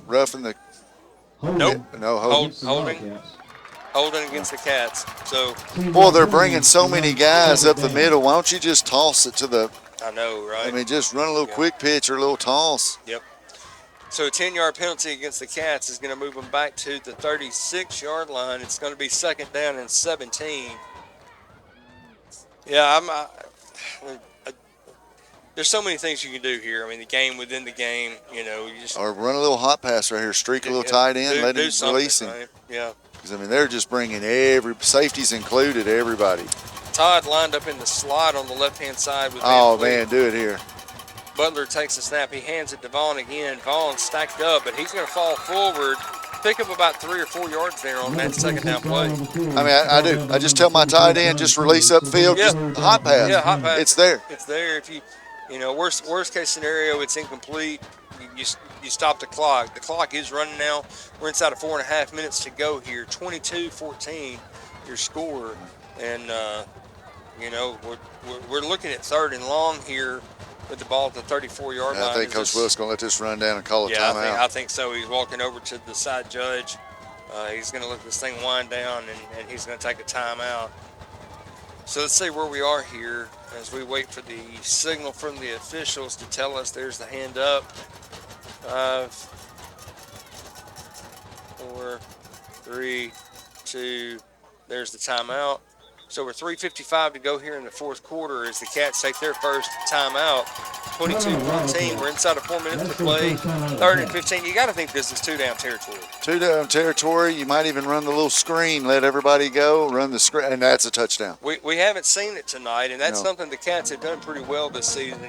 roughing the. Nope. No, holding against the Cats. So. Boy, they're bringing so many guys up the middle. Why don't you just toss it to the. I know, right? I mean, just run a little quick pitch or a little toss. Yep. So a 10-yard penalty against the Cats is going to move them back to the 36-yard line. It's going to be 2nd down and 17. Yeah, there's so many things you can do here. I mean, the game within the game, you just. Or run a little hot pass right here, streak a little tight end, let him release him. Right? Yeah. Because, I mean, they're just bringing safeties included, everybody. Todd lined up in the slot on the left-hand side with man, do it here. Butler takes the snap. He hands it to Vaughn again. Vaughn stacked up, but he's going to fall forward, pick up about 3 or 4 yards there on that 2nd down play. I mean, I do. I just tell my tight end, just release upfield, just hot pass. Yeah, hot pass. It's there. It's there. If worst case scenario, it's incomplete. You stop the clock. The clock is running now. We're inside of 4.5 minutes to go here. 22-14, your score, and we're looking at 3rd and long here with the ball at the 34-yard line. I think Coach Willis going to let this run down and call a timeout. I think so. He's walking over to the side judge. He's going to let this thing wind down, and he's going to take a timeout. So let's see where we are here as we wait for the signal from the officials to tell us there's the hand up. 5, 4, 3, 2, there's the timeout. So we're 3:55 to go here in the fourth quarter as the Cats take their first timeout. 22-14. We're inside of 4 minutes to play. 3rd and 15. You got to think this is two-down territory. Two-down territory. You might even run the little screen, let everybody go, run the screen, and that's a touchdown. We haven't seen it tonight, and that's No. something the Cats have done pretty well this season.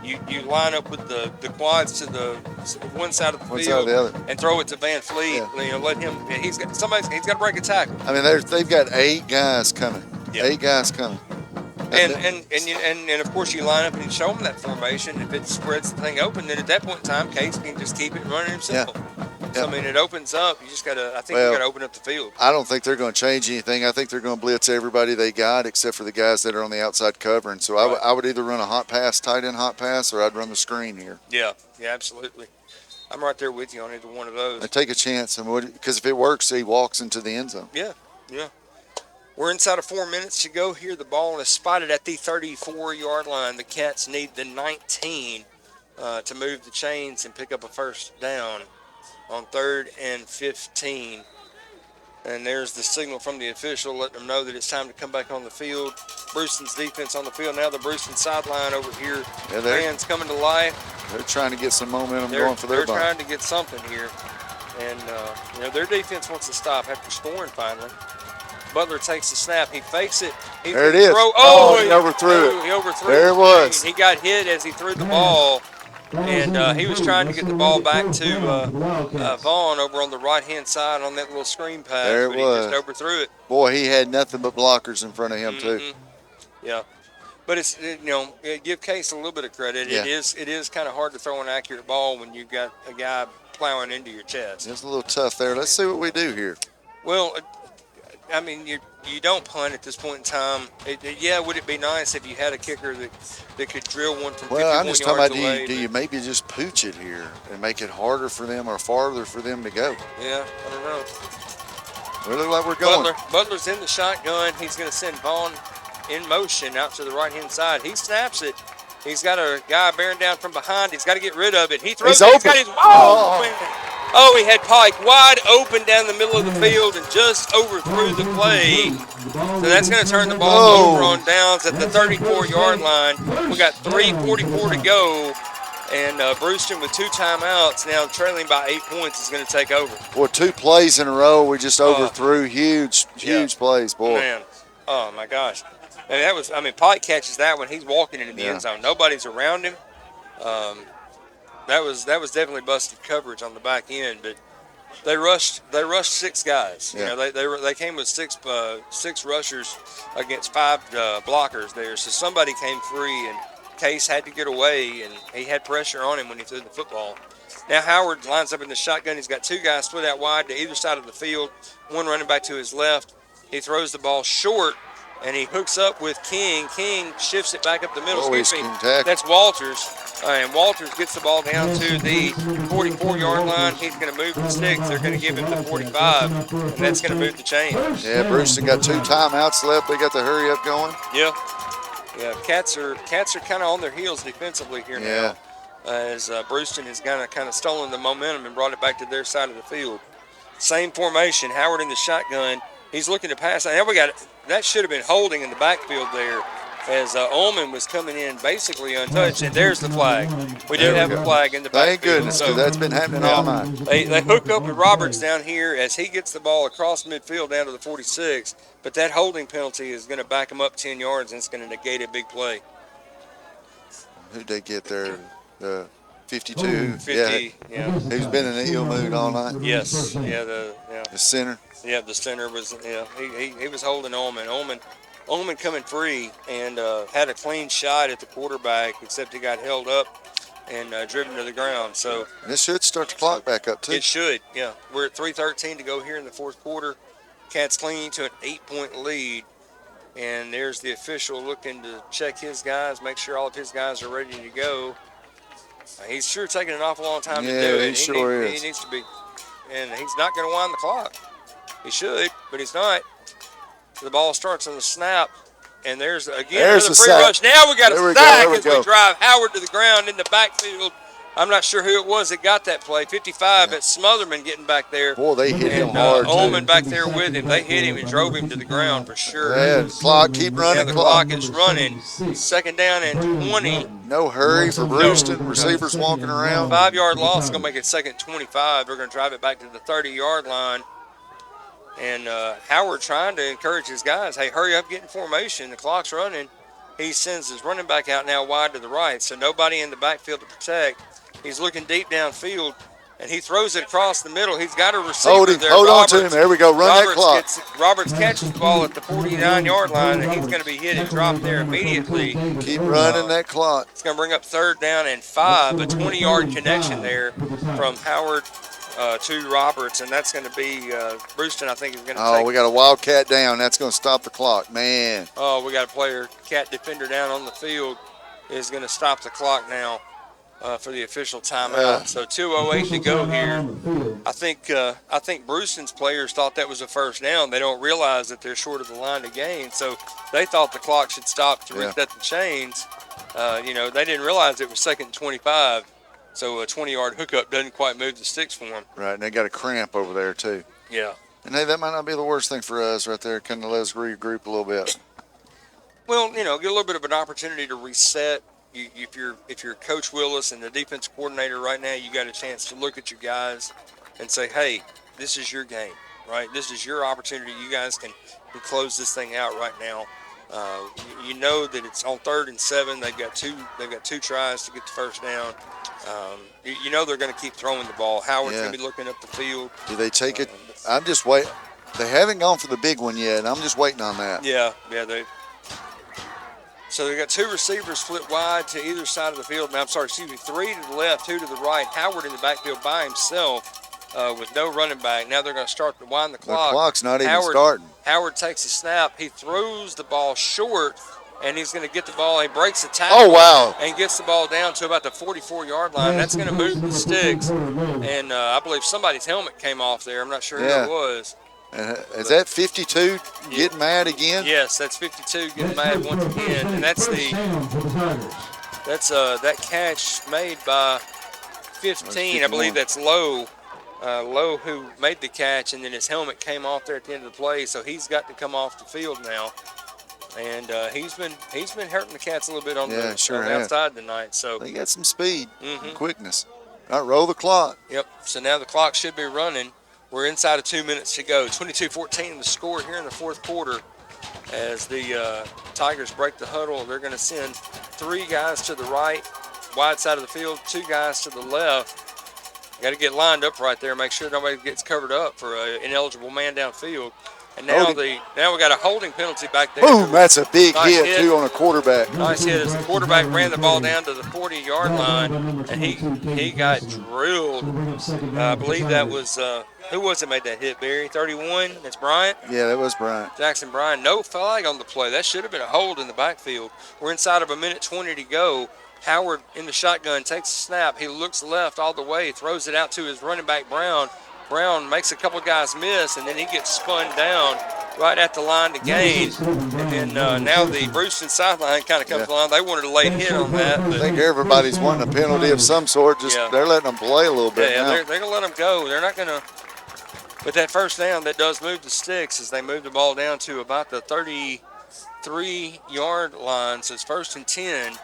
You line up with the quads to the one side of the One side field or the other. and throw it to Van Fleet. Yeah. You know, let him. He's got to break a tackle. I mean, they've got 8 guys coming. Yeah. 8 guys coming. And of course you line up and you show them that formation. If it spreads the thing open, then at that point in time, Case can just keep it running himself. Yeah. So, I mean, it opens up. You just gotta. I think you gotta open up the field. I don't think they're going to change anything. I think they're going to blitz everybody they got except for the guys that are on the outside covering. So Right. I would either run a hot pass, tight end hot pass, or I'd run the screen here. Yeah, absolutely. I'm right there with you on either one of those. I take a chance, because if it works, he walks into the end zone. Yeah. We're inside of 4 minutes to go here. The ball is spotted at the 34-yard line. The Cats need the 19 to move the chains and pick up a first down on 3rd and 15. And there's the signal from the official letting them know that it's time to come back on the field. Bruceton's defense on the field. Now the Bruceton sideline over here. Yeah, Fans coming to life. They're trying to get some momentum going for their They're ball. trying to get something here. And, their defense wants to stop after scoring finally. Butler takes the snap. He fakes it. There it is. He overthrew it. He overthrew There it was. He got hit as he threw the ball. And he was trying to get the ball back to Vaughn over on the right-hand side on that little screen pass. There it but was. he just overthrew it. Boy, he had nothing but blockers in front of him, too. Yeah. But it's, give Case a little bit of credit. Yeah. It is kind of hard to throw an accurate ball when you've got a guy plowing into your chest. It's a little tough there. Let's see what we do here. Well, I mean, you don't punt at this point in time. Would it be nice if you had a kicker that could drill one from 51 Well, I'm just talking yards about away? do you maybe just pooch it here and make it harder for them or farther for them to go? Yeah, I don't know. We look like we're going. Butler's in the shotgun. He's going to send Vaughn in motion out to the right-hand side. He snaps it. He's got a guy bearing down from behind. He's got to get rid of it. He throws it. He's got his, he had Pike wide open down the middle of the field and just overthrew the play. So that's going to turn the ball over on downs at the 34-yard line. We got 3:44 to go. And Bruceton with 2 timeouts, now trailing by 8 points, is going to take over. Boy, 2 plays in a row. We just overthrew huge plays, boy. Man, oh my gosh. And Pike catches that one. He's walking into the end zone. Nobody's around him. That was definitely busted coverage on the back end, but they rushed 6 guys. Yeah. They came with six rushers against 5 blockers there. So somebody came free, and Case had to get away, and he had pressure on him when he threw the football. Now Howard lines up in the shotgun. He's got 2 guys split out wide to either side of the field, one running back to his left. He throws the ball short, and he hooks up with King. King shifts it back up the middle. That's Walters. And Walters gets the ball down to the 44-yard line. He's going to move the sticks. They're going to give him the 45, and that's going to move the chain. Yeah, Bruceton got 2 timeouts left. They got the hurry up going. Yeah. Cats are kind of on their heels defensively here now. As Bruceton has kind of stolen the momentum and brought it back to their side of the field. Same formation. Howard in the shotgun. He's looking to pass. Now that should have been holding in the backfield there, as Ullman was coming in basically untouched. And there's the flag. We did have a flag in the backfield. Thank goodness, because that's been happening all night. They hook up with Roberts down here as he gets the ball across midfield down to the 46. But that holding penalty is going to back him up 10 yards, and it's going to negate a big play. Who'd they get there? The 52. 50, yeah. Who's been in an ill mood all night? Yes. The center. Yeah, the center was. Yeah, he was holding Ullman. Ullman coming free and had a clean shot at the quarterback, except he got held up and driven to the ground. So this should start the clock back up too. It should. Yeah, we're at 3:13 to go here in the fourth quarter. Cats clinging to an 8-point lead, and there's the official looking to check his guys, make sure all of his guys are ready to go. He's sure taking an awful long time to do it. He sure is. He needs to be, and he's not going to wind the clock. He should, but he's not. So the ball starts on the snap. And there's, again, There's another the pre-rush. sack. Now we got There a we go, sack there we as we go. drive Howard to the ground in the backfield. I'm not sure who it was that got that play. 55, it's Smotherman getting back there. Boy, they hit him And hard, too. Ullman back there with him. They hit him and drove him to the ground for sure. Yeah, the clock, keep running. Now the clock is running. 2nd down and 20. No hurry for Bruceton. Receivers walking around. 5-yard loss is going to make it 2nd and 25. They're going to drive it back to the 30-yard line. And Howard trying to encourage his guys, hey, hurry up, get in formation. The clock's running. He sends his running back out now wide to the right, so nobody in the backfield to protect. He's looking deep downfield, and he throws it across the middle. He's got a receiver there. Hold on to him. There we go. Run that clock. Roberts catches the ball at the 49-yard line, and he's going to be hit and dropped there immediately. Keep running that clock. It's going to bring up 3rd down and 5, a 20-yard connection there from Howard to Roberts, and that's going to be Bruceton, I think, is going to take. Oh, we got a Wildcat down. That's going to stop the clock, man. Oh, we got a player, cat defender down on the field, is going to stop the clock now for the official timeout. So 2:08 to go here. I think Bruceton's players thought that was a first down. They don't realize that they're short of the line to gain, so they thought the clock should stop to reset the chains. They didn't realize it was 2nd and 25. So a 20-yard hookup doesn't quite move the sticks for them. Right, and they got a cramp over there, too. Yeah. And, hey, that might not be the worst thing for us right there. Kind of let us regroup a little bit. Well, get a little bit of an opportunity to reset. If you're Coach Willis and the defense coordinator right now, you got a chance to look at your guys and say, hey, this is your game, right? This is your opportunity. You guys can close this thing out right now. You know that it's on 3rd and 7. They've got two tries to get the first down. You know they're going to keep throwing the ball. Howard's going to be looking up the field. Do they take it? I'm just waiting. They haven't gone for the big one yet. I'm just waiting on that. Yeah. So they got 2 receivers split wide to either side of the field. Now, 3 to the left, 2 to the right. Howard in the backfield by himself with no running back. Now they're going to start to wind the clock. The clock's not even starting. Howard takes a snap. He throws the ball short, and he's going to get the ball. He breaks the tackle. Oh, wow. And gets the ball down to about the 44-yard line. That's going to move the sticks. And I believe somebody's helmet came off there. I'm not sure who it was. Is that 52 getting mad again? Yes, that's 52 getting mad once again. And that's that catch made by 15. I believe that's Lowe. Lowe who made the catch, and then his helmet came off there at the end of the play, so he's got to come off the field now. And he's been hurting the Cats a little bit on the outside tonight. So they got some speed and quickness. All right, roll the clock. Yep. So now the clock should be running. We're inside of 2 minutes to go. 22-14 the score here in the 4th quarter. As the Tigers break the huddle, they're going to send 3 guys to the right, wide side of the field, 2 guys to the left. Got to get lined up right there, make sure nobody gets covered up for an ineligible man downfield. And now we got a holding penalty back there. Boom, that's a big hit, too, on a quarterback. Nice hit as the quarterback ran the ball down to the 40-yard line, and he got drilled. I believe that was who was it made that hit, Barry? 31? That's Bryant? Yeah, that was Bryant. Jackson Bryant. No flag on the play. That should have been a hold in the backfield. We're inside of 1:20 to go. Howard in the shotgun takes a snap. He looks left all the way, throws it out to his running back, Brown. Brown makes a couple guys miss, and then he gets spun down right at the line to gain. And then now the Bruceton sideline kind of comes along. They wanted a late hit on that. I think everybody's wanting a penalty of some sort. They're letting them play a little bit now. They're going to let them go. They're not going to. But that first down, that does move the sticks as they move the ball down to about the 33-yard line. So it's 1st and 10.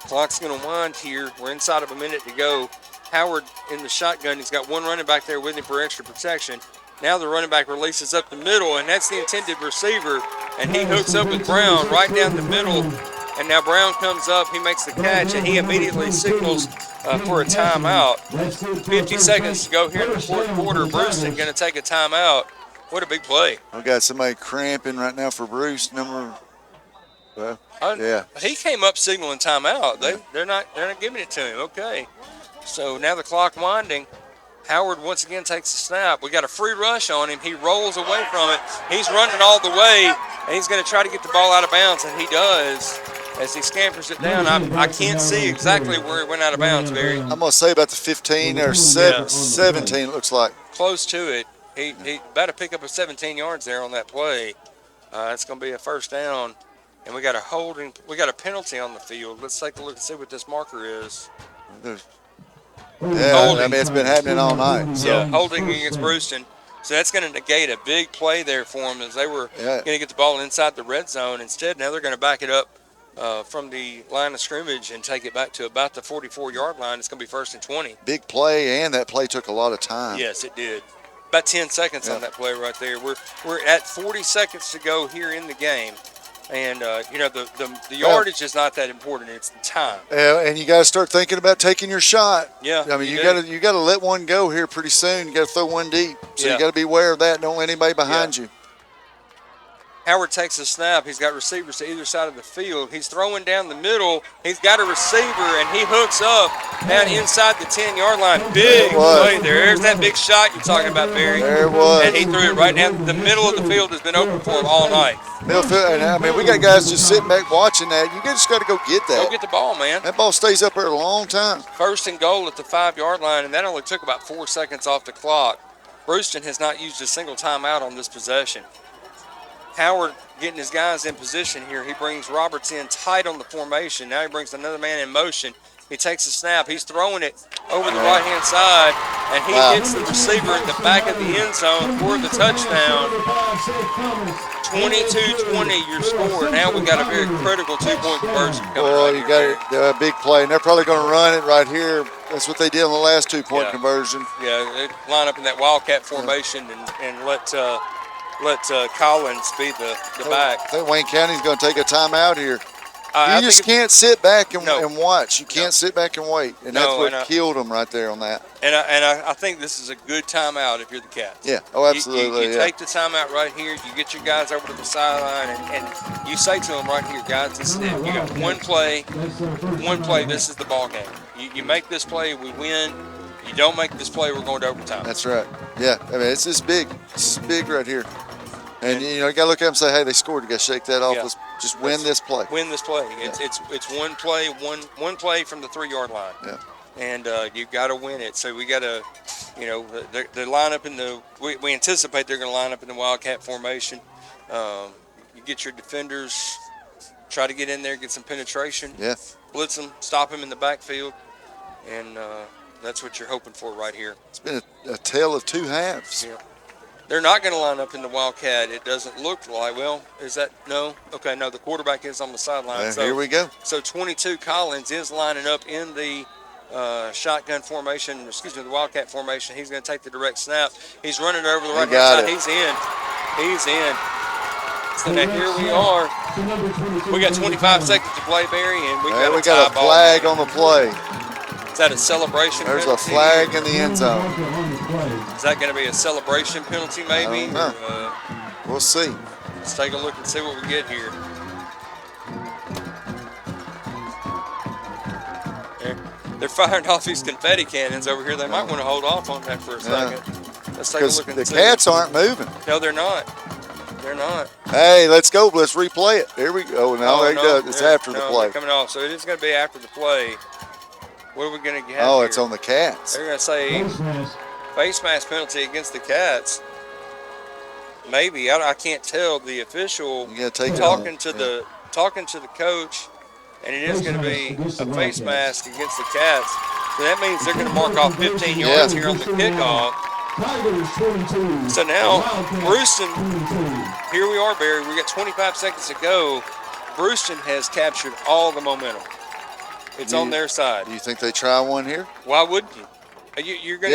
Clock's going to wind here. We're inside of 1 minute to go. Howard in the shotgun. He's got 1 running back there with him for extra protection. Now the running back releases up the middle, and that's the intended receiver. And he hooks up with Brown right down the middle. And now Brown comes up. He makes the catch, and he immediately signals for a timeout. 50 seconds to go here in the 4th quarter. Bruceton going to take a timeout. What a big play. I've got somebody cramping right now for Bruce. He came up signaling timeout. They're not giving it to him. Okay. So now the clock winding. Howard once again takes a snap. We got a free rush on him. He rolls away from it. He's running all the way, and he's going to try to get the ball out of bounds, and he does as he scampers it down. I can't see exactly where it went out of bounds, Barry. I'm going to say about the 15 or 17, it looks like. Close to it. He about to pick up a 17 yards there on that play. It's going to be a first down, and we got a penalty on the field. Let's take a look and see what this marker is. Yeah, I mean, it's been happening all night. So. Yeah, holding against Bruceton. So that's going to negate a big play there for them as they were Yeah. going to get the ball inside the red zone. Instead, now they're going to back it up from the line of scrimmage and take it back to about the 44-yard line. It's going to be 1st and 20. Big play, and that play took a lot of time. Yes, it did. About 10 seconds on that play right there. We're at 40 seconds to go here in the game. And, the yardage is not that important. It's the time. Yeah, and you got to start thinking about taking your shot. Yeah. I mean, you got to let one go here pretty soon. You got to throw one deep. So you got to be aware of that. Don't let anybody behind you. Howard takes a snap. He's got receivers to either side of the field. He's throwing down the middle. He's got a receiver, and he hooks up down inside the 10-yard line. Big play there. There's that big shot you're talking about, Barry. There it was. And he threw it right down. The middle of the field has been open for him all night. And I mean, we got guys just sitting back watching that. You just got to go get that. Go get the ball, man. That ball stays up there a long time. 1st and goal at the 5-yard line, and that only took about 4 seconds off the clock. Bruceton has not used a single timeout on this possession. Howard getting his guys in position here. He brings Roberts in tight on the formation. Now he brings another man in motion. He takes a snap. He's throwing it over the right-hand side, and he hits the receiver in the back of the end zone for the touchdown. 22-20 your score. Now we got a very critical two-point conversion coming Boy, right you here. got a big play, and they're probably going to run it right here. That's what they did on the last two-point conversion. Yeah, they line up in that Wildcat formation and let Collins be the back. I think Wayne County's going to take a timeout here. I You just can't sit back and No. watch. You can't sit back and wait, and that's what killed them right there on that. And I think this is a good timeout if you're the Cats. Yeah. Oh, absolutely. You take the timeout right here. You get your guys over to the sideline, and you say to them right here, guys, this is it. You got one play. This is the ball game. You make this play, we win. You don't make this play, we're going to overtime. That's right. Yeah. I mean, it's just big. This is big right here. And you got to look at them and say, hey, they scored. You got to shake that off. Yeah. Let's just win this play. Win this play. It's one play, one play from the 3-yard line. Yeah. And you got to win it. So we got to, they line up in the. We anticipate they're going to line up in the Wildcat formation. You get your defenders, try to get in there, get some penetration. Yeah. Blitz them, stop them in the backfield, and that's what you're hoping for right here. It's been a tale of two halves. Yeah. They're not going to line up in the Wildcat. It doesn't look like. Well, is that no? Okay, no. The quarterback is on the sideline. So here we go. So 22 Collins is lining up in the shotgun formation. The Wildcat formation. He's going to take the direct snap. He's running it over the right hand side. He's in. He's in. So now here we are. We got 25 seconds to play, Barry, and we got a flag on the play. Is that a celebration There's penalty? a flag in the end zone. Is that going to be a celebration penalty maybe? I don't know. We'll see. Let's take a look and see what we get here. They're firing off these confetti cannons over here. They might want to hold off on that for a second. Let's take a look and see. Because the Cats aren't moving. No, they're not. They're not. Hey, let's go. Let's replay it. Here we go. It's after the play. Coming off. So it is going to be after the play. What are we going to get? Oh, it's on the Cats. They're going to say face mask penalty against the Cats. Maybe I can't tell. The official talking to the coach, and it is going to be a face mask against the Cats. So that means they're going to mark off 15 yards here on the kickoff. So now Bruceton, here we are, Barry. We got 25 seconds to go. Bruceton has captured all the momentum. It's on their side. Do you think they try one here? Why wouldn't you? You're going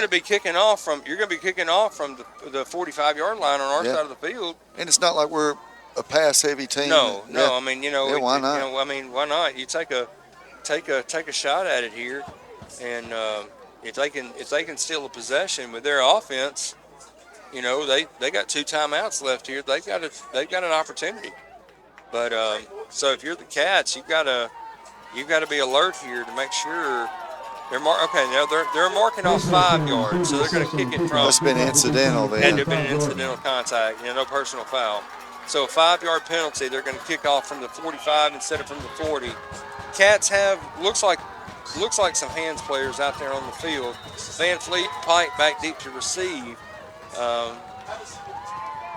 to be kicking off from the 45-yard line on our side of the field. And it's not like we're a pass-heavy team. No. I mean, why not? Why not? You take a shot at it here, and if they can steal a possession with their offense, they got 2 timeouts left here. They've got an opportunity. But so if you're the Cats, you've got to be alert here to make sure they're they're marking off 5 yards, so they're going to kick it from. Must have been incidental then. Had to have been an incidental contact, no personal foul. So a 5-yard penalty. They're going to kick off from the 45 instead of from the 40. Cats looks like some hands players out there on the field. Van Fleet, Pike back deep to receive.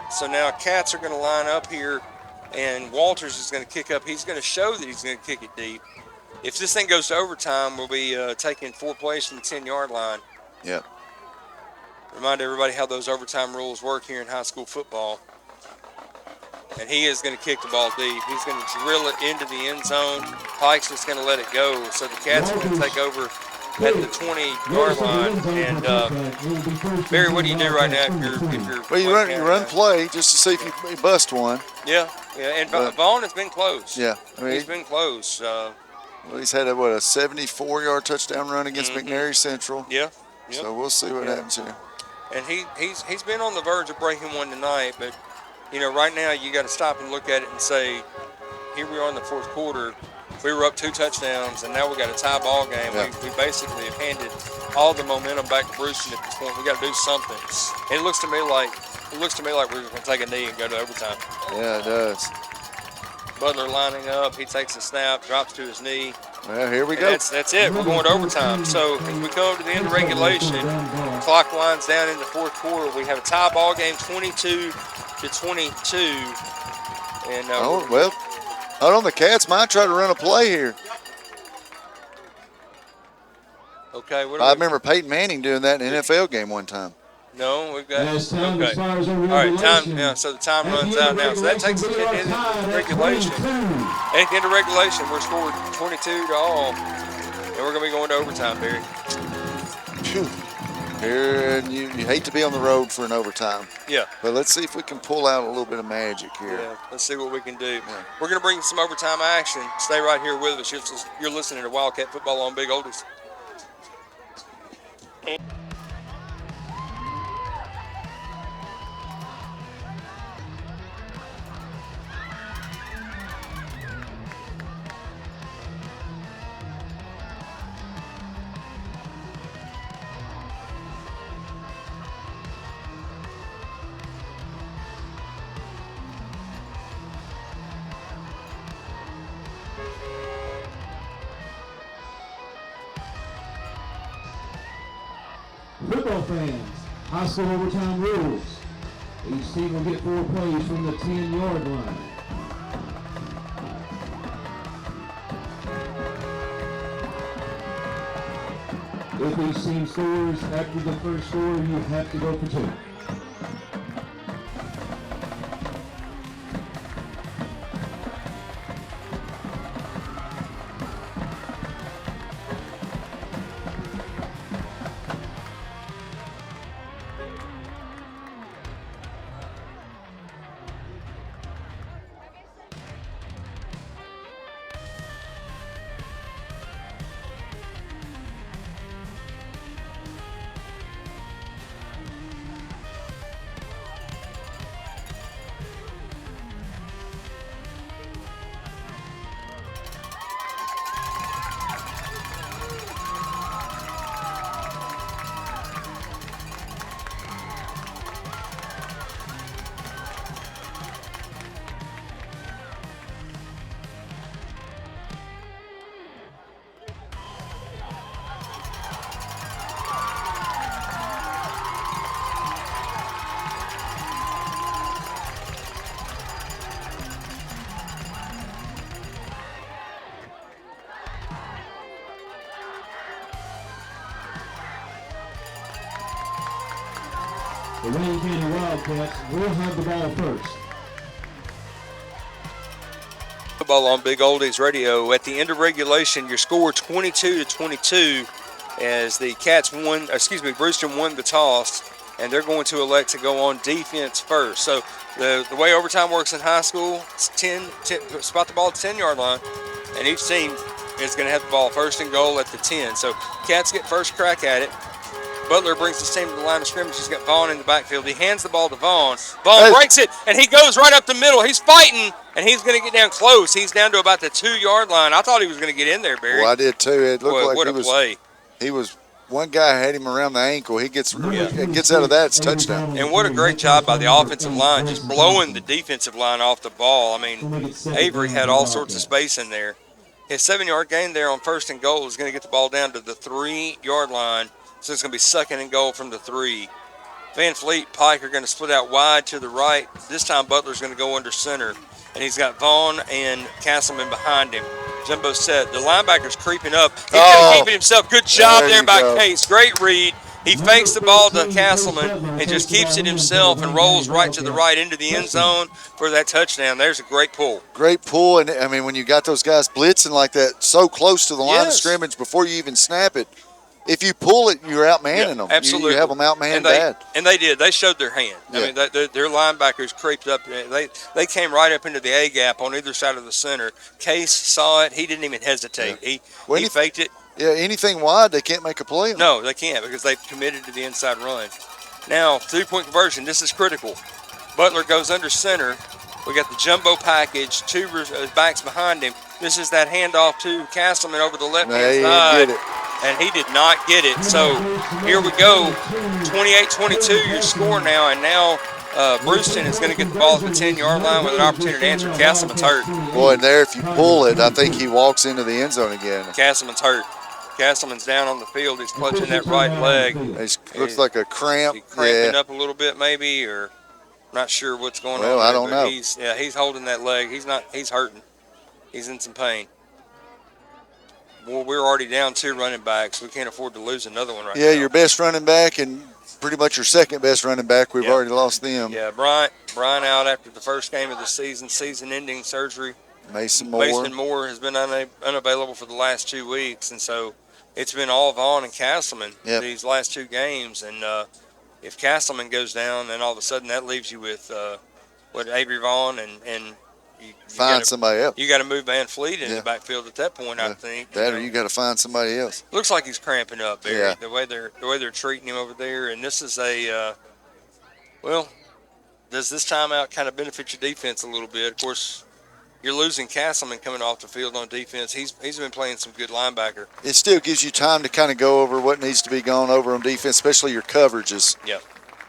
So now Cats are going to line up here, and Walters is going to kick up. He's going to show that he's going to kick it deep. If this thing goes to overtime, we'll be taking 4 plays from the 10-yard line. Yep. Remind everybody how those overtime rules work here in high school football. And he is going to kick the ball deep. He's going to drill it into the end zone. Pike's just going to let it go. So the Cats are going to take over at the 20-yard line. And Barry, what do you do right now if you're Well, you run play just to see if you bust one. Yeah. And Vaughn has been close. Yeah, I mean, he's been close. Well, he's had a 74-yard touchdown run against McNary Central. Yeah. Yep. So we'll see what happens here. And he's been on the verge of breaking one tonight, but right now you got to stop and look at it and say, here we are in the fourth quarter. We were up 2 touchdowns, and now we got a tie ball game. Yeah. We basically have handed all the momentum back to Bruceton at this point. We got to do something. And it looks to me like we're going to take a knee and go to overtime. Yeah, it does. Butler lining up. He takes a snap, drops to his knee. Well, here we go. That's it. We're going to overtime. So as we come to the end of regulation, the clock winds down in the fourth quarter. We have a tie ball game, 22-22. And well, hold on. The Cats might try to run a play here. Okay. I remember Peyton Manning doing that in an NFL game one time. No, we've got. Okay. All right, time. Yeah, so the time runs out now. So that takes us into regulation. And at the end of regulation, we're scored 22-all, and we're going to be going to overtime, Barry. Phew. Here, and you hate to be on the road for an overtime. Yeah. But let's see if we can pull out a little bit of magic here. Yeah, let's see what we can do. Yeah. We're going to bring some overtime action. Stay right here with us. You're listening to Wildcat Football on Big Oldies. Football fans, high school overtime rules. Each team will get 4 plays from the 10-yard line. If each team scores after the first score, you have to go for 2. The Wayne County Wildcats will have the ball first. Football on Big Oldies Radio. At the end of regulation, your score 22-22 as the Cats Bruceton won the toss, and they're going to elect to go on defense first. So the way overtime works in high school, it's 10 spot the ball at the 10-yard line, and each team is going to have the ball first and goal at the 10. So Cats get first crack at it. Butler brings his team to the line of scrimmage. He's got Vaughn in the backfield. He hands the ball to Vaughn. Vaughn breaks it, and he goes right up the middle. He's fighting, and he's going to get down close. He's down to about the 2-yard line. I thought he was going to get in there, Barry. Well, I did too. It looked like what a play. He was one guy had him around the ankle. He gets out of that, it's touchdown. And what a great job by the offensive line, just blowing the defensive line off the ball. I mean, Avery had all sorts of space in there. His 7-yard gain there on first and goal is going to get the ball down to the 3-yard line. So it's going to be second and goal from the 3. Van Fleet, Pike are going to split out wide to the right. This time Butler's going to go under center. And he's got Vaughn and Castleman behind him. Jumbo set. The linebacker's creeping up. He's going to keep it himself. Good job there by Case. Great read. He fakes the ball to Castleman and just keeps it himself and rolls right to the right into the end zone for that touchdown. There's a great pull. Great pull. And, I mean, when you got those guys blitzing like that so close to the line of scrimmage before you even snap it, if you pull it, you're outmanning them. Absolutely. You have them outmanned bad. And they did. They showed their hand. Yeah. I mean, their linebackers creeped up. They came right up into the A gap on either side of the center. Case saw it. He didn't even hesitate. Yeah. He faked it. Yeah, anything wide, they can't make a play on. No, they can't because they've committed to the inside run. Now, 3-point conversion. This is critical. Butler goes under center. We got the jumbo package, two backs behind him. This is that handoff to Castleman over the left-hand side. And he did not get it. So here we go, 28-22 your score now. And now Bruceton is going to get the ball at the 10-yard line with an opportunity to answer. Castleman's hurt. Boy, and there, if you pull it, I think he walks into the end zone again. Castleman's hurt. Castleman's down on the field. He's clutching that right leg. Looks like a cramp. He's cramping up a little bit maybe, or not sure what's going on. Well, I don't know. He's holding that leg. He's hurting. He's in some pain. Well, we're already down 2 running backs. We can't afford to lose another one right now. Yeah, your best running back and pretty much your second best running back. We've already lost them. Yeah, Brian out after the first game of the season-ending surgery. Mason Moore has been unavailable for the last 2 weeks, and so it's been all Vaughn and Castleman these last 2 games. And if Castleman goes down, then all of a sudden that leaves you with Avery Vaughn and you find somebody else. You got to move Van Fleet in the backfield at that point, I think. That or you got to find somebody else. Looks like he's cramping up, Barry. Yeah. The way they're treating him over there, and this is does this timeout kind of benefit your defense a little bit? Of course, you're losing Castleman coming off the field on defense. He's been playing some good linebacker. It still gives you time to kind of go over what needs to be gone over on defense, especially your coverages. Yep.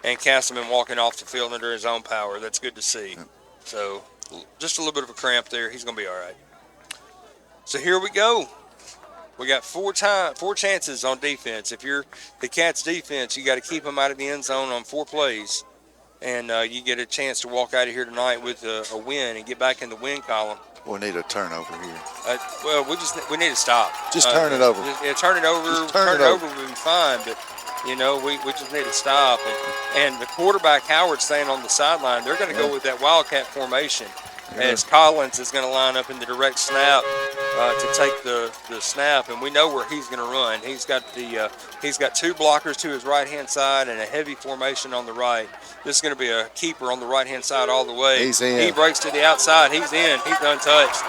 And Castleman walking off the field under his own power. That's good to see. Yep. So just a little bit of a cramp there. He's going to be all right. So here we go. We got 4 chances on defense. If you're the Cats defense, you got to keep them out of the end zone on 4 plays. And you get a chance to walk out of here tonight with a win and get back in the win column. We need a turnover here. We need to stop. Just turn it over. Turn it over. Turn it over would be fine, but we just need to stop. And the quarterback Howard staying on the sideline. They're going to go with that Wildcat formation. As Collins is going to line up in the direct snap to take the snap, and we know where he's going to run. He's got 2 blockers to his right-hand side and a heavy formation on the right. This is going to be a keeper on the right-hand side all the way. He's in. He breaks to the outside. He's in. He's untouched.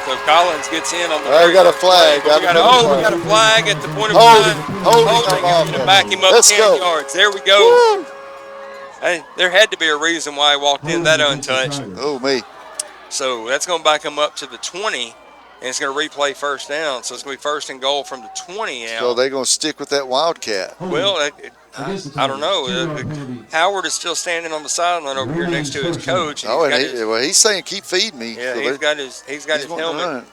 So Collins gets in on the. We got a flag. We got a flag at the point of time. Holding to back him up 10 yards. There we go. Woo! Hey, there had to be a reason why he walked in that untouched. Oh, me. So that's going to back him up to the 20, and it's going to replay first down. So it's going to be 1st and goal from the 20 now. So they're going to stick with that Wildcat. Well, I don't know. Howard is still standing on the sideline over here next to his coach. He's saying keep feeding me. Yeah, he's got his helmet.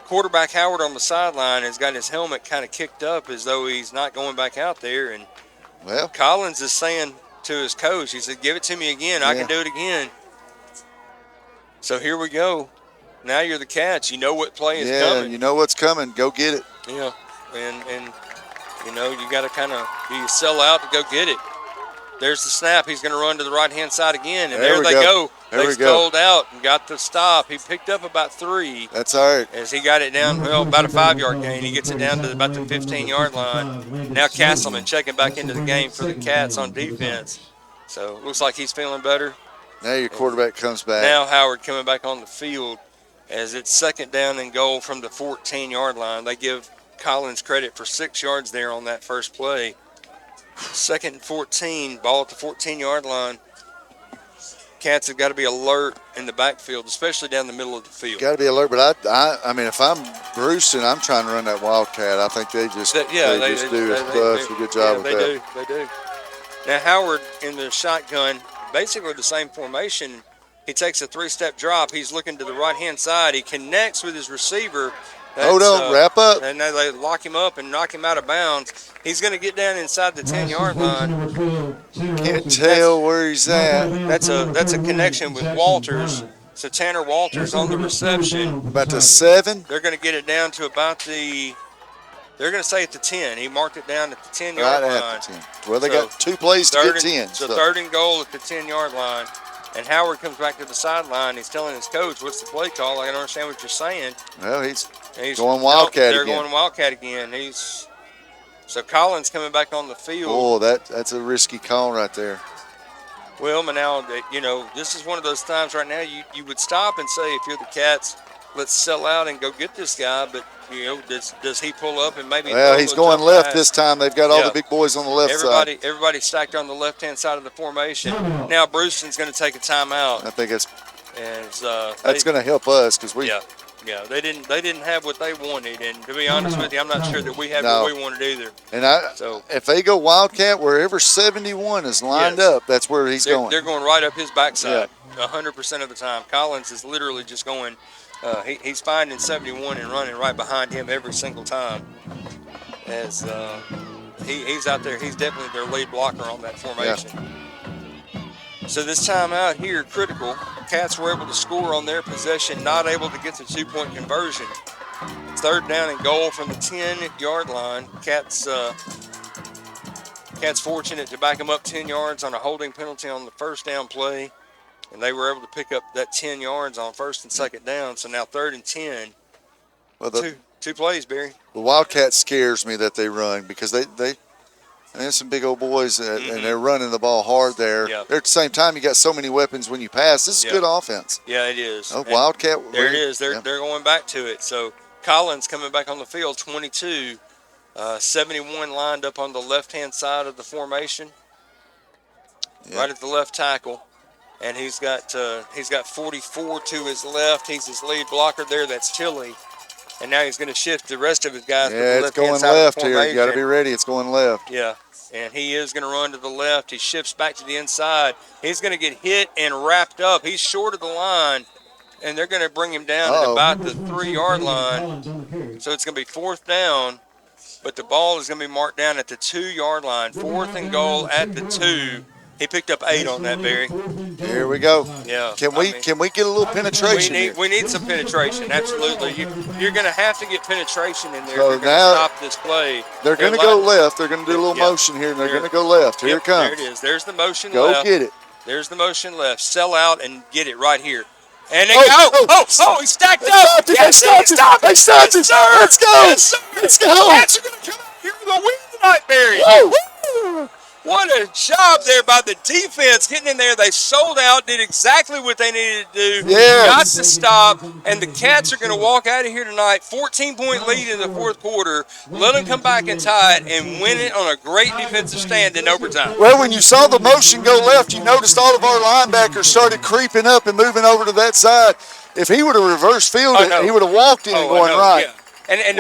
Quarterback Howard on the sideline has got his helmet kind of kicked up as though he's not going back out there. And Collins is saying to his coach, he said, "Give it to me again. I can do it again." So here we go. Now you're the Cats. You know what play is coming. Yeah, you know what's coming. Go get it. Yeah, and you got to kind of you sell out to go get it. There's the snap. He's going to run to the right-hand side again, and there they go. They stalled out and got the stop. He picked up about 3. That's all right. As he got it down, about a 5-yard gain. He gets it down to about the 15-yard line. Now Castleman checking back into the game for the Cats on defense. So looks like he's feeling better. Now your quarterback comes back. Now Howard coming back on the field as it's 2nd down and goal from the 14-yard line. They give Collins credit for 6 yards there on that first play. 2nd and 14, ball at the 14-yard line. Cats have got to be alert in the backfield, especially down the middle of the field. Got to be alert, but I mean, if I'm Bruceton, I'm trying to run that Wildcat. I think they just do a good job with that. They do. Now Howard in the shotgun, basically the same formation. He takes a 3-step drop. He's looking to the right-hand side. He connects with his receiver, Hold on, wrap up. And they lock him up and knock him out of bounds. He's going to get down inside the 10-yard line. Can't tell where he's at. That's a connection with Walters. So Tanner Walters on the reception. About the 7. They're going to get it down to about they're going to say at the 10. He marked it down at the 10-yard line. Right at the 10. Well, they got 2 plays to get 10. So third and goal at the 10-yard line. And Howard comes back to the sideline. He's telling his coach, what's the play call? I don't understand what you're saying. Well, he's going Wildcat they're again. They're going Wildcat again. So Collins coming back on the field. Oh, that's a risky call right there. Well, now, this is one of those times right now you would stop and say, if you're the Cats, let's sell out and go get this guy. But, does he pull up and maybe? Well, he's going left this time. They've got all the big boys on the left side. Everybody stacked on the left-hand side of the formation. Now Bruceton's going to take a timeout. I think that's going to help us because we. Yeah, they didn't have what they wanted, and to be honest with you, I'm not sure that we had what we wanted either. And if they go Wildcat, wherever 71 is lined up, that's where he's going. They're going right up his backside, 100% of the time. Collins is literally just going. He's finding 71 and running right behind him every single time. As he's out there, he's definitely their lead blocker on that formation. Yeah. So this time out here, critical. Cats were able to score on their possession, not able to get the 2-point conversion. Third down and goal from the 10-yard line. Cats fortunate to back them up 10 yards on a holding penalty on the first down play. And they were able to pick up that 10 yards on first and second down. So now 3rd and 10. Well, two plays, Barry. The Wildcat scares me that they run because there's some big old boys and they're running the ball hard there. Yep. At the same time, you got so many weapons when you pass. This is good offense. Yeah, it is. Oh, Wildcat. There it is. They're going back to it. So Collins coming back on the field, 22. 71 lined up on the left-hand side of the formation, right at the left tackle. And he's got 44 to his left. He's his lead blocker there. That's Tilley. And now he's going to shift the rest of his guys to the left-hand side left of the formation. here. You got to be ready. It's going left. Yeah, and he is going to run to the left. He shifts back to the inside. He's going to get hit and wrapped up. He's short of the line, and they're going to bring him down at about the 3-yard line. So it's going to be 4th down, but the ball is going to be marked down at the 2-yard line. 4th and goal at the 2. He picked up 8 on that, Barry. Here we go. Yeah. Can we get a little penetration? We need some penetration. Absolutely. You're going to have to get penetration in there. So if you're going to stop this play. They're going to go left. They're going to do a little motion here, and they're going to go left. Here it comes. There it is. There's the motion left. Go get it. There's the motion left. Sell out and get it right here. And they go. He stacked up. They stopped it. Let's go. Yes, Let's go. Cats are going to come out here with a win tonight, Barry. Woo! What a job there by the defense getting in there. They sold out, did exactly what they needed to do. Yes. Got to stop, and the Cats are going to walk out of here tonight, 14-point lead in the 4th quarter, let them come back and tie it, and win it on a great defensive stand in overtime. Well, when you saw the motion go left, you noticed all of our linebackers started creeping up and moving over to that side. If he would have reversed fielded, he would have walked in and going right. Yeah. And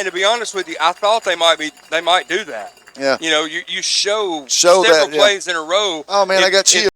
to be honest with you, I thought they might do that. Yeah. You show several plays in a row. Oh man, I got chills.